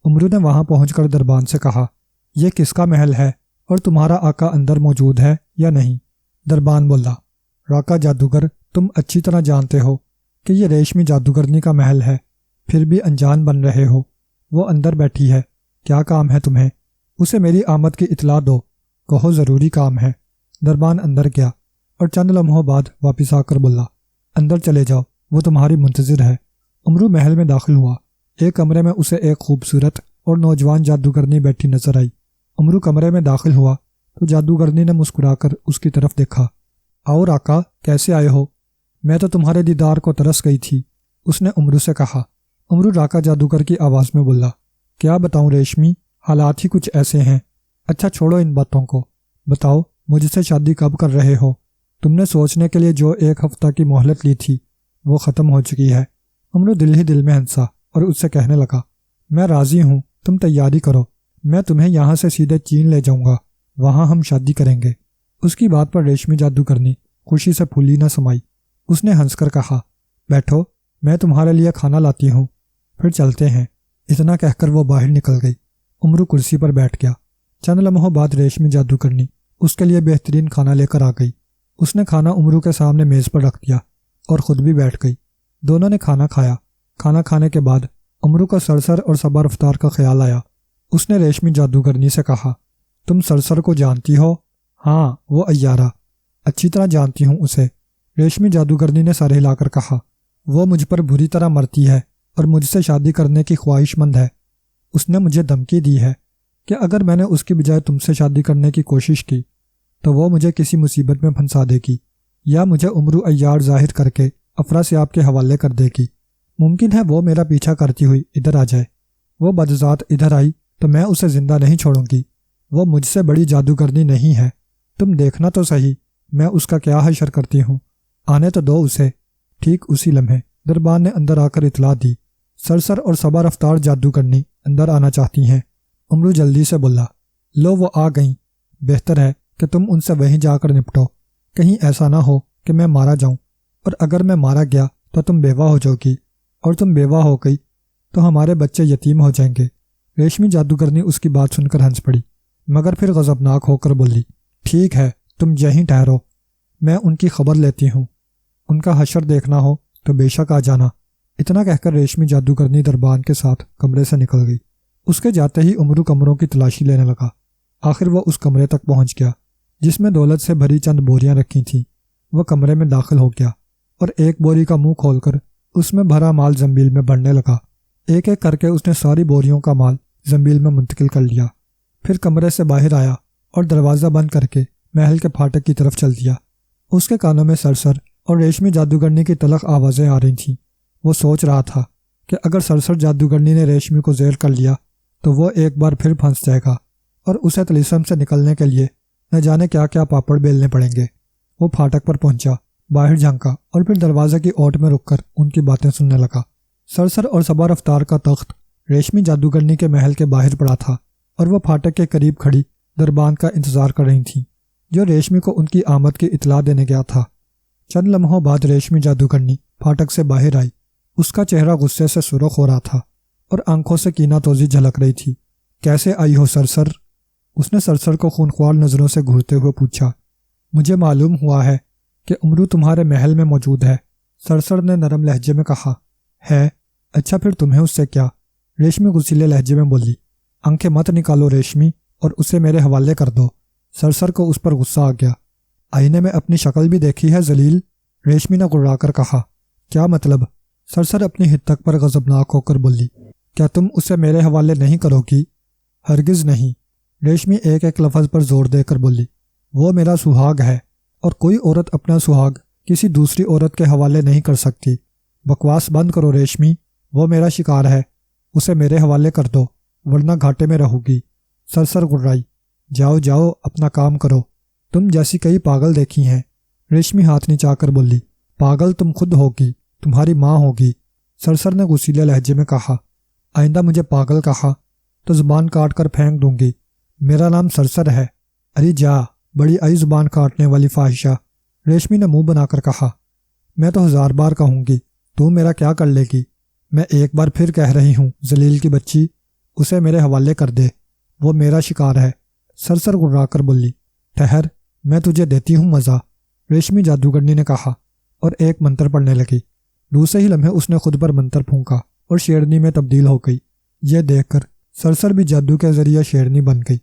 امرو نے وہاں پہنچ کر دربان سے کہا، یہ کس کا محل ہے اور تمہارا آقا اندر موجود ہے یا نہیں؟ دربان بولا، راکا جادوگر، تم اچھی طرح جانتے ہو کہ یہ ریشمی جادوگرنی کا محل ہے، پھر بھی انجان بن رہے ہو۔ وہ اندر بیٹھی ہے، کیا کام ہے تمہیں؟ اسے میری آمد کی اطلاع دو، کہو ضروری کام ہے۔ دربان اندر گیا اور چند لمحوں بعد واپس آ کر بولا، اندر چلے جاؤ، وہ تمہاری منتظر ہے۔ امرو محل میں داخل ہوا۔ ایک کمرے میں اسے ایک خوبصورت اور نوجوان جادوگرنی بیٹھی نظر آئی۔ امرو کمرے میں داخل ہوا تو جادوگرنی نے مسکرا کر اس کی طرف دیکھا۔ آؤ راکا، کیسے آئے ہو؟ میں تو تمہارے دیدار کو ترس گئی تھی، اس نے امرو سے کہا۔ امرو راکا جادوگر کی آواز میں بولا، کیا بتاؤں ریشمی، حالات ہی کچھ ایسے ہیں۔ اچھا چھوڑو ان باتوں کو، بتاؤ مجھ سے شادی کب کر رہے ہو؟ تم نے سوچنے کے لیے جو 1 ہفتہ کی مہلت لی تھی وہ ختم ہو چکی ہے۔ امرو دل ہی دل میں ہنسا اور اس سے کہنے لگا، میں راضی ہوں، تم تیاری کرو، میں تمہیں یہاں سے سیدھے چین لے جاؤں گا، وہاں ہم شادی کریں گے۔ اس کی بات پر ریشمی جادوگرنی خوشی سے پھولی نہ سمائی۔ اس نے ہنس کر کہا، بیٹھو، میں تمہارے لیے کھانا لاتی ہوں، پھر چلتے ہیں۔ اتنا کہہ کر وہ باہر نکل گئی۔ امرو کرسی پر بیٹھ گیا۔ چند لمحوں بعد ریشمی جادوگرنی اس کے لیے بہترین کھانا لے کر آ گئی۔ اس نے کھانا امرو کے سامنے میز پر رکھ دیا اور خود بھی بیٹھ گئی۔ دونوں نے کھانا کھایا۔ کھانا کھانے کے بعد امرو کا سرسر اور صبا رفتار کا خیال آیا۔ اس نے ریشمی جادوگرنی سے کہا، تم سرسر کو جانتی ہو؟ ہاں، وہ عیارہ، اچھی طرح جانتی ہوں اسے۔ ریشمی جادوگرنی نے سر ہلا کر کہا، وہ مجھ پر بری طرح مرتی ہے اور مجھ سے شادی کرنے کی خواہش مند ہے۔ اس نے مجھے دھمکی دی ہے کہ اگر میں نے اس کی بجائے تم سے شادی کرنے کی کوشش کی تو وہ مجھے کسی مصیبت میں پھنسا دے گی یا مجھے امرو عیار ظاہر کر کے افراسیاب کے حوالے کر دے گی۔ ممکن ہے وہ میرا پیچھا کرتی ہوئی ادھر آ جائے۔ وہ بدذات ادھر آئی تو میں اسے زندہ نہیں چھوڑوں گی۔ وہ مجھ سے بڑی جادوگرنی نہیں ہے، تم دیکھنا تو صحیح میں اس کا کیا حشر کرتی ہوں۔ آنے تو دو اسے۔ ٹھیک اسی لمحے دربان نے اندر آ کر اطلاع دی، سرسر اور صبا رفتار جادوگرنی اندر آنا چاہتی ہیں۔ امرو جلدی سے بولا، لو وہ آ گئیں، بہتر ہے کہ تم ان سے وہیں جا کر نپٹو، کہیں ایسا نہ ہو کہ میں مارا جاؤں، اور اگر میں مارا گیا تو تم بیوہ ہو جاؤ گی، اور تم بیوہ ہو گئی تو ہمارے بچے یتیم ہو جائیں گے۔ ریشمی جادوگرنی اس کی بات سن کر ہنس پڑی، مگر پھر غضبناک ہو کر بولی، ٹھیک ہے تم یہیں ٹھہرو، میں ان کی خبر لیتی ہوں، ان کا حشر دیکھنا ہو تو بے شک آ جانا۔ اتنا کہہ کر ریشمی جادوگرنی دربان کے ساتھ کمرے سے نکل گئی۔ اس کے جاتے ہی امرو کمروں کی تلاشی لینے لگا۔ آخر وہ اس کمرے تک پہنچ گیا جس میں دولت سے بھری چند بوریاں رکھی تھیں۔ وہ کمرے میں داخل ہو گیا اور ایک بوری کا منہ کھول کر اس میں بھرا مال زنبیل میں بھرنے لگا۔ ایک ایک کر کے اس نے ساری بوریوں کا مال زنبیل میں منتقل کر لیا، پھر کمرے سے باہر آیا اور دروازہ بند کر کے محل کے پھاٹک کی طرف چل دیا۔ اس کے کانوں میں سرسر اور ریشمی جادوگرنی کی تلخ آوازیں آ رہی تھیں۔ وہ سوچ رہا تھا کہ اگر سرسر جادوگرنی نے ریشمی کو زیر کر لیا تو وہ ایک بار پھر پھنس جائے گا اور اسے طلسم سے نکلنے کے لیے نہ جانے کیا کیا پاپڑ بیلنے پڑیں گے۔ وہ پھاٹک پر پہنچا، باہر جھانکا اور پھر دروازے کی اوٹ میں رک کر ان کی باتیں سننے لگا۔ سرسر اور صبا رفتار کا تخت ریشمی جادوگرنی کے محل کے باہر پڑا تھا اور وہ پھاٹک کے قریب کھڑی دربان کا انتظار کر رہی تھیں جو ریشمی کو ان کی آمد کی اطلاع دینے گیا تھا۔ چند لمحوں بعد ریشمی جادوگرنی پھاٹک سے باہر آئی۔ اس کا چہرہ غصے سے سرخ ہو رہا تھا اور آنکھوں سے کینہ توزی جھلک رہی تھی۔ کیسے آئی ہو سرسر؟ اس نے سرسر کو خونخوار نظروں سے گھورتے ہوئے پوچھا۔ مجھے معلوم ہوا ہے کہ امرو تمہارے محل میں موجود ہے، سرسر نے نرم لہجے میں کہا۔ ہے؟ اچھا پھر تمہیں اس سے کیا؟ ریشمی غصیلے لہجے میں بولی۔ آنکھیں مت نکالو ریشمی اور اسے میرے حوالے کر دو۔ سرسر کو اس پر غصہ آ گیا۔ آئینے میں اپنی شکل بھی دیکھی ہے ذلیل؟ ریشمی نے گڑا کر کہا۔ کیا مطلب؟ سرسر اپنی حد پر غضبناک ہو کر بولی۔ کیا تم اسے میرے حوالے نہیں کرو گی؟ ہرگز نہیں، ریشمی ایک ایک لفظ پر زور دے کر بولی۔ وہ میرا سہاگ ہے اور کوئی عورت اپنا سہاگ کسی دوسری عورت کے حوالے نہیں کر سکتی۔ بکواس بند کرو ریشمی، وہ میرا شکار ہے، اسے میرے حوالے کر دو ورنہ گھاٹے میں رہو گی۔ سرسر گڑائی۔ جاؤ جاؤ اپنا کام کرو، تم جیسی کئی پاگل دیکھی ہیں۔ ریشمی ہاتھ نیچا کر بولی۔ پاگل تم خود ہوگی، تمہاری ماں ہوگی، سرسر نے غصیلے لہجے میں کہا۔ آئندہ مجھے پاگل کہا تو زبان کاٹ کر پھینک دوں گی۔ میرا نام سرسر ہے۔ اری جا، بڑی آئی زبان کاٹنے والی فاحشہ، ریشمی نے منہ بنا کر کہا۔ میں تو 1000 بار کہوں گی، تو میرا کیا کر لے گی؟ میں ایک بار پھر کہہ رہی ہوں ذلیل کی بچی، اسے میرے حوالے کر دے، وہ میرا شکار ہے۔ سرسر گڑا کر بولی۔ ٹھہر، میں تجھے دیتی ہوں مزہ، ریشمی جادوگرنی نے کہا اور ایک منتر پڑھنے لگی۔ دوسرے ہی لمحے اس نے خود پر منتر پھونکا اور شیرنی میں تبدیل ہو گئی۔ یہ دیکھ کر سرسر بھی جادو کے ذریعے شیرنی بن گئی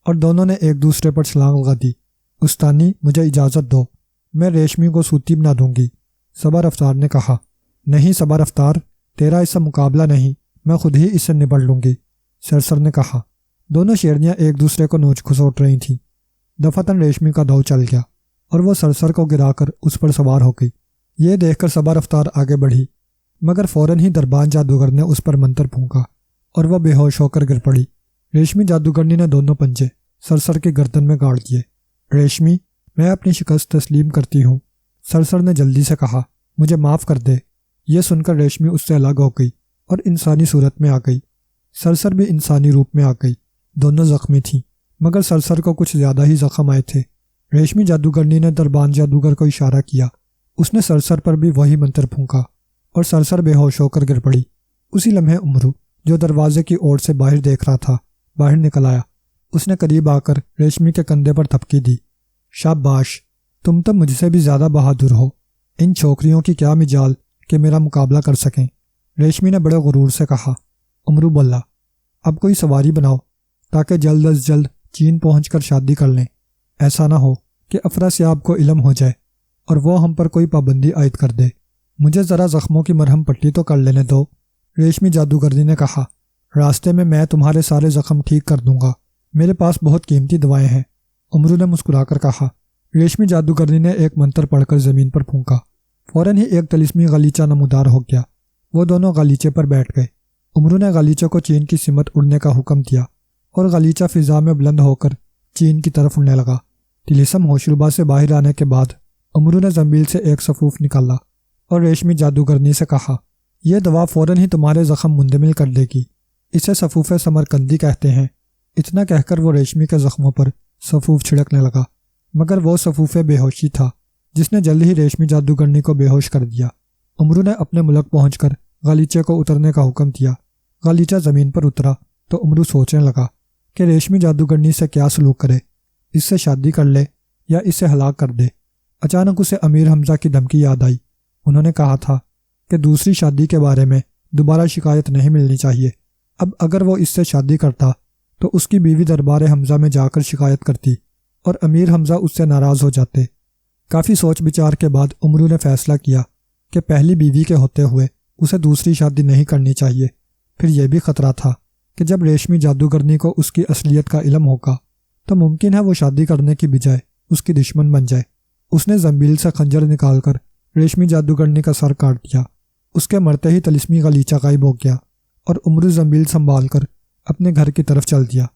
اور دونوں نے ایک دوسرے پر چھلانگ لگا دی۔ استانی مجھے اجازت دو، میں ریشمی کو سوتی بنا دوں گی، صبا رفتار نے کہا۔ نہیں صبا رفتار، تیرا اس سے مقابلہ نہیں، میں خود ہی اس سے نبڑ لوں گی، سرسر نے کہا۔ دونوں شیرنیاں ایک دوسرے کو نوچ کھسوٹ رہی تھیں۔ دفعتاً ریشمی کا داؤ چل گیا اور وہ سرسر کو گرا کر اس پر سوار ہو گئی۔ یہ دیکھ کر صبا رفتار آگے بڑھی، مگر فوراً ہی دربان جادوگر نے اس پر منتر پھونکا اور وہ بے ہوش ہو کر گر پڑی۔ ریشمی جادوگرنی نے دونوں پنجے سرسر کی گردن میں گاڑ دیے۔ ریشمی، میں اپنی شکست تسلیم کرتی ہوں، سرسر نے جلدی سے کہا، مجھے معاف کر دے۔ یہ سن کر ریشمی اس سے الگ ہو گئی اور انسانی صورت میں آ گئی۔ سرسر بھی انسانی روپ میں آ گئی۔ دونوں زخمی تھیں، مگر سرسر کو کچھ زیادہ ہی زخم آئے تھے۔ ریشمی جادوگرنی نے دربان جادوگر کو اشارہ کیا۔ اس نے سرسر پر بھی وہی منتر پھونکا اور سرسر بے ہوش ہو کر گر پڑی۔ اسی لمحے امرو، جو دروازے کی اوٹ سے باہر دیکھ رہا تھا، باہر نکل آیا۔ اس نے قریب آ کر ریشمی کے کندھے پر تھپکی دی۔ شاباش، تم تو مجھ سے بھی زیادہ بہادر ہو، ان چھوکریوں کی کیا مجال کہ میرا مقابلہ کر سکیں، ریشمی نے بڑے غرور سے کہا۔ امرو بولا، اب کوئی سواری بناؤ تاکہ جلد از جلد چین پہنچ کر شادی کر لیں، ایسا نہ ہو کہ افراسیاب کو علم ہو جائے اور وہ ہم پر کوئی پابندی عائد کر دے۔ مجھے ذرا زخموں کی مرہم پٹی تو کر لینے دو، ریشمی جادوگرنی نے کہا۔ راستے میں تمہارے سارے زخم ٹھیک کر دوں گا، میرے پاس بہت قیمتی دوائیں ہیں، امرو نے مسکرا کر کہا۔ ریشمی جادوگرنی نے ایک منتر پڑھ کر زمین پر پھونکا، فوراً ہی ایک طلسمی غالیچہ نمودار ہو گیا۔ وہ دونوں غالیچے پر بیٹھ گئے۔ امرو نے غالیچے کو چین کی سمت اڑنے کا حکم دیا اور غالیچہ فضا میں بلند ہو کر چین کی طرف اڑنے لگا۔ طلسم ہوشربا سے باہر آنے کے بعد امرو نے زنبیل سے ایک صفوف نکالا اور ریشمی جادوگرنی سے کہا، یہ دوا فوراً ہی تمہارے زخم مندمل کر دے گی، اسے صفوف سمرقندی کہتے ہیں، اتنا کہہ کر وہ ریشمی کے زخموں پر سفوف چھڑکنے لگا، مگر وہ سفوف بے ہوشی تھا جس نے جلد ہی ریشمی جادوگرنی کو بے ہوش کر دیا۔ امرو نے اپنے ملک پہنچ کر غالیچے کو اترنے کا حکم دیا۔ غالیچہ زمین پر اترا تو امرو سوچنے لگا کہ ریشمی جادوگرنی سے کیا سلوک کرے، اس سے شادی کر لے یا اسے ہلاک کر دے۔ اچانک اسے امیر حمزہ کی دھمکی یاد آئی۔ انہوں نے کہا تھا کہ دوسری شادی کے بارے میں دوبارہ شکایت نہیں ملنی چاہیے۔ اب اگر وہ اس سے شادی کرتا تو اس کی بیوی دربار حمزہ میں جا کر شکایت کرتی اور امیر حمزہ اس سے ناراض ہو جاتے۔ کافی سوچ بچار کے بعد امرو نے فیصلہ کیا کہ پہلی بیوی کے ہوتے ہوئے اسے دوسری شادی نہیں کرنی چاہیے۔ پھر یہ بھی خطرہ تھا کہ جب ریشمی جادوگرنی کو اس کی اصلیت کا علم ہوگا تو ممکن ہے وہ شادی کرنے کی بجائے اس کی دشمن بن جائے۔ اس نے زنبیل سے خنجر نکال کر ریشمی جادوگرنی کا سر کاٹ دیا۔ اس کے مرتے ہی طلسمی غالیچہ غائب ہو گیا اور امرو زنبیل سنبھال کر اپنے گھر کی طرف چل دیا۔